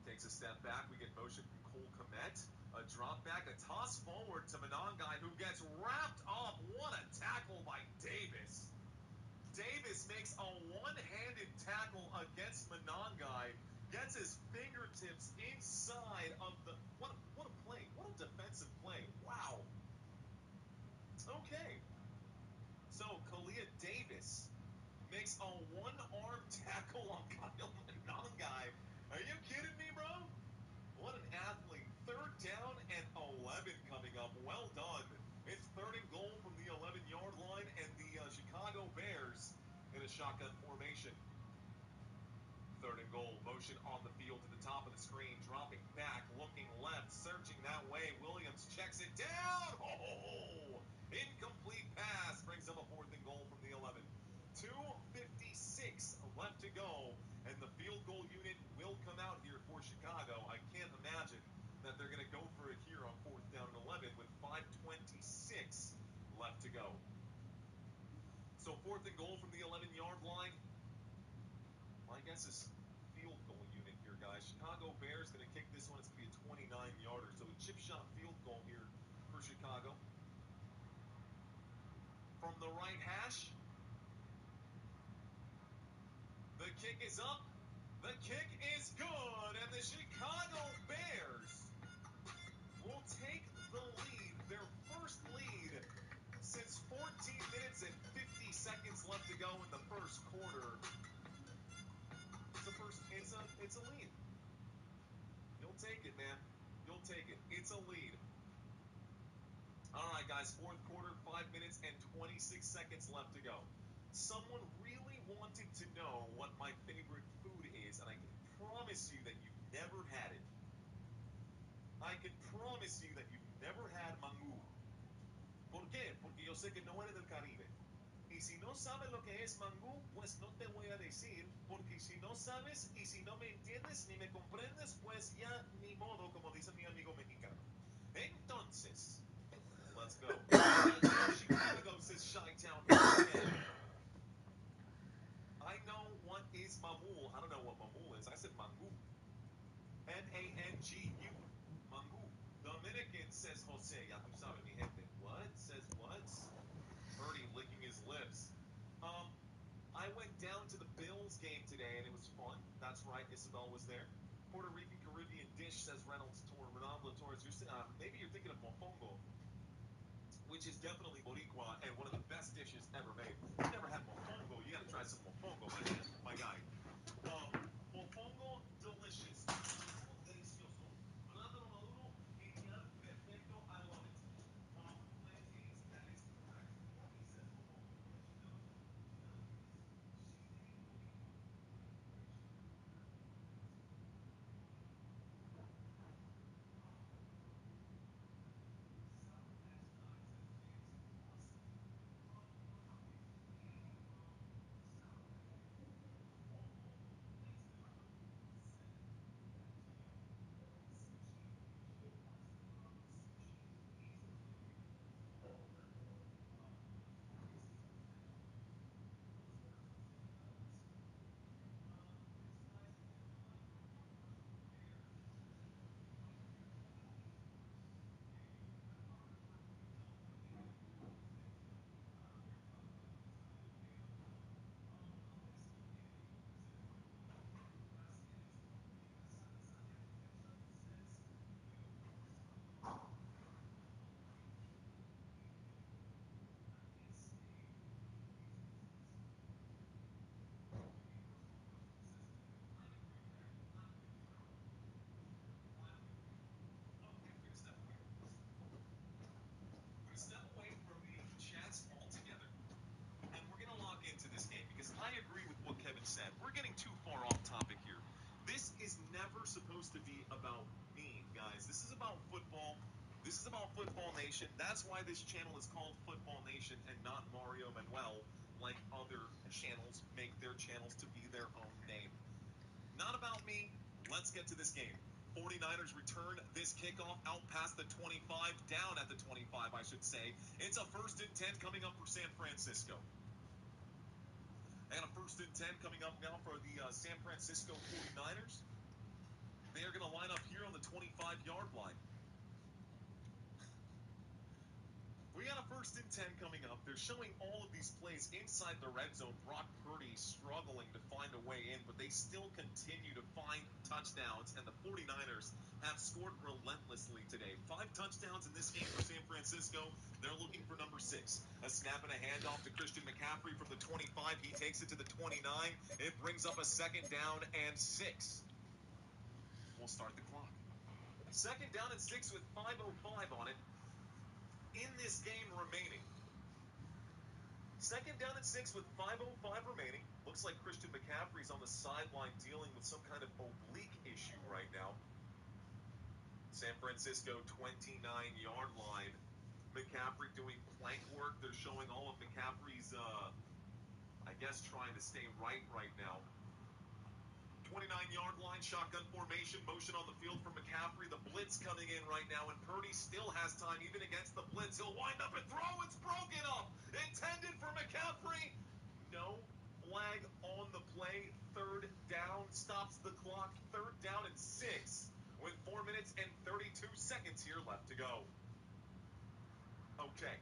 Takes a step back. We get motion from Cole Kmet. A drop back, a toss forward to Monangai, who gets wrapped up. What a tackle by Davis. Davis makes a one-handed tackle against Monangai. Gets his fingertips inside of the... What a play. What a defensive play. Wow. Okay. So, Kalia Davis makes a one-arm tackle on Kyle Monangai. Are you kidding me, bro? What an athlete. Third down and 11 coming up. Well done. It's third and goal from the 11-yard line, and the Chicago Bears in a shotgun formation. Third and goal. Motion on the field to the top of the screen. Dropping back, looking left, searching that way. Williams checks it down. Oh! Incomplete pass brings up a fourth and goal from the 11. 2:56 left to go, and the field goal unit will come out here for Chicago. I can't imagine that they're going to go for it here on fourth down and 11 with 5:26 left to go. So fourth and goal from the 11-yard line. My guess is field goal unit here, guys. Chicago Bears going to kick this one. It's going to be a 29-yarder. So a chip shot field goal here for Chicago. From the right hash. The kick is up. The kick is good. And the Chicago Bears will take the lead. Their first lead since 14 minutes and 50 seconds left to go in the first quarter. It's a lead. You'll take it, man. You'll take it. It's a lead. All right, guys. Fourth quarter, 5 minutes and 26 seconds left to go. Someone really wanted to know what my favorite food is, and I can promise you that you've never had it. I can promise you that you've never had mangú. ¿Por qué? Porque yo sé que no eres del Caribe. Y si no sabes lo que es mangú, pues no te voy a decir, porque si no sabes y si no me entiendes ni me comprendes, pues ya ni modo, como dice mi amigo mexicano. Entonces, let's go. Chicago says Chi-Town. I know what is mamul. I don't know what mamul is. I said mangú. M-A-N-G-U. Mangú. Dominican says Jose. Ya tú sabes, mi gente. What? Says what? Purdy licking his lips. I went down to the Bills game today, and it was fun. That's right. Isabel was there. Puerto Rican Caribbean dish, says Reynolds Ronaldo Torres. Maybe you're thinking of mofongo, which is definitely Boricua and one of the best dishes ever made. If you've never had mofongo, you got to try some mofongo, my guy. Mofongo, delicious. Delicioso. Plátano maduro, genial, perfecto. I love it. Plantains, that is correct. He says mofongo. said, we're getting too far off topic here. This is never supposed to be about me, guys. This is about football. This is about Football Nation. That's why this channel is called Football Nation and not Mario Manuel, like other channels make their channels to be their own name. Not about me. Let's get to this game. 49ers return this kickoff out past the 25, down at the 25, I should say. It's a 1st and 10 coming up for San Francisco. And a 1st and 10 coming up now for the San Francisco 49ers. They are going to line up here on the 25-yard line. We got a 1st and 10 coming up. They're showing all of these plays inside the red zone. Brock Purdy struggling to find a way in, but they still continue to find touchdowns, and the 49ers have scored relentlessly today. 5 touchdowns in this game for San Francisco. They're looking for number 6. A snap and a handoff to Christian McCaffrey from the 25. He takes it to the 29. It brings up a 2nd down and 6. We'll start the clock. 2nd down and 6 with 5:05 on it. In this game remaining. 2nd down and 6 with 5:05 remaining. Looks like Christian McCaffrey's on the sideline dealing with some kind of oblique issue right now. San Francisco 29-yard line. McCaffrey doing plank work. They're showing all of McCaffrey's, I guess, trying to stay right now. 29-yard line, shotgun formation, motion on the field for McCaffrey. The blitz coming in right now, and Purdy still has time, even against the blitz. He'll wind up and throw. It's broken up. Intended for McCaffrey. No flag on the play. 3rd down, stops the clock. 3rd down and 6 with 4 minutes and 32 seconds here left to go. Okay,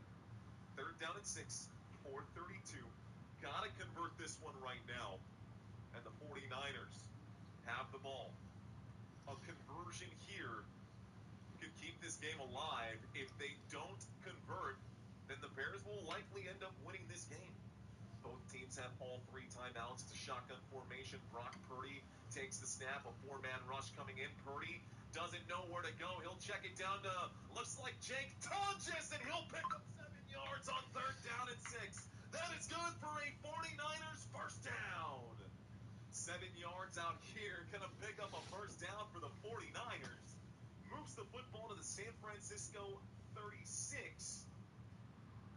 3rd down and 6, 4:32. Gotta convert this one right now. And the 49ers have the ball. A conversion here could keep this game alive. If they don't convert, then the Bears will likely end up winning this game. Both teams have all 3 timeouts. It's a shotgun formation. Brock Purdy takes the snap. A 4-man rush coming in. Purdy doesn't know where to go. He'll check it down to, looks like Jake Tonjes, and he'll pick up 7 yards on 3rd down and 6. That is good for a 49ers 1st down. 7 yards out here, gonna pick up a 1st down for the 49ers. Moves the football to the San Francisco 36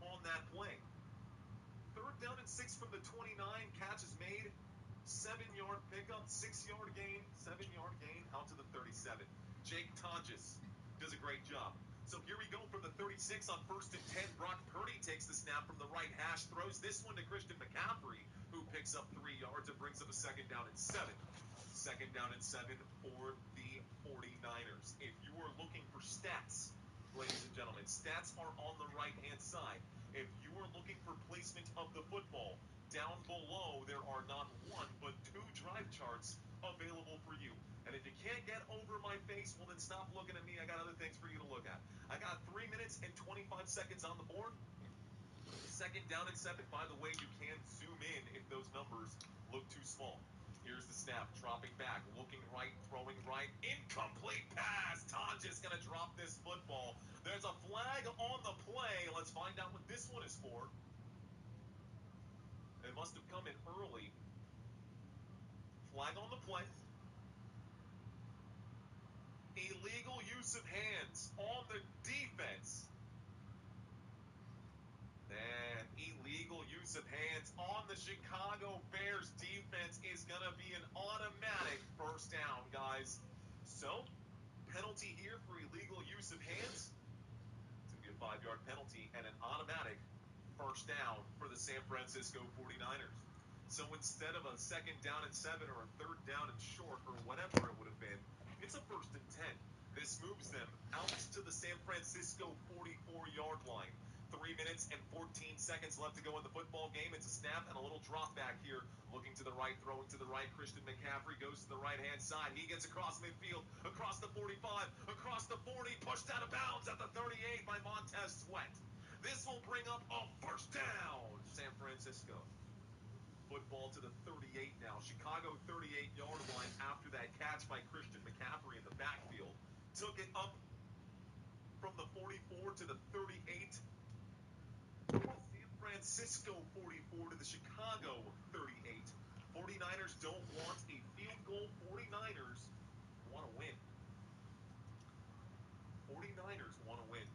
on that play. 3rd down and 6 from the 29. Catch is made. 7-yard pickup, 6-yard gain, 7-yard gain out to the 37. Jake Tonjes does a great job. So here we go from the 36 on 1st and 10. Brock Purdy takes the snap from the right hash, throws this one to Christian McCaffrey, who picks up 3 yards and brings up a 2nd down and 7. 2nd down and 7 for the 49ers. If you are looking for stats, ladies and gentlemen, stats are on the right-hand side. If you are looking for placement of the football, down below there are not 1 but 2 drive charts available for you. And if you can't get over my face, well then stop looking at me. I got other things for you to look at. I got 3 minutes and 25 seconds on the board. 2nd down and 7. By the way, you can zoom in if those numbers look too small. Here's the snap, dropping back, looking right, throwing right, incomplete pass. Tonjes gonna drop this football. There's a flag on the play. Let's find out what this one is for. It must have come in early. Flag on the play. Illegal use of hands on the defense. And illegal use of hands on the Chicago Bears defense is going to be an automatic 1st down, guys. So, penalty here for illegal use of hands. It's going to be a 5-yard penalty and an automatic 1st down for the San Francisco 49ers. So instead of a 2nd down and 7 or a 3rd down and short or whatever it would have been, it's a 1st and 10. This moves them out to the San Francisco 44-yard line. 3 minutes and 14 seconds left to go in the football game. It's a snap and a little drop back here. Looking to the right, throwing to the right. Christian McCaffrey goes to the right-hand side. He gets across midfield, across the 45, across the 40, pushed out of bounds at the 38 by Montez Sweat. This will bring up a 1st down, San Francisco. Football to the 38 now. Chicago 38-yard line after that catch by Christian McCaffrey in the backfield. Took it up from the 44 to the 38. San Francisco 44 to the Chicago 38. 49ers don't want a field goal. 49ers want to win. 49ers want to win.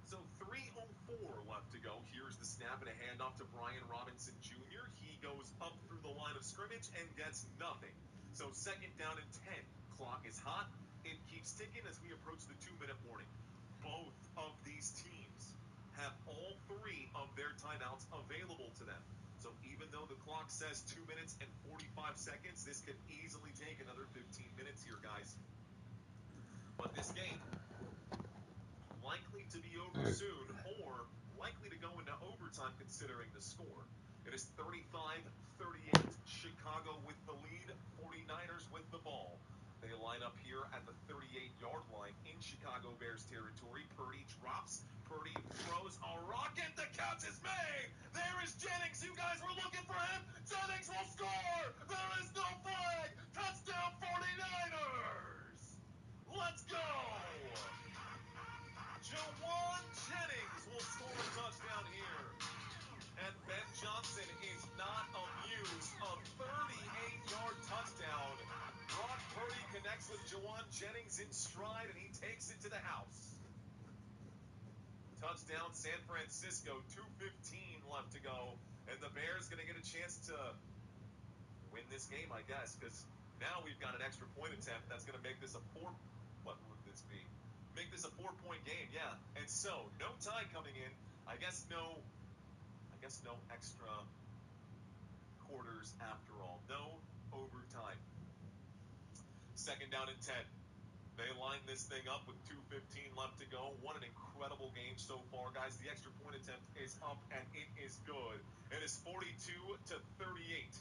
So 3:04 left to go. Here's the snap and a handoff to Brian Robinson Jr. He goes up through the line of scrimmage and gets nothing. So 2nd down and 10. Clock is hot. It keeps ticking as we approach the 2-minute warning. Both of these teams have all 3 of their timeouts available to them. So even though the clock says 2 minutes and 45 seconds, this could easily take another 15 minutes here, guys. But this game likely to be over soon, or likely to go into overtime considering the score. It is 35-38. Chicago with the lead, 49ers with the ball. They line up here at the 38-yard line in Chicago Bears territory. Purdy drops. Purdy throws a rocket. The catch is made. There is Jennings. You guys were looking for him. Jennings will score. There is no flag. Touchdown 49ers. Let's go. Jawan Jennings will score a touchdown here. And Ben Johnson is not amused. A 38-yard touchdown. Brock Purdy connects with Jawan Jennings in stride, and he takes it to the house. Touchdown San Francisco, 2:15 left to go. And the Bears going to get a chance to win this game, I guess, because now we've got an extra point attempt that's going to make this a what would this be? Make this a 4-point game, yeah. And so, no tie coming in. I guess no extra quarters after all. No overtime. 2nd down and 10. They line this thing up with 2:15 left to go. What an incredible game so far, guys. The extra point attempt is up, and it is good. It is 42-38.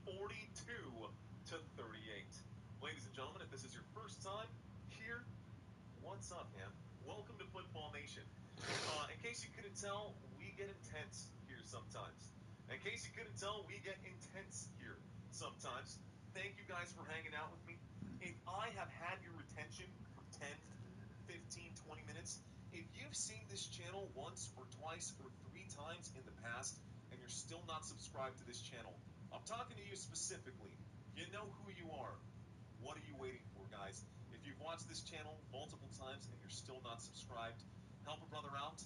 42-38. Ladies and gentlemen, if this is your first time here, what's up, man? Welcome to Football Nation. In case you couldn't tell, we get intense here sometimes. In case you couldn't tell, we get intense here sometimes. Thank you guys for hanging out with me. If I have had your attention for 10, 15, 20 minutes, if you've seen this channel once or twice or 3 times in the past and you're still not subscribed to this channel, I'm talking to you specifically. You know who you are. What are you waiting for, guys? If you've watched this channel multiple times and you're still not subscribed, help a brother out.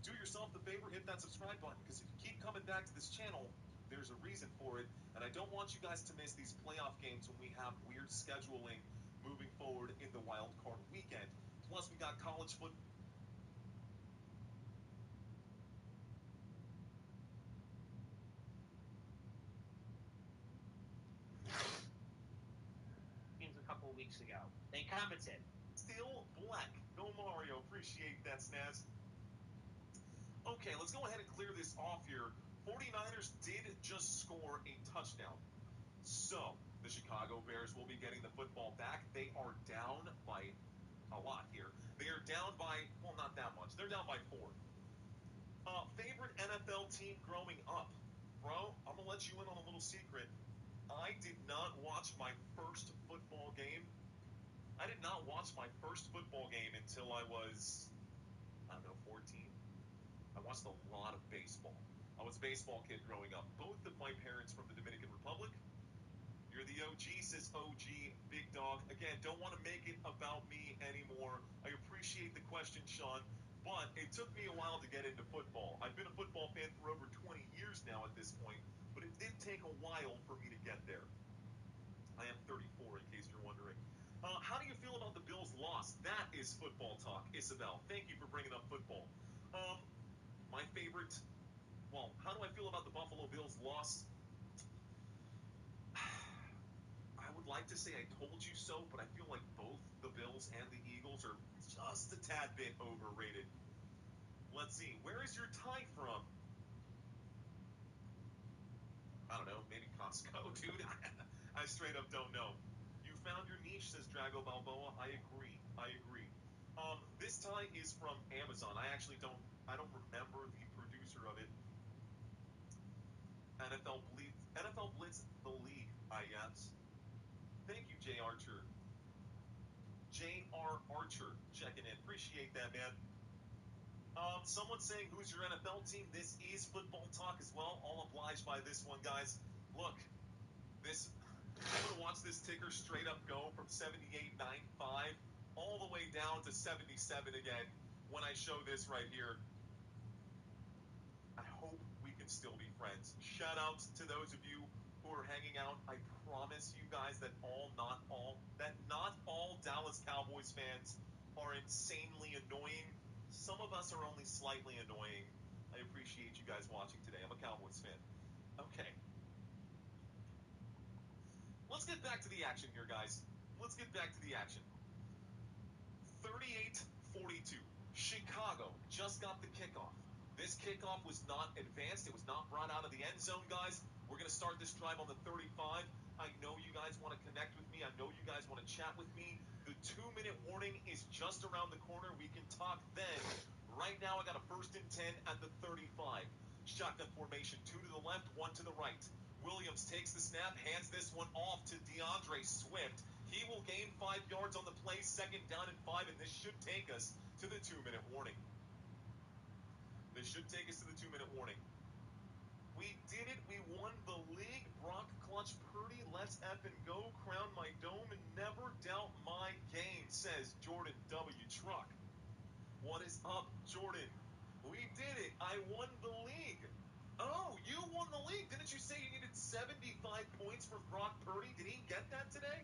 Do yourself the favor, hit that subscribe button, because if you keep coming back to this channel, there's a reason for it, and I don't want you guys to miss these playoff games when we have weird scheduling moving forward in the wild card weekend. Plus, we got college football. A couple of weeks ago, they commented. Still black. No Mario. Appreciate that, Snaz. Okay, let's go ahead and clear this off here. 49ers did just score a touchdown. So, the Chicago Bears will be getting the football back. They are down by a lot here. They are down by, well, not that much. They're down by 4. Favorite NFL team growing up? Bro, I'm going to let you in on a little secret. I did not watch my first football game. I did not watch my first football game until I was, 14. I watched a lot of baseball. I was a baseball kid growing up. Both of my parents from the Dominican Republic. You're the OG, says OG, big dog. Again, don't want to make it about me anymore. I appreciate the question, Sean, but it took me a while to get into football. I've been a football fan for over 20 years now at this point, but it did take a while for me to get there. I am 34, in case you're wondering. How do you feel about the Bills' loss? That is football talk, Isabel. Thank you for bringing up football. My favorite, well, how do I feel about the Buffalo Bills' loss? I would like to say I told you so, but I feel like both the Bills and the Eagles are just a tad bit overrated. Let's see, where is your tie from? I don't know, maybe Costco, dude. I straight up don't know. You found your niche, says Drago Balboa. I agree. This tie is from Amazon. I don't remember the producer of it. NFL Blitz, the league, I guess. Thank you, J. Archer. J.R. Archer checking in. Appreciate that, man. Someone saying, who's your NFL team? This is football talk as well. All obliged by this one, guys. Look, I'm going to watch this ticker straight up go from 78.95 all the way down to 77 again when I show this right here. I hope we can still be friends. Shout outs to those of you who are hanging out. I promise you guys that not all Dallas Cowboys fans are insanely annoying. Some of us are only slightly annoying. I appreciate you guys watching today. I'm a Cowboys fan. Okay. Let's get back to the action here, guys. Let's get back to the action. 38-42. Chicago just got the kickoff. This kickoff was not advanced. It was not brought out of the end zone, guys. We're going to start this drive on the 35. I know you guys want to connect with me. I know you guys want to chat with me. The 2-minute warning is just around the corner. We can talk then. Right now, I got a 1st and 10 at the 35. Shotgun formation, 2 to the left, 1 to the right. Williams takes the snap, hands this one off to DeAndre Swift. He will gain 5 yards on the play, 2nd down and 5, and this should take us to the 2-minute warning. This should take us to the 2-minute warning. We did it. We won the league. Brock Clutch Purdy. Let's effing go. Crown my dome and never doubt my game, says Jordan W. Truck. What is up, Jordan? We did it. I won the league. Oh, you won the league. Didn't you say you needed 75 points from Brock Purdy? Did he get that today?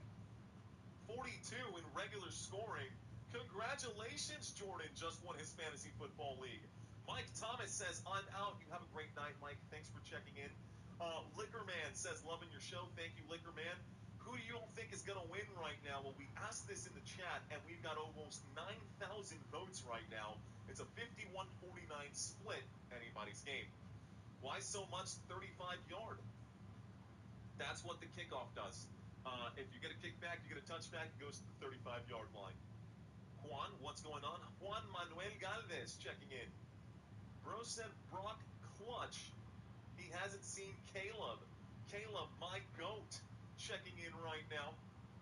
42 in regular scoring. Congratulations, Jordan just won his fantasy football league. Mike Thomas says, I'm out. You have a great night, Mike. Thanks for checking in. Liquor Man says, loving your show. Thank you, Liquor Man. Who do you all think is going to win right now? Well, we asked this in the chat, and we've got almost 9,000 votes right now. It's a 51-49 split, anybody's game. Why so much 35-yard? That's what the kickoff does. If you get a kickback, you get a touchback, it goes to the 35-yard line. Juan, what's going on? Juan Manuel Galvez checking in. Bro said Brock Clutch. He hasn't seen Caleb. Caleb, my goat, checking in right now.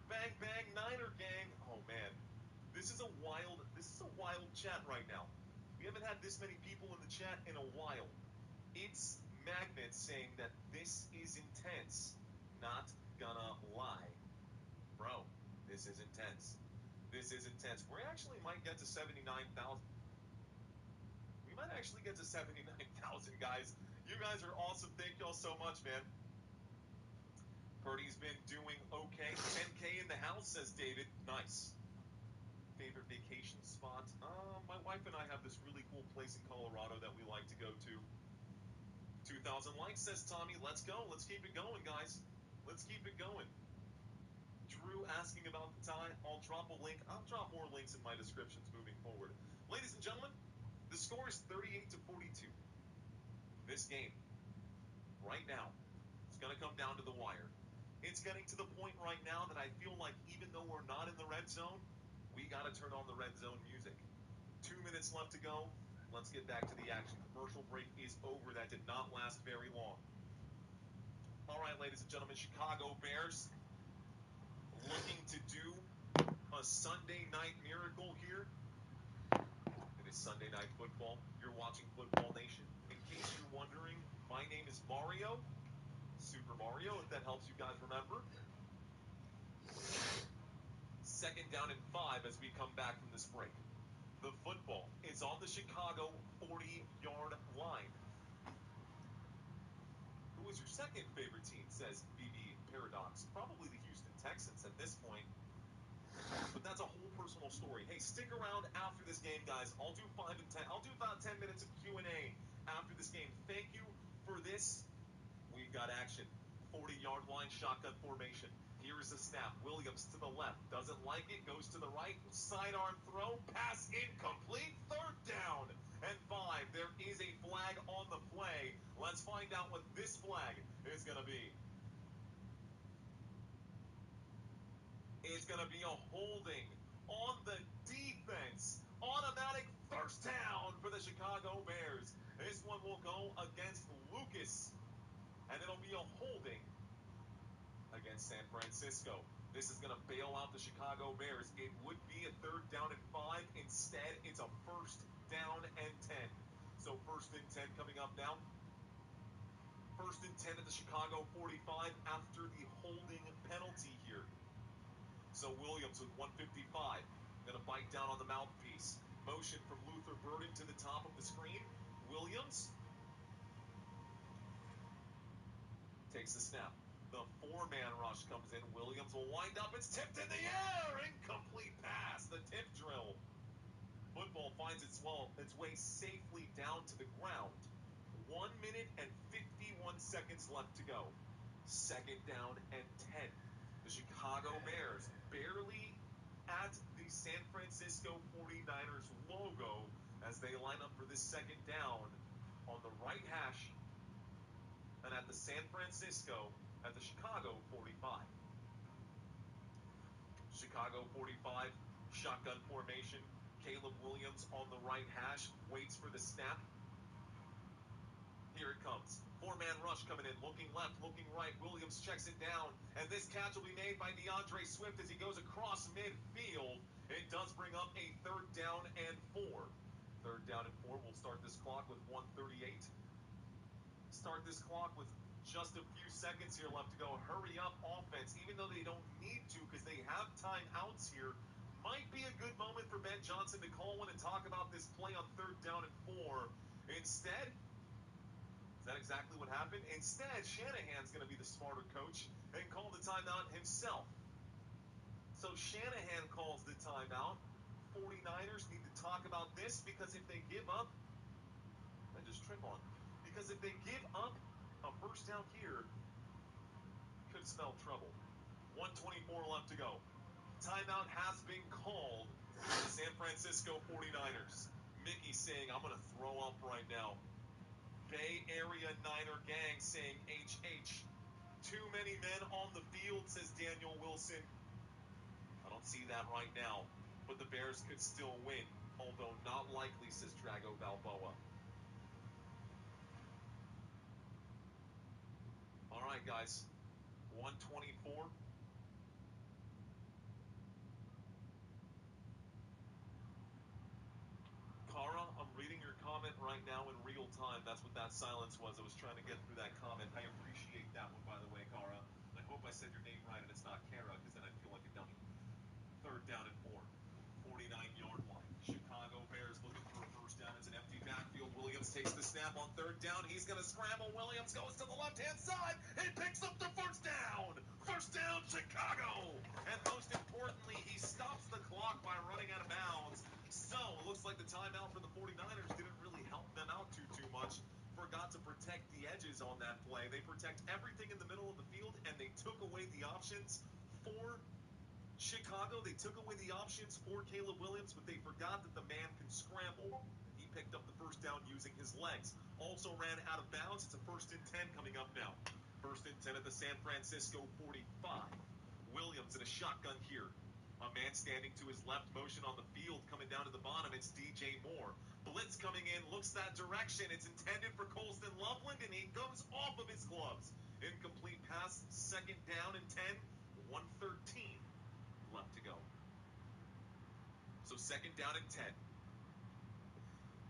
Bang, bang, Niner gang. Oh, man. This is a wild chat right now. We haven't had this many people in the chat in a while. It's Magnet saying that this is intense. Not gonna lie. Bro, this is intense. This is intense. We actually might get to 79,000. We might actually get to 79,000, guys. You guys are awesome. Thank y'all so much, man. Purdy's been doing okay. 10K in the house, says David. Nice. Favorite vacation spot? My wife and I have this really cool place in Colorado that we like to go to. 2,000 likes, says Tommy. Let's go. Let's keep it going, guys. Let's keep it going. Drew asking about the tie. I'll drop a link. I'll drop more links in my descriptions moving forward. Ladies and gentlemen, the score is 38-42. This game, right now, is going to come down to the wire. It's getting to the point right now that I feel like even though we're not in the red zone, we got to turn on the red zone music. 2 minutes left to go. Let's get back to the action. Commercial break is over. That did not last very long. All right, ladies and gentlemen, Chicago Bears looking to do a Sunday night miracle here. It is Sunday Night Football. You're watching Football Nation. In case you're wondering, my name is Mario. Super Mario, if that helps you guys remember. 2nd down and 5 as we come back from this break. The football is on the Chicago 40-yard line. Who is your second favorite team, says BB Paradox. Probably the Houston Texans at this point. But that's a whole personal story. Hey, stick around after this game, guys. I'll do 5 and 10. I'll do about 10 minutes of Q&A after this game. Thank you for this. We've got action. 40-yard line shotgun formation. Here is the snap. Williams to the left. Doesn't like it. Goes to the right. Sidearm throw. Pass incomplete. 3rd down and 5. There is a flag on the play. Let's find out what this flag is going to be. It's going to be a holding on the defense. Automatic 1st down for the Chicago Bears. This one will go against Lucas. And it'll be a holding against San Francisco. This is going to bail out the Chicago Bears. It would be a 3rd down and 5. Instead, it's a 1st down and 10. First and 10 coming up now. First and 10 at the Chicago 45 after the holding penalty here. So Williams with 155. Going to bite down on the mouthpiece. Motion from Luther Burden to the top of the screen. Williams takes the snap. The four-man rush comes in. Williams will wind up. It's tipped in the air. Incomplete pass. The tip drill. Football finds its way safely down to the ground. 1 minute and 51 seconds left to go. Second down and 10. The Chicago Bears barely at the San Francisco 49ers logo as they line up for this second down on the right hash and at the San Francisco at the Chicago 45. Chicago 45, shotgun formation. Caleb Williams on the right hash, waits for the snap. Here it comes. Four-man rush coming in, looking left, looking right. Williams checks it down, and this catch will be made by DeAndre Swift as he goes across midfield. It does bring up a third down and 4. Third down and 4. We'll start this clock with 1:38. Start this clock with just a few seconds here left to go. Hurry up offense, even though they don't need to because they have timeouts here. Might be a good moment for Ben Johnson to call one and talk about this play on third down and 4. Instead, is that exactly what happened? Instead, Shanahan's going to be the smarter coach and call the timeout himself. So Shanahan calls the timeout. 49ers need to talk about this because if they give up, I just trip on. Because if they give up a first down here, could spell trouble. 1:24 left to go. Timeout has been called for the San Francisco 49ers. Mickey saying, I'm going to throw up right now. Bay Area Niner gang saying HH. Too many men on the field, says Daniel Wilson. I don't see that right now, but the Bears could still win, although not likely, says Drago Balboa. All right, guys. 1:24. Cara, I'm reading your comment right now in real time. That's what that silence was. I was trying to get through that comment. I appreciate that one, by the way, Cara. I hope I said your name right and it's not Kara, because then I'd feel like a dummy. Third down and 4. 49-yard line. Chicago Bears looking for a first down. It's an empty backfield. Williams takes the snap on third down. He's going to scramble. Williams goes to the left-hand side and picks up the first down. First down, Chicago. And most importantly, he stops the clock by running out of bounds. So it looks like the timeout for the 49ers didn't really help them out too much. Forgot to protect the edges on that play. They protect everything in the middle of the field, and they took away the options for Chicago. They took away the options for Caleb Williams, but they forgot that the man can scramble. He picked up the first down using his legs. Also ran out of bounds. It's a first and 10 coming up now. First and 10 at the San Francisco 45. Williams in a shotgun here. A man standing to his left, motion on the field, coming down to the bottom. It's DJ Moore. Blitz coming in, looks that direction. It's intended for Colston Loveland, and he comes off of his gloves. Incomplete pass, second down and 10, 1:13 left to go. So second down and 10.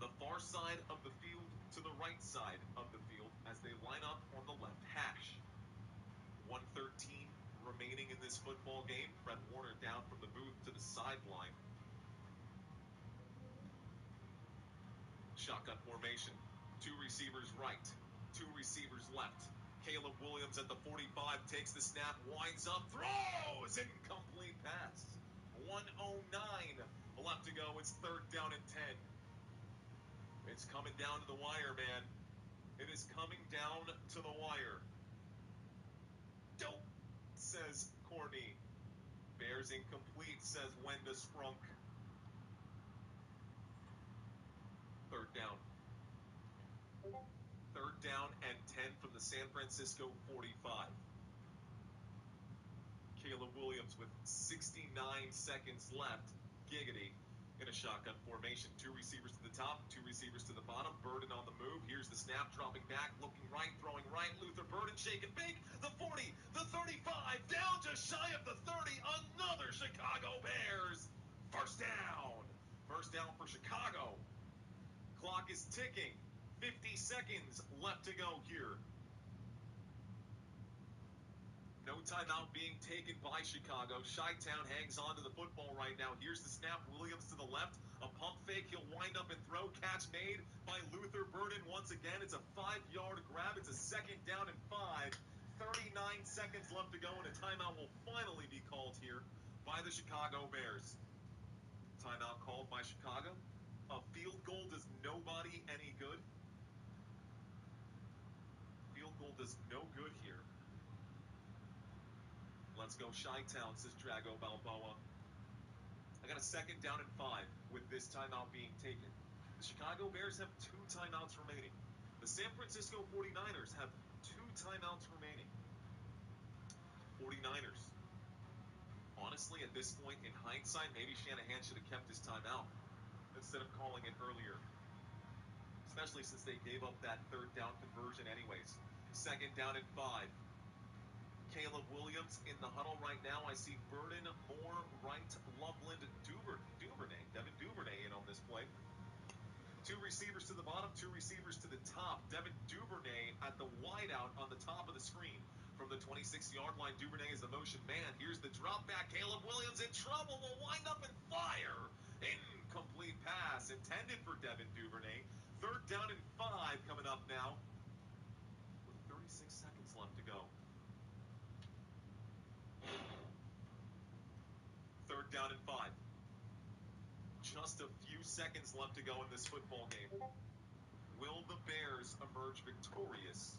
The far side of the field to the right side of the field as they line up on the left hash. 1:13 remaining in this football game. Fred Warner down from the booth to the sideline. Shotgun formation. 2 receivers right, 2 receivers left. Caleb Williams at the 45 takes the snap, winds up, throws, incomplete pass. 1:09 left to go. It's third down and 10. It's coming down to the wire, man. It is coming down to the wire. Dope, says Courtney. Bears incomplete, says Wenda Sprunk. Third down. Third down and 10 from the San Francisco 45. Caleb Williams with 69 seconds left. Giggity in a shotgun formation. 2 receivers to the top, 2 receivers to the bottom. Burden on the move. Here's the snap, dropping back, looking right, throwing right. Luther Burden shaking big. The 40, the 35, down just shy of the 30. Another Chicago Bears. First down. First down for Chicago. Clock is ticking. 50 seconds left to go here. No timeout being taken by Chicago. Chi-Town hangs on to the football right now. Here's the snap. Williams to the left. A pump fake. He'll wind up and throw. Catch made by Luther Burden. Once again, it's a 5-yard grab. It's a 2nd down and 5. 39 seconds left to go, and a timeout will finally be called here by the Chicago Bears. Timeout called by Chicago. A field goal does nobody any good. Field goal does no good here. Let's go Chi-Town, says Drago Balboa. I got a 2nd down and 5 with this timeout being taken. The Chicago Bears have 2 timeouts remaining. The San Francisco 49ers have 2 timeouts remaining. 49ers. Honestly, at this point in hindsight, maybe Shanahan should have kept his timeout instead of calling it earlier. Especially since they gave up that 3rd down conversion anyways. 2nd down and 5. Caleb Williams in the huddle right now. I see Burden, Moore, Wright, Loveland, Duvernay. Devin Duvernay in on this play. 2 receivers to the bottom, 2 receivers to the top. Devin Duvernay at the wideout on the top of the screen. From the 26-yard line, Duvernay is the motion man. Here's the drop back. Caleb Williams in trouble. Will wind up and fire. Incomplete pass intended for Devin Duvernay. 3rd down and 5 coming up now. With 36 seconds left to go. 3rd down and 5. Just a few seconds left to go in this football game. Will the Bears emerge victorious,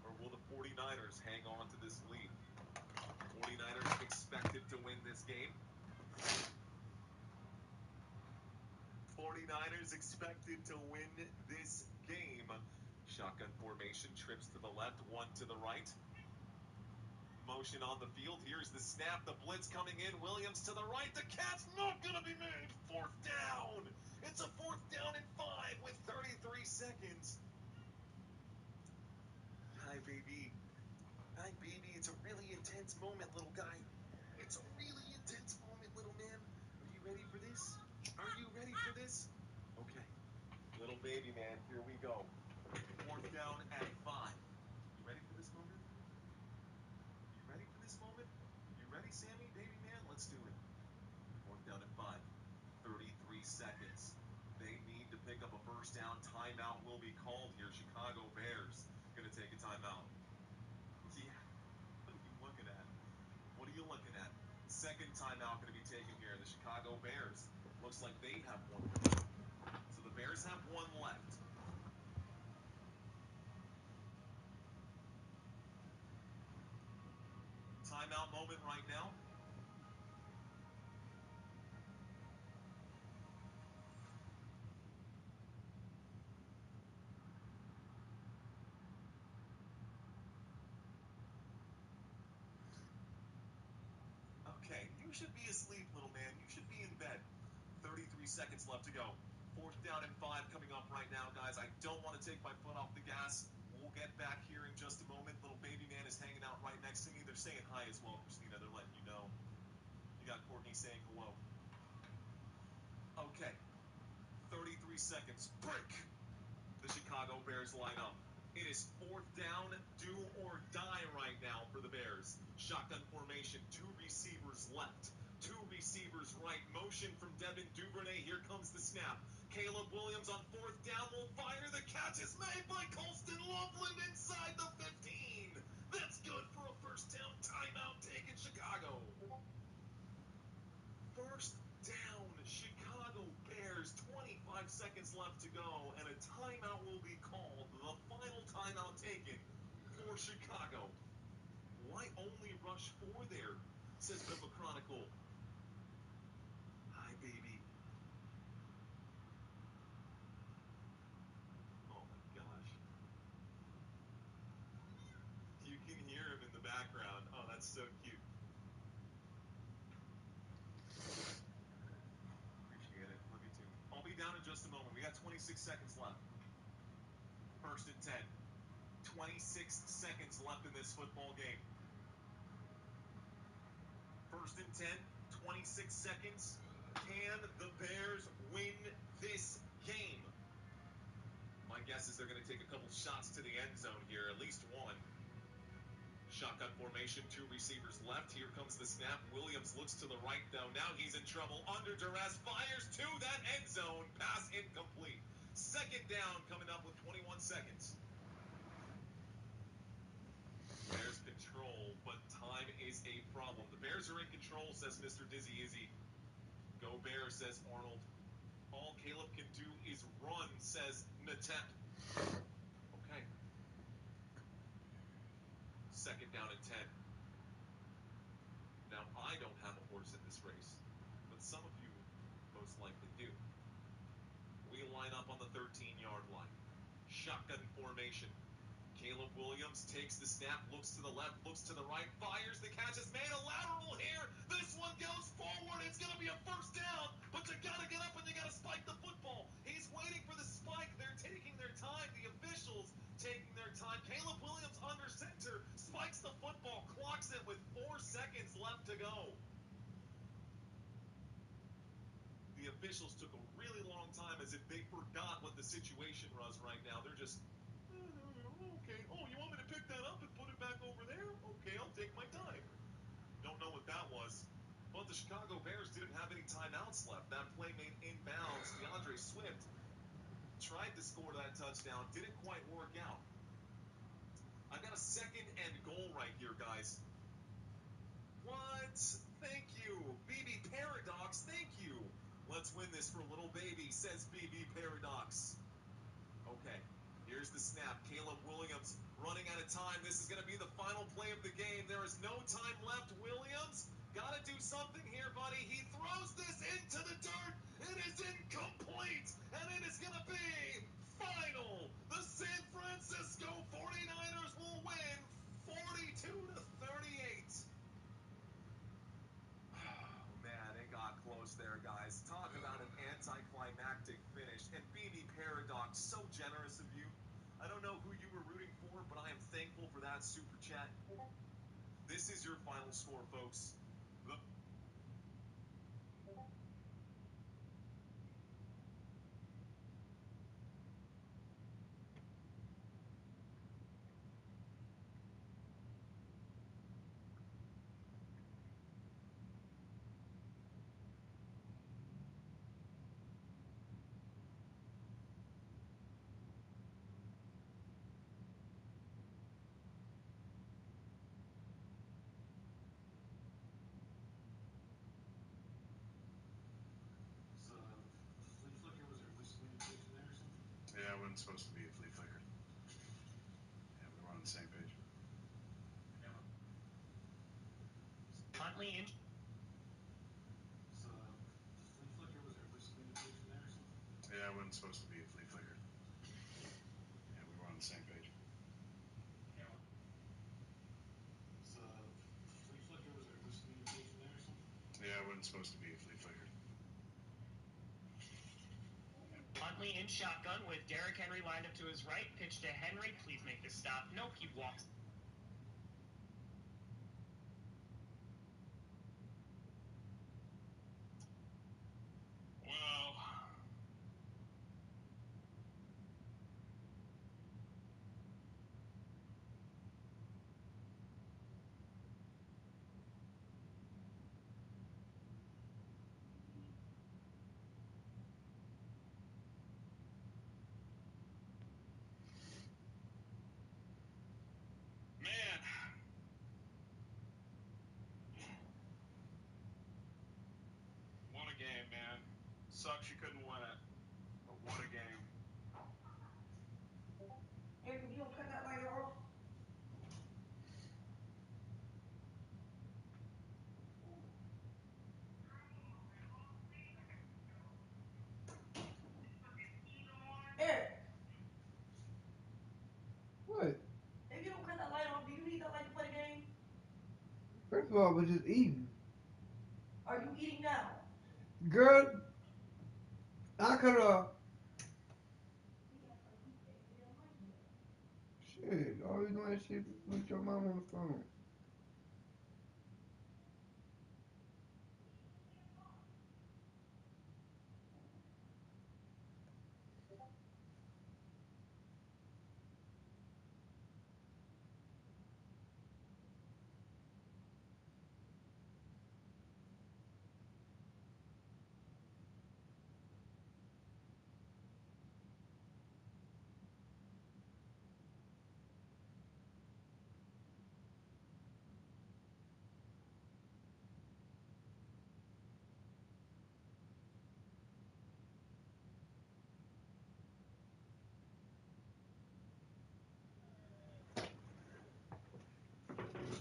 or will the 49ers hang on to this lead? 49ers expected to win this game. 49ers expected to win this game. Shotgun formation, trips to the left, 1 to the right. Motion on the field. Here's the snap. The blitz coming in. Williams to the right. The catch not going to be made. 4th down. It's a 4th down and 5 with 33 seconds. Hi, baby. Hi, baby. It's a really intense moment, little guy. It's a really intense moment, little man. Are you ready for this? Are you ready for this? Okay. Little baby man, here we go. 4th down and 5. You ready for this moment? Ready for this moment? You ready, Sammy, baby man? Let's do it. 4th down and 5. 33 seconds. They need to pick up a 1st down. Timeout will be called here. Chicago Bears going to take a timeout. Yeah. What are you looking at? What are you looking at? 2nd timeout going to be taken here. The Chicago Bears. Looks like they have 1 remaining. So the Bears have 1 left. Timeout moment right now. Okay, you should be asleep, little man. You should be in bed. 33 seconds left to go. 4th down and 5 coming up right now, guys. I don't want to take my foot off the gas. We'll get back here in just a moment. Little baby man is hanging out right next to me. They're saying hi as well, Christina. They're letting you know. You got Courtney saying hello. Okay. 33 seconds. Break. The Chicago Bears line up. It is 4th down, do or die right now for the Bears. Shotgun formation, 2 receivers left, 2 receivers right. Motion from Devin Duvernay. Here comes the snap. Caleb Williams on 4th down will fire. The catch is made by Colston Loveland inside the 15. That's good for a 1st down. Timeout taken, Chicago. 1st down, Chicago Bears. 25 seconds left to go, and a timeout will be called. The final timeout taken for Chicago. Why only rush 4 there, says Bimba Chronicle. Hi, baby. Oh, my gosh. You can hear him in the background. Oh, that's so cute. Appreciate it. Love you too. I'll be down in just a moment. We got 26 seconds left. 1st and 10. 26 seconds left in this football game. 1st and 10. 26 seconds. Can the Bears win this game? My guess is they're going to take a couple shots to the end zone here, at least one. Shotgun formation, 2 receivers left. Here comes the snap. Williams looks to the right, though. Now he's in trouble. Under duress, fires to that end zone. Pass incomplete. Second down coming up with 21 seconds. Bears control, but time is a problem. The Bears are in control, says Mr. Dizzy Izzy. Go Bears, says Arnold. All Caleb can do is run, says Natep. Okay. Second down and 10. Now, I don't have a horse in this race, but some of you most likely do. We line up on the 13-yard line. Shotgun formation. Caleb Williams takes the snap, looks to the left, looks to the right, fires. The catch is made. A lateral here. This one goes forward. It's going to be a first down, but you got to get up and you got to spike the football. He's waiting for the spike. They're taking their time. The officials taking their time. Caleb Williams under center, spikes the football, clocks it with 4 seconds left to go. The officials took a really long time as if they forgot what the situation was right now. They're just, okay, oh, you want me to pick that up and put it back over there? Okay, I'll take my time. Don't know what that was. But the Chicago Bears didn't have any timeouts left. That play made inbounds. DeAndre Swift tried to score that touchdown. Didn't quite work out. I got a second and goal right here, guys. What? Thank you. BB Paradox, thank you. Let's win this for little baby, says BB Paradox. Okay, here's the snap. Caleb Williams running out of time. This is going to be the final play of the game. There is no time left. Williams, got to do something here, buddy. He throws this into the dirt. It is incomplete, and it is going to be final. The San Francisco 49ers will win 42-38. Oh, man, it got close there, guys. Talk about an anticlimactic finish. And BB Paradox, so generous of you. I don't know who you were rooting for, but I am thankful for that super chat. This is your final score, folks. The Yeah, it wasn't supposed to be a flea flicker. Yeah, we were on the same page. Huntley in. Flea flicker, was there miscommunication there or something? Yeah, it wasn't supposed to be a flea flicker. Yeah, we were on the same page. Flea flicker, was there miscommunication there or something? Yeah, it wasn't supposed to be a flea flicker. Huntley in shotgun with Derrick Henry lined up to his right. Pitch to Henry. Please make this stop. Nope, he walks. Well, man. What a game, man. Sucks you couldn't win it. But what a game. Eric, if you don't cut that lighter off. Eric, What? if you don't cut that light off, do you need that light to play the game? First of all, I was just eating. Are you eating now? Girl, I could have. Shit, always doing that shit with your mom on the phone.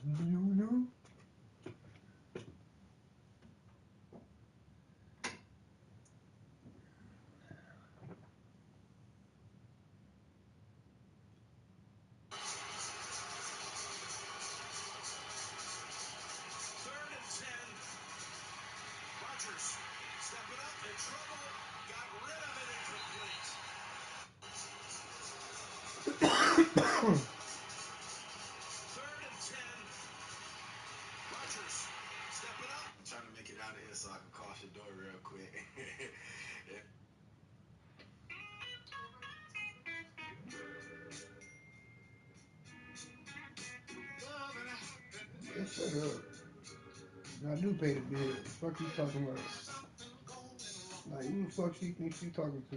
Third and 10. Rodgers stepping up in trouble. Got rid of it incomplete. Third and 10. Rodgers stepping up. I'm trying to make it out of here so I can cross your door real quick. Yeah. Yeah, shut up. I do pay the bill. Fuck you talking about? Like, who the fuck she thinks she talking to?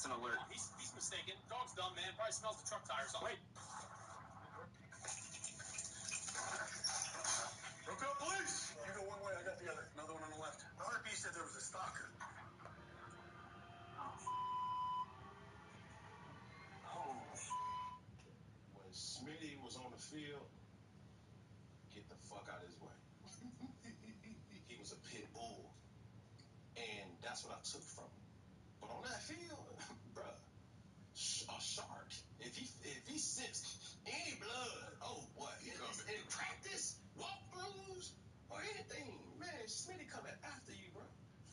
That's an alert. He's mistaken. Dog's dumb, man. Probably smells the truck tires. Wait. Look up, police! You go one way, I got the other. Another one on the left. RP said there was a stalker. Oh, when Smitty was on the field, get the fuck out of his way. He was a pit bull. And that's what I took from him. But on that field, bruh, a shark. If he sensed any blood, oh boy, in practice, walkthroughs, or anything, man, Smitty coming after you, bro.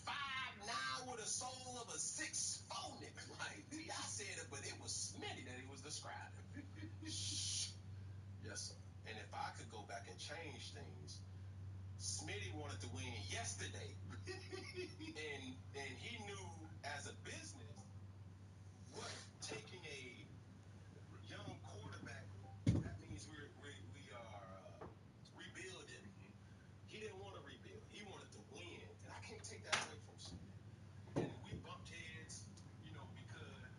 5'9" with a soul of a 6'4" nigga. Like, I said it, but it was Smitty that he was describing. Yes, sir. And if I could go back and change things, Smitty wanted to win yesterday. and he knew as a business what taking a young quarterback, that means we are rebuilding. He didn't want to rebuild. He wanted to win. And I can't take that away from Smitty. And we bumped heads, you know, because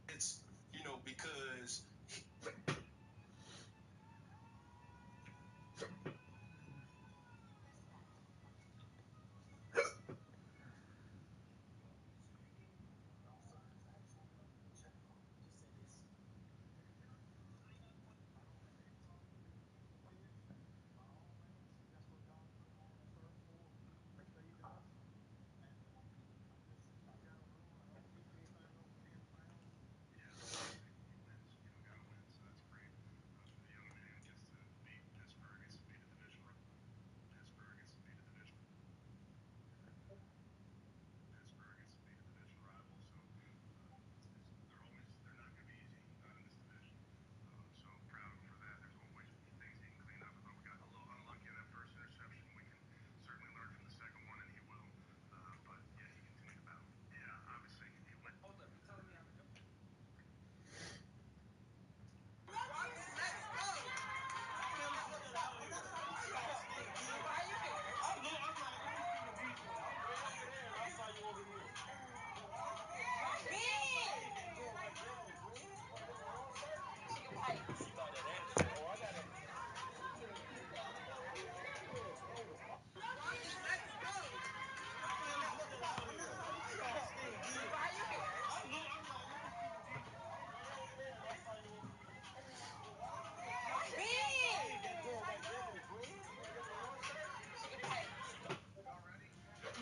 it's, you know, because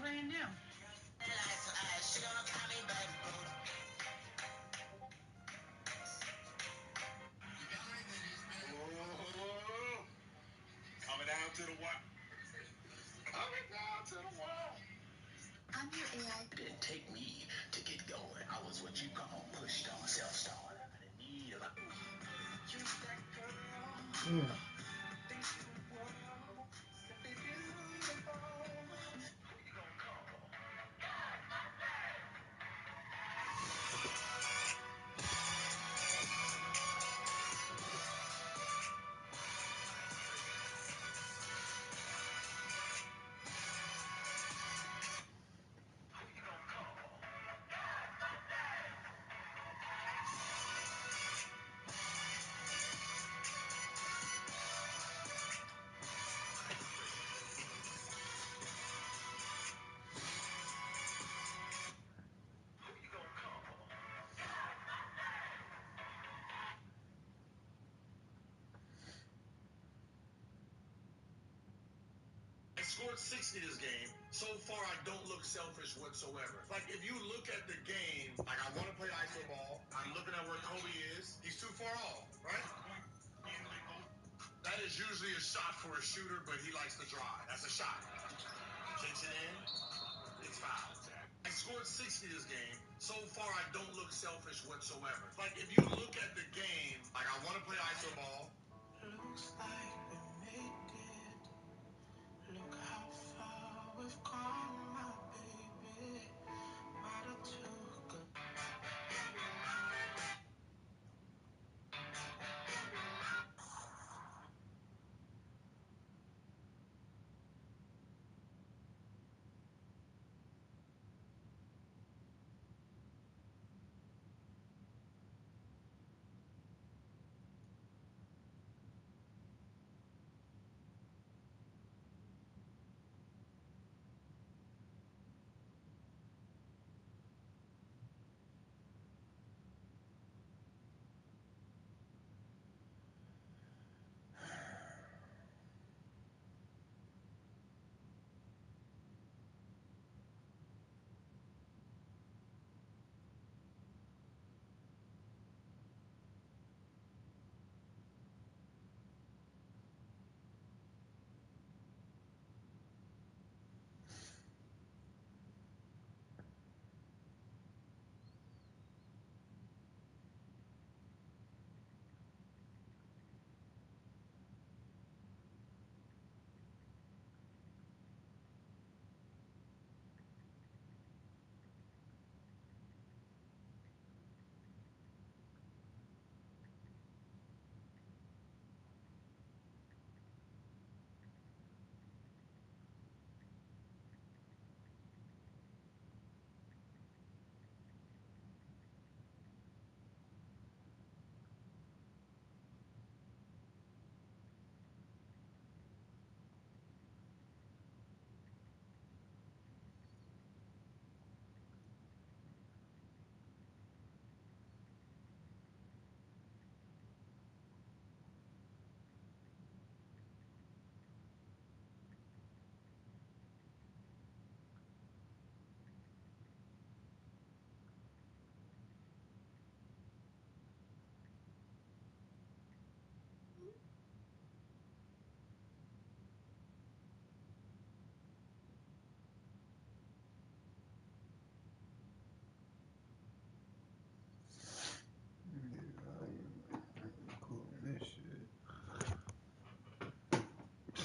Ran now. coming down to the wire. Coming down to the wire. I'm your AI. It didn't take me to get going. I was what you call pushed on, self-started. I didn't need a lot. scored 60 this game. So far, I don't look selfish whatsoever. Like, if you look at the game, like, I want to play iso ball. I'm looking at where Kobe is. He's too far off, right? That is usually a shot for a shooter, but he likes to drive. That's a shot. Kicks it in. It's foul. I scored 60 this game. So far, I don't look selfish whatsoever. Like, if you look at the game, like, I want to play iso ball. Looks like we made it. Look how far we've come, my baby. Might have took a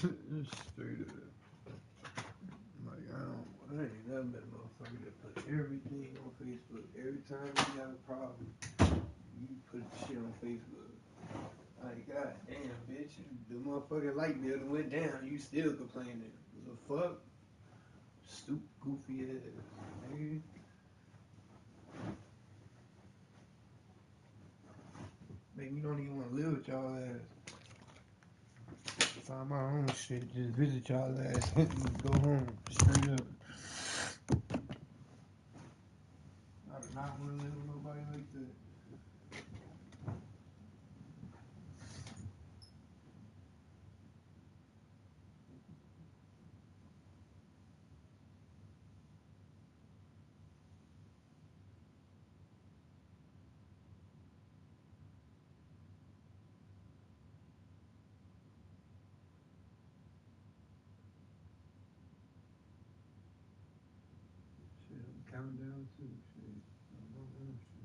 Just straight up. Like, I ain't nothing but a motherfucker that put everything on Facebook. Every time you got a problem, you put shit on Facebook. Like, god damn, bitch, the motherfucking light bill done went down, you still complaining. What the fuck? Stupid, goofy ass, nigga. Make me don't even want to live with y'all ass. Find my own shit, just visit y'all ass, go home, straight up. I do not want to live with nobody like that. Shit, I'm counting down too, shit. I'm on shit.